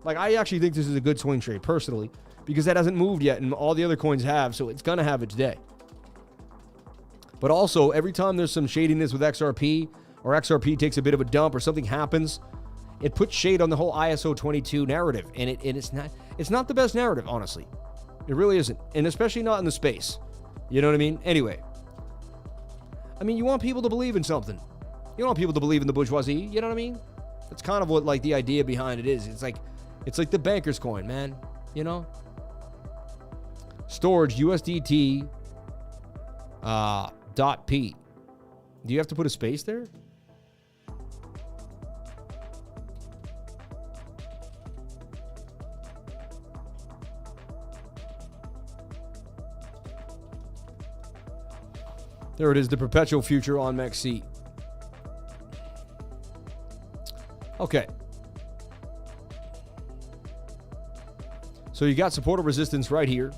like, I actually think this is a good swing trade, personally, because that hasn't moved yet, and all the other coins have, so it's going to have its day. But also, every time there's some shadiness with XRP, or XRP takes a bit of a dump, or something happens, it puts shade on the whole ISO 22 narrative, and it's not the best narrative, honestly. It really isn't, and especially not in the space. You know what I mean? Anyway, I mean, you want people to believe in something. You don't want people to believe in the bourgeoisie. You know what I mean? That's kind of what, like, the idea behind it is. It's like the banker's coin, man. Storage USDT .p. Do you have to put a space there? There it is, the perpetual future on MEXC. Okay. So you got support or resistance right here.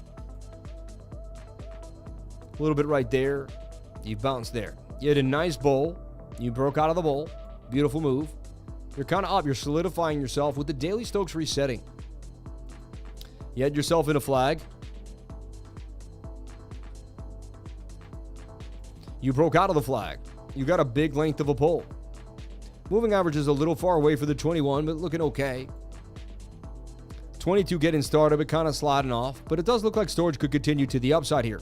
A little bit right there. You bounced there. You had a nice bowl. You broke out of the bowl. Beautiful move. You're kind of up. You're solidifying yourself with the daily Stokes resetting. You had yourself in a flag. You broke out of the flag. You got a big length of a pull. Moving average is a little far away for the 21, but looking okay. 22 getting started, but kind of sliding off. But it does look like storage could continue to the upside here.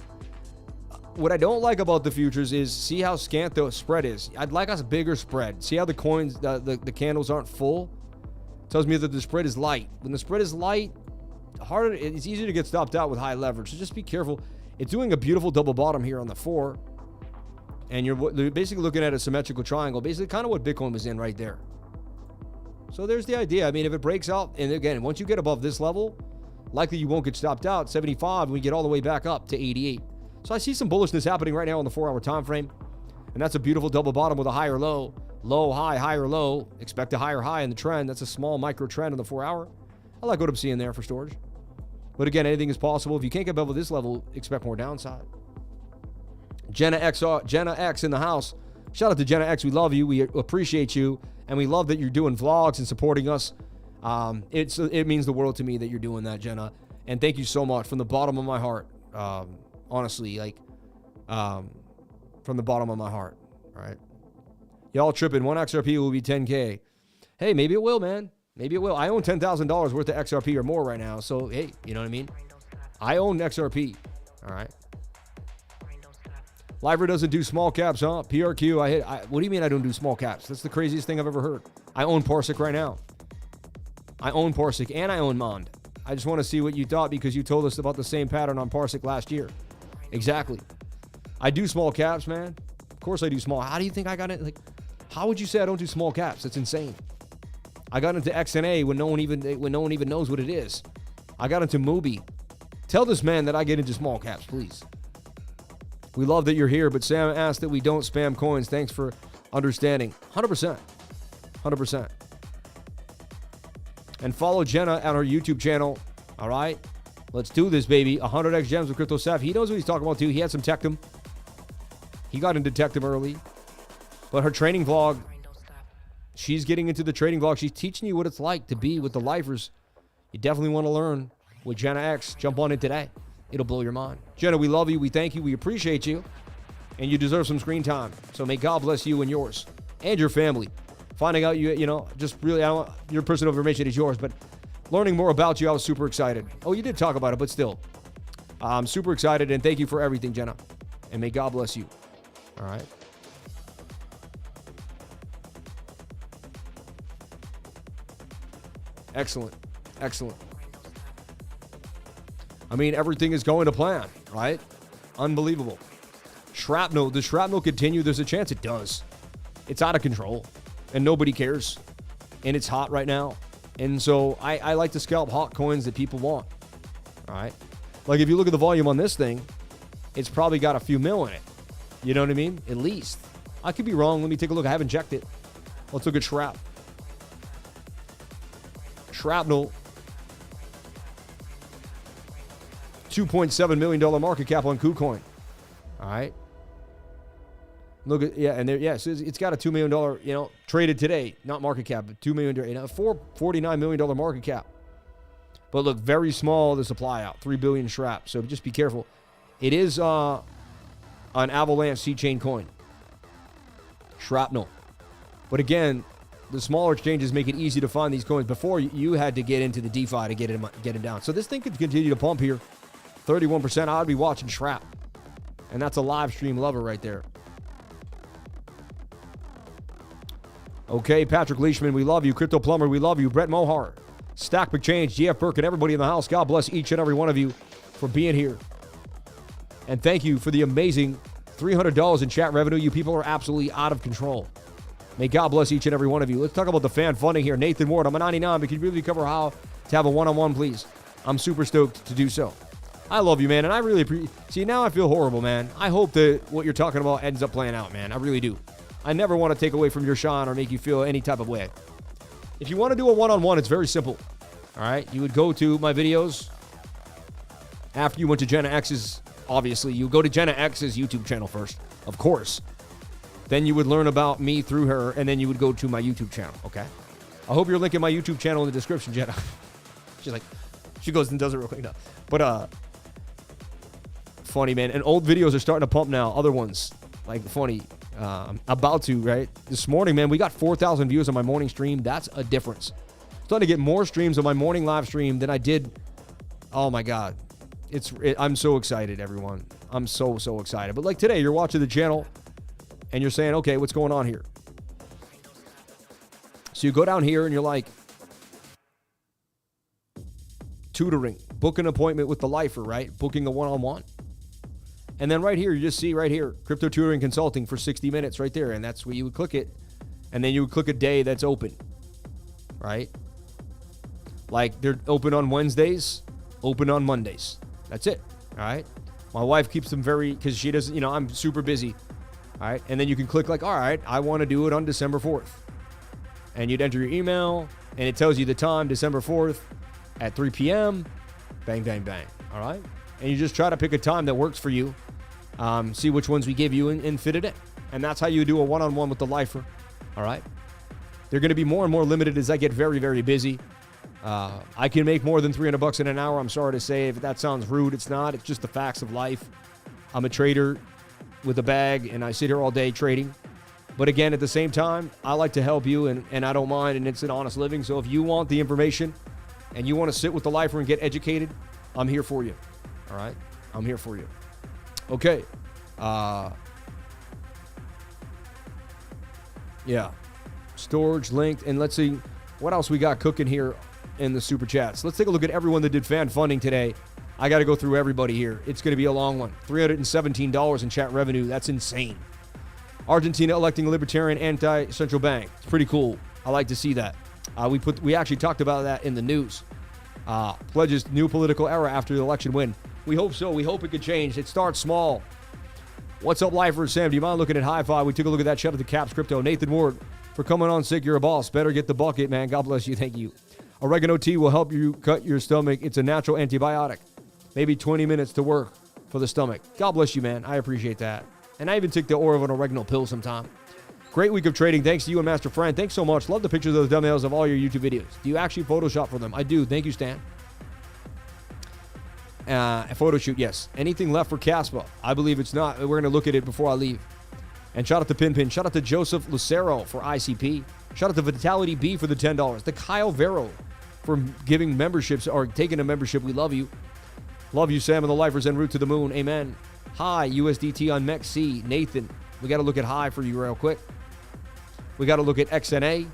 What I don't like about the futures is see how scant the spread is. I'd like us a bigger spread. See how the coins, the candles aren't full? Tells me that the spread is light. When the spread is light, it's easier to get stopped out with high leverage. So just be careful. It's doing a beautiful double bottom here on the 4. And you're basically looking at a symmetrical triangle, basically kind of what Bitcoin was in right there. So there's the idea. I mean, if it breaks out, and again, once you get above this level, likely you won't get stopped out. 75, we get all the way back up to 88. So I see some bullishness happening right now on the 4-hour time frame. And that's a beautiful double bottom with a higher low. Low, high, higher, low. Expect a higher high in the trend. That's a small micro trend on the 4-hour. I like what I'm seeing there for storage. But again, anything is possible. If you can't get above this level, expect more downside. Jenna X in the house. Shout out to Jenna X. We love you. We appreciate you. And we love that you're doing vlogs and supporting us. It means the world to me that you're doing that, Jenna. And thank you so much from the bottom of my heart. Honestly, like, from the bottom of my heart. All right. Y'all tripping. 1 XRP will be 10K. Hey, maybe it will, man. Maybe it will. I own $10,000 worth of XRP or more right now. So, hey, you know what I mean? I own XRP. All right. Liver doesn't do small caps, huh? PRQ, what do you mean I don't do small caps? That's the craziest thing I've ever heard. I own Parsec right now. I own Parsec and I own Mond. I just want to see what you thought because you told us about the same pattern on Parsec last year. Exactly. I do small caps, man. Of course I do small. How do you think I got it? Like, how would you say I don't do small caps? That's insane. I got into XNA when no one even knows what it is. I got into Mubi. Tell this man that I get into small caps, please. We love that you're here, but Sam asked that we don't spam coins. Thanks for understanding. 100%. 100%. And follow Jenna on her YouTube channel. All right? Let's do this, baby. 100x gems with Crypto Seth. He knows what he's talking about, too. He had some Tectum. He got into Tectum early. But her training vlog, she's getting into the trading vlog. She's teaching you what it's like to be with the lifers. You definitely want to learn with Jenna X. Jump on it today. It'll blow your mind. Jenna, we love you. We thank you. We appreciate you. And you deserve some screen time. So may God bless you and yours and your family. Finding out just really, your personal information is yours, but learning more about you, I was super excited. Oh, you did talk about it, but still. I'm super excited, and thank you for everything, Jenna. And may God bless you. All right. Excellent. Excellent. I mean, everything is going to plan, right? Unbelievable. Shrapnel. Does shrapnel continue? There's a chance it does. It's out of control, and nobody cares. And it's hot right now. And so I like to scalp hot coins that people want, all right? Like, if you look at the volume on this thing, it's probably got a few mil in it. You know what I mean? At least. I could be wrong. Let me take a look. I haven't checked it. Let's look at Shrapnel. $2.7 million market cap on KuCoin. All right. Look at, and there, so it's got a $2 million, traded today, not market cap, but $2 million, $49 million market cap. But look, very small, the supply out, 3 billion Shrap. So just be careful. It is an Avalanche C-Chain coin. Shrapnel. But again, the smaller exchanges make it easy to find these coins. Before, you had to get into the DeFi to get it down. So this thing could continue to pump here. 31%, I'd be watching Shrap. And that's a live stream lover right there. Okay, Patrick Leishman, we love you. Crypto Plumber, we love you. Brett Mohar, Stack McChange, GF Burke, and everybody in the house. God bless each and every one of you for being here. And thank you for the amazing $300 in chat revenue. You people are absolutely out of control. May God bless each and every one of you. Let's talk about the fan funding here. Nathan Ward, I'm a 99, but can you really cover how to have a one-on-one, please? I'm super stoked to do so. I love you, man, and I really appreciate. See, now I feel horrible, man. I hope that what you're talking about ends up playing out, man. I really do. I never want to take away from your shine or make you feel any type of way. If you want to do a one-on-one, it's very simple. All right? You would go to my videos. After you went to Jenna X's, obviously, you go to Jenna X's YouTube channel first, of course. Then you would learn about me through her, and then you would go to my YouTube channel, okay? I hope you're linking my YouTube channel in the description, Jenna. She's like, she goes and does it real quick now. But, funny, man. And old videos are starting to pump now. Other ones, like funny, about to, right? This morning, man, we got 4,000 views on my morning stream. That's a difference. I'm starting to get more streams on my morning live stream than I did. Oh my God. I'm so excited, everyone. I'm so excited. But like today, you're watching the channel and you're saying, okay, what's going on here? So you go down here and you're like, tutoring, book an appointment with the lifer, right? Booking a one-on-one. And then right here, you just see right here, Crypto Tutoring Consulting for 60 minutes right there. And that's where you would click it. And then you would click a day that's open, right? Like they're open on Wednesdays, open on Mondays. That's it, all right? My wife keeps them because she doesn't, I'm super busy, all right? And then you can click like, all right, I want to do it on December 4th. And you'd enter your email, and it tells you the time, December 4th at 3 p.m., bang, bang, bang, all right? And you just try to pick a time that works for you. See which ones we give you and fit it in. And that's how you do a one-on-one with the lifer. All right. They're going to be more and more limited as I get very, very busy. I can make more than $300 in an hour. I'm sorry to say, if that sounds rude, it's not. It's just the facts of life. I'm a trader with a bag, and I sit here all day trading. But again, at the same time, I like to help you, and I don't mind, and it's an honest living. So if you want the information and you want to sit with the lifer and get educated, I'm here for you. All right? I'm here for you. Okay. Yeah. Storage linked. And let's see what else we got cooking here in the super chats. Let's take a look at everyone that did fan funding today. I got to go through everybody here. It's going to be a long one. $317 in chat revenue. That's insane. Argentina electing a libertarian anti-central bank. It's pretty cool. I like to see that. We actually talked about that in the news. Pledges new political era after the election win. We hope so. We hope it could change. It starts small. What's up, Lifer? Sam, do you mind looking at HIFI? We took a look at that. Shout out to Caps Crypto. Nathan Ward, for coming on sick. You're a boss. Better get the bucket, man. God bless you. Thank you. Oregano tea will help you cut your stomach. It's a natural antibiotic. Maybe 20 minutes to work for the stomach. God bless you, man. I appreciate that. And I even take the aura of an oregano pill sometime. Great week of trading. Thanks to you and Master Fran. Thanks so much. Love the pictures of the thumbnails of all your YouTube videos. Do you actually Photoshop for them? I do. Thank you, Stan. A photo shoot, yes. Anything left for Caspa? I believe it's not. We're going to look at it before I leave. And shout out to Pinpin. Shout out to Joseph Lucero for ICP. Shout out to Vitality B for the $10. The Kyle Vero for giving memberships or taking a membership. We love you. Love you, Sam and the Lifers en route to the moon. Amen. Hi, USDT on MEXC. Nathan, we got to look at high for you real quick. We got to look at XNA.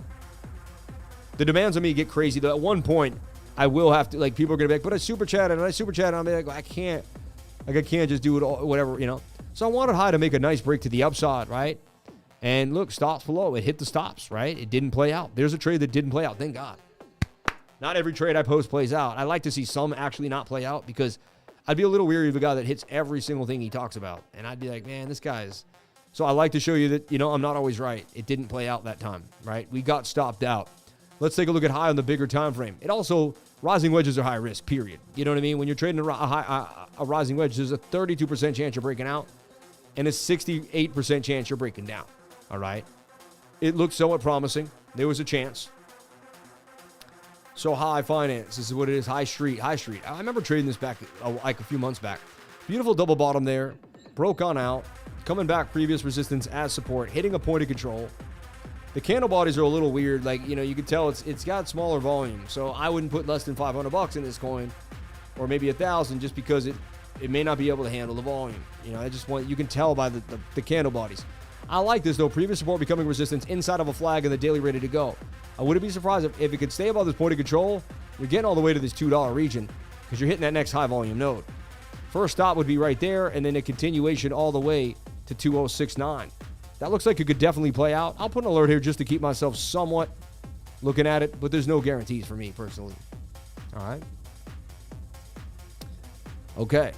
The demands on me get crazy, though. At one point, I will have to, like, people are going to be like, but I super chatted, and I super chatted, and I'm like, I can't just do it all, whatever, you know. So I wanted high to make a nice break to the upside, right? And look, stops below. It hit the stops, right? It didn't play out. There's a trade that didn't play out. Thank God. Not every trade I post plays out. I like to see some actually not play out because I'd be a little weary of a guy that hits every single thing he talks about. And I'd be like, man, this guy is... So I like to show you that, you know, I'm not always right. It didn't play out that time, right? We got stopped out. Let's take a look at high on the bigger time frame. It also, rising wedges are high risk, period. You know what I mean? When you're trading a rising wedge, there's a 32% chance you're breaking out and a 68% chance you're breaking down, all right? It looked somewhat promising. There was a chance. So high finance, this is what it is, high street. I remember trading this back like a few months back. Beautiful double bottom there, broke on out, coming back previous resistance as support, hitting a point of control. The candle bodies are a little weird, like, you know, you can tell it's got smaller volume, so I wouldn't put less than $500 in this coin, or maybe 1,000, just because it may not be able to handle the volume. You know, I just want, you can tell by the candle bodies. I like this though, previous support becoming resistance inside of a flag and the daily ready to go. I wouldn't be surprised if it could stay above this point of control. You're getting all the way to this $2 region because you're hitting that next high volume node. First stop would be right there, and then a continuation all the way to 2069. That looks like it could definitely play out. I'll put an alert here just to keep myself somewhat looking at it, but there's no guarantees for me personally. All right. Okay.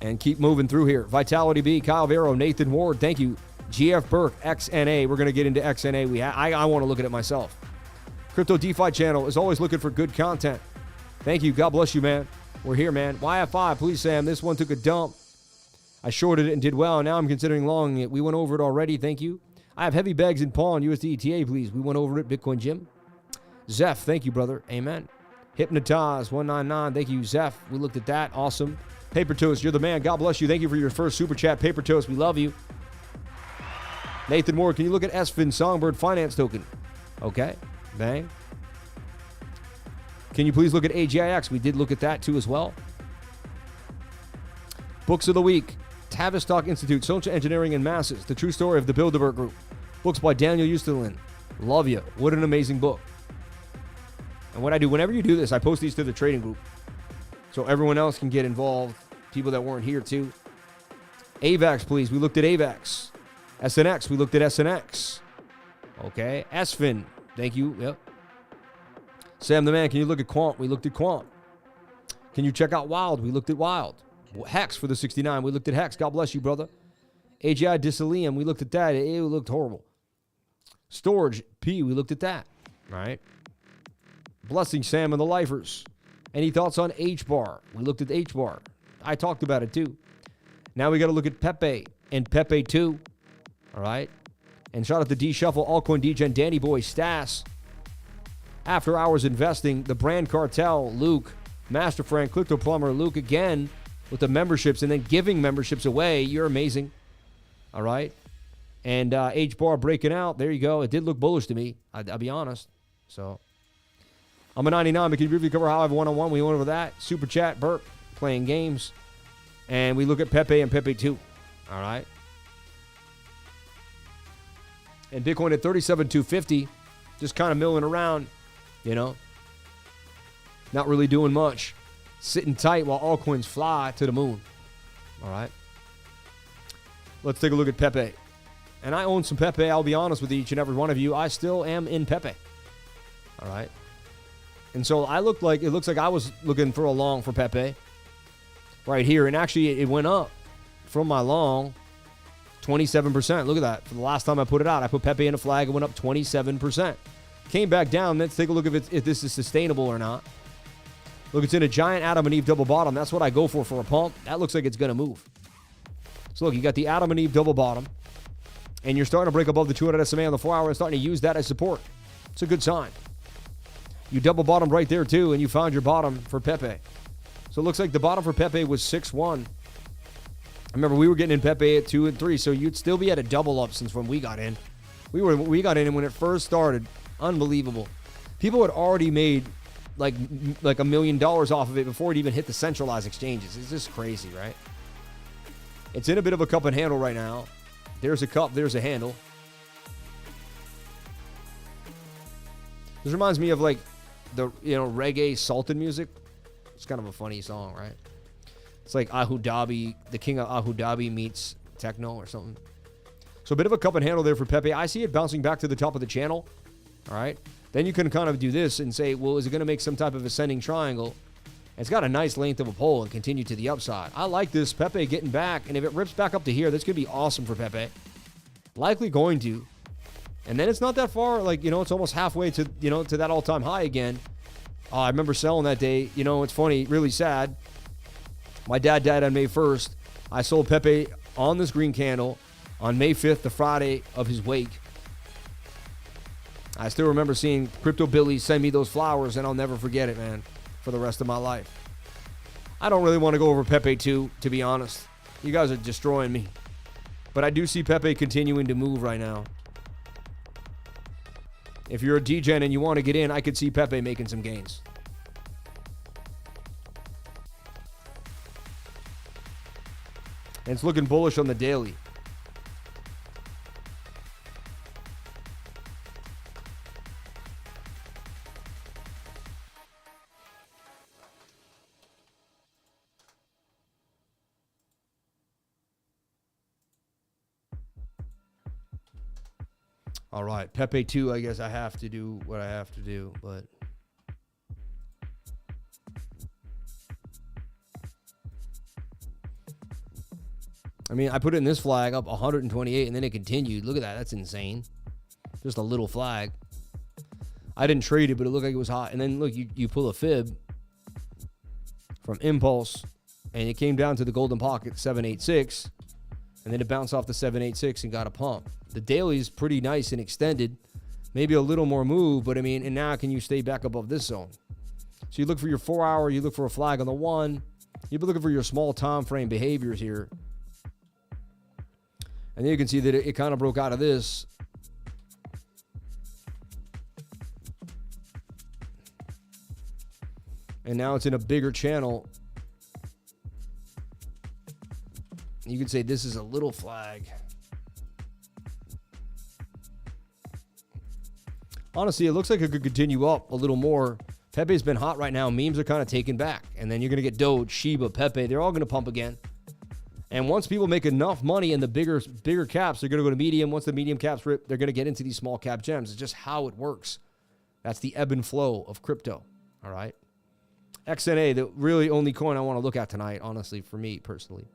And keep moving through here. Vitality B, Kyle Vero, Nathan Ward, thank you. GF Burke, XNA. We're going to get into XNA. I want to look at it myself. Crypto DeFi channel is always looking for good content. Thank you. God bless you, man. We're here, man. YFI, please, Sam. This one took a dump. I shorted it and did well. Now I'm considering longing it. We went over it already. Thank you. I have heavy bags in pawn. USD ETA, please. We went over it. Bitcoin Jim. ZEPH, thank you, brother. Amen. Hypnotize 199. Thank you, ZEPH. We looked at that. Awesome. Paper Toast, you're the man. God bless you. Thank you for your first super chat. Paper Toast, we love you. Nathan Moore, can you look at SFIN Songbird Finance Token? Okay. Bang. Can you please look at AGIX? We did look at that too as well. Books of the week. Tavistock Institute, Social Engineering and Masses. The True Story of the Bilderberg Group. Books by Daniel Eustelin. Love you. What an amazing book. And what I do, whenever you do this, I post these to the trading group so everyone else can get involved. People that weren't here too. AVAX, please. We looked at AVAX. SNX, we looked at SNX. Okay. SFIN, thank you. Yep. Sam the man, can you look at Quant? We looked at Quant. Can you check out Wild? We looked at Wild. Hex for the 69, we looked at Hex. God bless you, brother. AGI Disilium, we looked at that. It looked horrible. Storage P, we looked at that. All right. Blessing Sam and the Lifers. Any thoughts on HBAR? We looked at HBAR. I talked about it too. Now we got to look at Pepe and Pepe 2. All right. And shout out to D Shuffle, Altcoin DJ, Danny Boy, Stas. After Hours Investing, the Brand Cartel, Luke, Master Frank, Crypto Plumber, Luke again with the memberships and then giving memberships away. You're amazing. All right. And HBAR breaking out. There you go. It did look bullish to me. I'll be honest. So I'm a 99, but can you briefly cover how I have one-on-one? We went over that. Super Chat, Burke, playing games. And we look at Pepe and Pepe 2. All right. And Bitcoin at 37,250, just kind of milling around, you know. Not really doing much. Sitting tight while altcoins fly to the moon. All right. Let's take a look at Pepe. And I own some Pepe. I'll be honest with each and every one of you. I still am in Pepe. All right. And so it looks like I was looking for a long for Pepe right here. And actually, it went up from my long 27%. Look at that. For the last time I put it out, I put Pepe in a flag. It went up 27%. Came back down. Let's take a look if this is sustainable or not. Look, it's in a giant Adam and Eve double bottom. That's what I go for a pump. That looks like it's going to move. So look, you got the Adam and Eve double bottom. And you're starting to break above the 200 SMA on the 4 hour and starting to use that as support. It's a good sign. You double bottomed right there too, and you found your bottom for Pepe. So it looks like the bottom for Pepe was 6-1. I remember we were getting in Pepe at 2 and 3, so you'd still be at a double up since when we got in. We got in when it first started. Unbelievable. People had already made like $1 million off of it before it even hit the centralized exchanges. It's just crazy, right? It's in a bit of a cup and handle right now. There's a cup, there's a handle. This reminds me of like the reggae salted music. It's kind of a funny song, right? It's like Abu Dhabi, the king of Abu Dhabi meets techno or something. So a bit of a cup and handle there for Pepe. I see it bouncing back to the top of the channel. All right. Then you can kind of do this and say, well, is it going to make some type of ascending triangle? It's got a nice length of a pole and continue to the upside. I like this Pepe getting back. And if it rips back up to here, that's going to be awesome for Pepe. Likely going to. And then it's not that far. Like, it's almost halfway to, to that all-time high again. I remember selling that day. It's funny, really sad. My dad died on May 1st. I sold Pepe on this green candle on May 5th, the Friday of his wake. I still remember seeing Crypto Billy send me those flowers, and I'll never forget it, man, for the rest of my life. I don't really want to go over Pepe 2, to be honest. You guys are destroying me. But I do see Pepe continuing to move right now. If you're a DGen and you want to get in, I could see Pepe making some gains. And it's looking bullish on the daily. All right, Pepe 2, I guess I have to do what I have to do, but I mean, I put it in this flag up 128 and then it continued. Look at that. That's insane. Just a little flag. I didn't trade it, but it looked like it was hot. And then look, you pull a fib from Impulse and it came down to the golden pocket 786 and then it bounced off the 786 and got a pump. The daily is pretty nice and extended. Maybe a little more move, but I mean, and now can you stay back above this zone? So you look for your 4 hour, you look for a flag on the 1. You'll be looking for your small time frame behaviors here. And then you can see that it kind of broke out of this. And now it's in a bigger channel. You could say this is a little flag. Honestly, it looks like it could continue up a little more. Pepe's been hot right now. Memes are kind of taken back. And then you're going to get Doge, Shiba, Pepe. They're all going to pump again. And once people make enough money in the bigger caps, they're going to go to medium. Once the medium caps rip, they're going to get into these small cap gems. It's just how it works. That's the ebb and flow of crypto. All right. XNA, the really only coin I want to look at tonight, honestly, for me personally.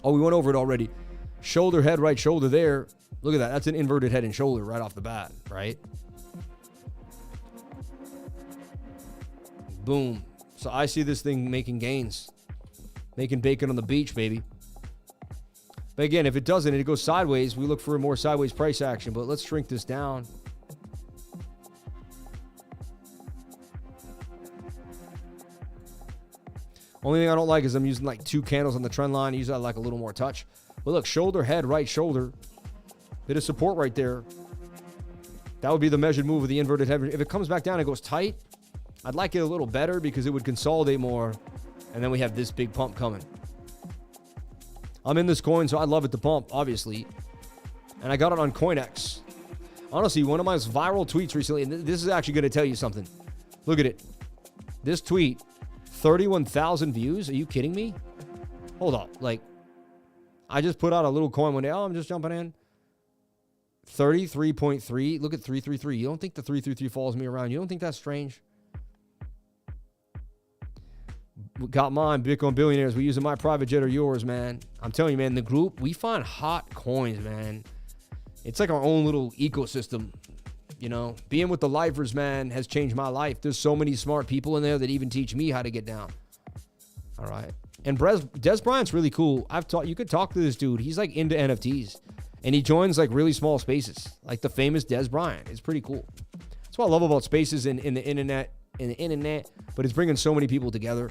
Oh, we went over it already. Shoulder, head, right shoulder there. Look at that. That's an inverted head and shoulder right off the bat, right? Boom. So I see this thing making gains. Making bacon on the beach, baby. But again, if it doesn't and it goes sideways, we look for more sideways price action. But let's shrink this down. Only thing I don't like is I'm using like 2 candles on the trend line. Usually I like a little more touch. But look, shoulder, head, right shoulder. Bit of support right there. That would be the measured move of the inverted head. If it comes back down and goes tight, I'd like it a little better because it would consolidate more. And then we have this big pump coming. I'm in this coin, so I love it to pump, obviously. And I got it on CoinX. Honestly, one of my most viral tweets recently, and this is actually going to tell you something. Look at it. This tweet, 31,000 views. Are you kidding me? Hold up. Like, I just put out a little coin one day. Oh, I'm just jumping in. 33.3. Look at 333. You don't think the 333 follows me around? You don't think that's strange? Got mine, Bitcoin Billionaires. We using my private jet or yours, man. I'm telling you, man, the group, we find hot coins, man. It's like our own little ecosystem. You know, being with the lifers, man, has changed my life. There's so many smart people in there that even teach me how to get down. All right. And Des Bryant's really cool. You could talk to this dude. He's like into NFTs. And he joins like really small spaces. Like the famous Des Bryant. It's pretty cool. That's what I love about spaces in the internet. But it's bringing so many people together.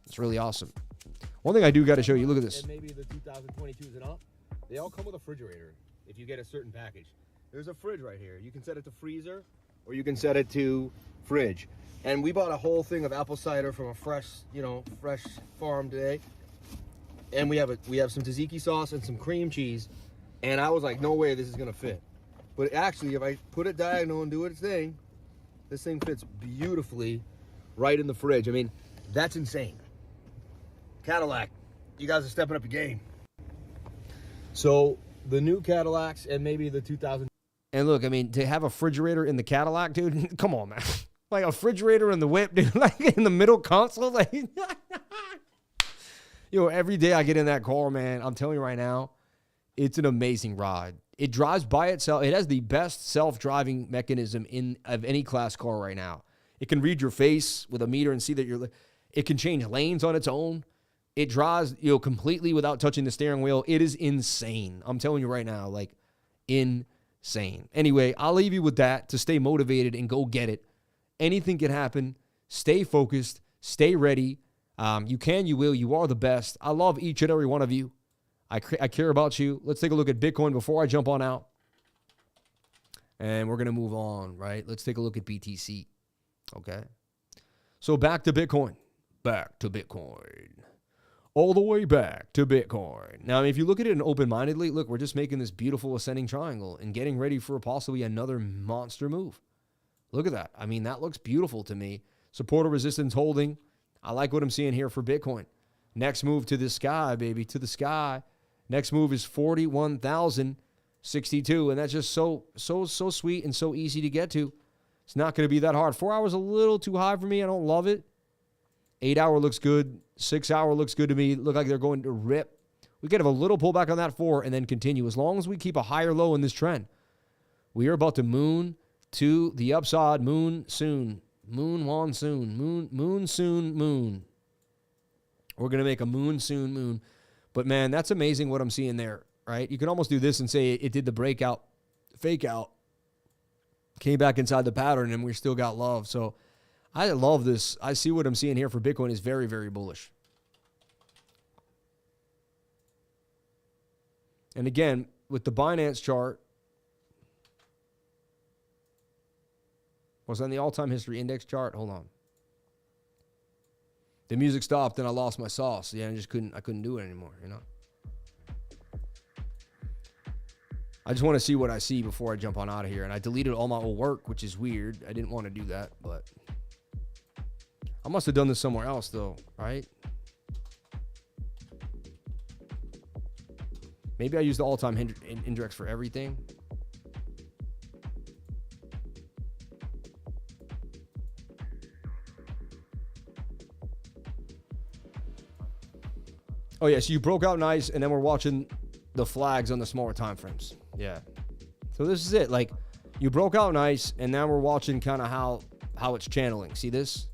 It's really awesome. One thing I do got to show you. Look at this. And maybe the 2022s and up. They all come with a refrigerator if you get a certain package. There's a fridge right here. You can set it to freezer or you can set it to fridge. And we bought a whole thing of apple cider from a fresh farm today. And we have some tzatziki sauce and some cream cheese. And I was like, no way this is gonna fit. But actually, if I put it diagonal and do its thing, this thing fits beautifully right in the fridge. I mean, that's insane. Cadillac, you guys are stepping up your game. So the new Cadillacs and maybe the 2000. And look, I mean, to have a refrigerator in the Cadillac, dude, come on, man. Like a refrigerator in the whip, dude, like in the middle console. Like, every day I get in that car, man, I'm telling you right now, it's an amazing ride. It drives by itself. It has the best self-driving mechanism of any class car right now. It can read your face with a meter and see that it can change lanes on its own. It drives, completely without touching the steering wheel. It is insane. I'm telling you right now, like, insane. Anyway, I'll leave you with that to stay motivated and go get it. Anything can happen. Stay focused. Stay ready. You can, you will. You are the best. I love each and every one of you. I care about you. Let's take a look at Bitcoin before I jump on out. And we're going to move on, right? Let's take a look at BTC. Okay. So back to Bitcoin. Back to Bitcoin. All the way back to Bitcoin. Now, if you look at it open-mindedly, look, we're just making this beautiful ascending triangle and getting ready for possibly another monster move. Look at that. I mean, that looks beautiful to me. Support or resistance holding. I like what I'm seeing here for Bitcoin. Next move to the sky, baby, to the sky. Next move is 41,062, and that's just so sweet and so easy to get to. It's not going to be that hard. 4 hours a little too high for me. I don't love it. 8 hour looks good. 6 hour looks good to me. Look like they're going to rip. We could have a little pullback on that 4 and then continue. As long as we keep a higher low in this trend, we are about to moon to the upside. Moon soon. Moon one soon. Moon soon. Moon. We're going to make a moon soon moon. But, man, that's amazing what I'm seeing there, right? You can almost do this and say it did the breakout, fake out, came back inside the pattern, and we still got love. So I love this. I see what I'm seeing here for Bitcoin is very, very bullish. And, again, with the Binance chart, was on the all-time history index chart. Hold on. The music stopped and I lost my sauce. Yeah, I couldn't do it anymore, I just want to see what I see before I jump on out of here. And I deleted all my old work, which is weird. I didn't want to do that, but I must have done this somewhere else though, right? Maybe I used the all-time index for everything. Oh, yeah, so you broke out nice, and then we're watching the flags on the smaller time frames. Yeah. So this is it. Like, you broke out nice, and now we're watching kind of how it's channeling. See this?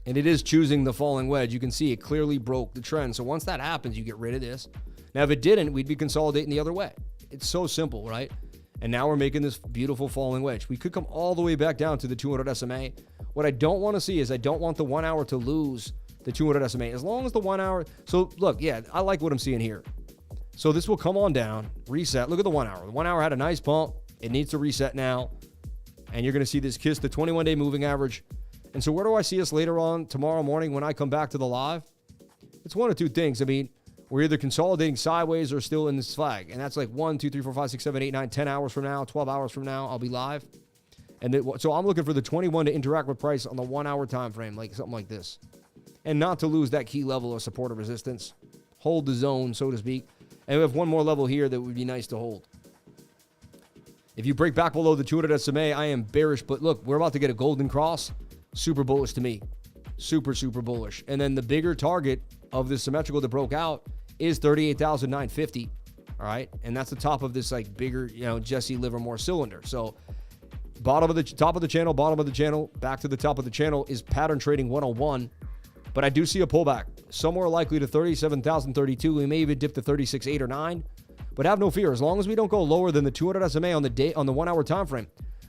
And it is choosing the falling wedge. You can see it clearly broke the trend. So once that happens, you get rid of this. Now, if it didn't, we'd be consolidating the other way. It's so simple, right? And now we're making this beautiful falling wedge. We could come all the way back down to the 200 SMA. What I don't want to see is I don't want the 1 hour to lose the 200 SMA. As long as the 1 hour. So look, yeah, I like what I'm seeing here. So this will come on down, reset. Look at the 1 hour. The 1 hour had a nice pump. It needs to reset now. And you're going to see this kiss the 21-day moving average. And so where do I see us later on tomorrow morning when I come back to the live? It's one of two things. I mean, we're either consolidating sideways or still in this flag. And that's like 1, 2, 3, 4, 5, 6, 7, 8, 9, 10 hours from now, 12 hours from now, I'll be live. And so I'm looking for the 21 to interact with price on the 1 hour time frame, like something like this. And not to lose that key level of support or resistance. Hold the zone, so to speak. And we have one more level here that would be nice to hold. If you break back below the 200 SMA, I am bearish. But look, we're about to get a golden cross. Super bullish to me. Super, super bullish. And then the bigger target of this symmetrical that broke out is 38,950. All right. And that's the top of this like bigger, Jesse Livermore cylinder. So top of the channel, bottom of the channel, back to the top of the channel is pattern trading 101. But I do see a pullback somewhere likely to 37,032. We may even dip to 36.8 or 9. But have no fear. As long as we don't go lower than the 200 SMA on the 1 hour time frame,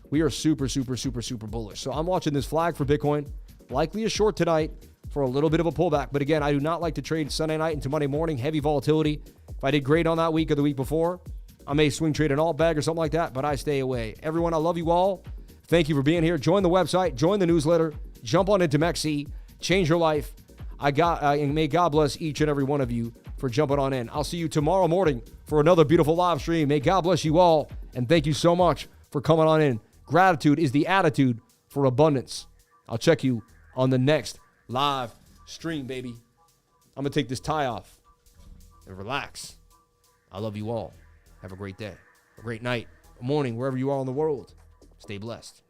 we are super, super, super, super bullish. So I'm watching this flag for Bitcoin. Likely a short tonight for a little bit of a pullback. But again, I do not like to trade Sunday night into Monday morning. Heavy volatility. If I did great on that week or the week before, I may swing trade an alt bag or something like that. But I stay away. Everyone, I love you all. Thank you for being here. Join the website. Join the newsletter. Jump on into MEXC. Change your life. And may God bless each and every one of you for jumping on in. I'll see you tomorrow morning for another beautiful live stream. May God bless you all. And thank you so much for coming on in. Gratitude is the attitude for abundance. I'll check you on the next live stream, baby. I'm going to take this tie off and relax. I love you all. Have a great day, a great night, a morning, wherever you are in the world. Stay blessed.